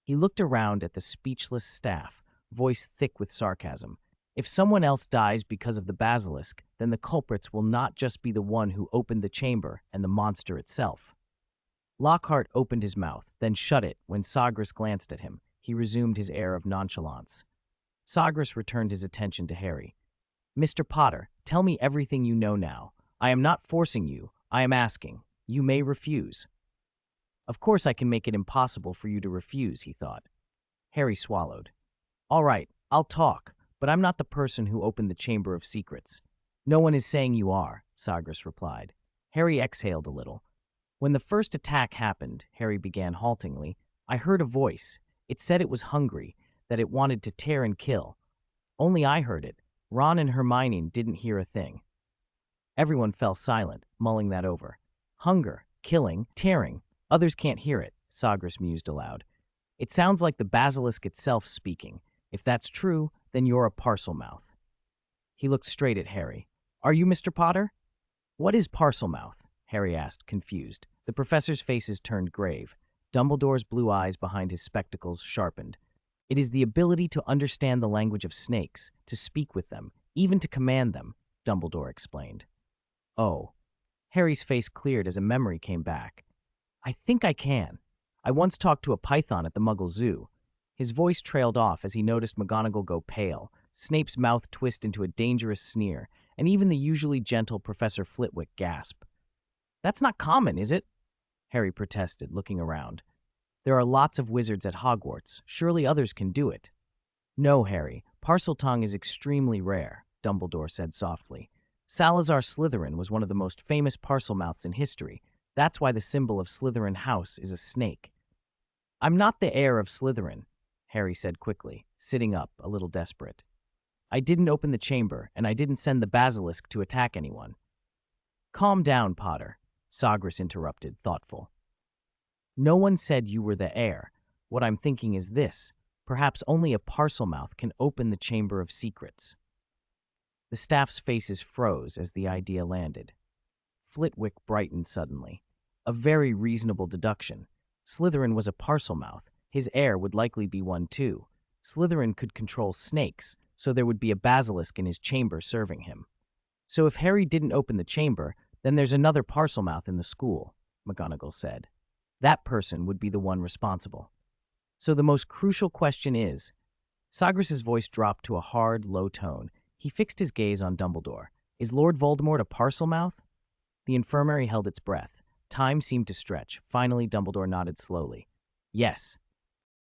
He looked around at the speechless staff, voice thick with sarcasm. If someone else dies because of the basilisk, then the culprits will not just be the one who opened the chamber and the monster itself. Lockhart opened his mouth, then shut it when Sagres glanced at him. He resumed his air of nonchalance. Sagres returned his attention to Harry. Mr. Potter, tell me everything you know now. I am not forcing you. I am asking. You may refuse. Of course I can make it impossible for you to refuse, he thought. Harry swallowed. All right, I'll talk, but I'm not the person who opened the Chamber of Secrets. No one is saying you are, Sagres replied. Harry exhaled a little. When the first attack happened, Harry began haltingly, I heard a voice. It said it was hungry, that it wanted to tear and kill. Only I heard it. Ron and Hermione didn't hear a thing. Everyone fell silent, mulling that over. Hunger, killing, tearing. Others can't hear it, Sagres mused aloud. It sounds like the basilisk itself speaking. If that's true, then you're a Parselmouth. He looked straight at Harry. Are you Mr. Potter? What is Parselmouth? Harry asked, confused. The professor's faces turned grave. Dumbledore's blue eyes behind his spectacles sharpened. It is the ability to understand the language of snakes, to speak with them, even to command them, Dumbledore explained. Oh. Harry's face cleared as a memory came back. I think I can. I once talked to a python at the Muggle Zoo. His voice trailed off as he noticed McGonagall go pale, Snape's mouth twist into a dangerous sneer, and even the usually gentle Professor Flitwick gasp. That's not common, is it? Harry protested, looking around. There are lots of wizards at Hogwarts. Surely others can do it. No, Harry. Parseltongue is extremely rare, Dumbledore said softly. Salazar Slytherin was one of the most famous Parselmouths in history. That's why the symbol of Slytherin House is a snake. I'm not the heir of Slytherin, Harry said quickly, sitting up, a little desperate. I didn't open the chamber, and I didn't send the basilisk to attack anyone. Calm down, Potter, Sagres interrupted, thoughtful. No one said you were the heir. What I'm thinking is this. Perhaps only a Parselmouth can open the Chamber of Secrets. The staff's faces froze as the idea landed. Flitwick brightened suddenly. A very reasonable deduction. Slytherin was a Parselmouth. His heir would likely be one too. Slytherin could control snakes, so there would be a basilisk in his chamber serving him. So if Harry didn't open the chamber, then there's another Parselmouth in the school, McGonagall said. That person would be the one responsible. So the most crucial question is... Sagres' voice dropped to a hard, low tone. He fixed his gaze on Dumbledore. Is Lord Voldemort a Parselmouth? The infirmary held its breath. Time seemed to stretch. Finally, Dumbledore nodded slowly. Yes,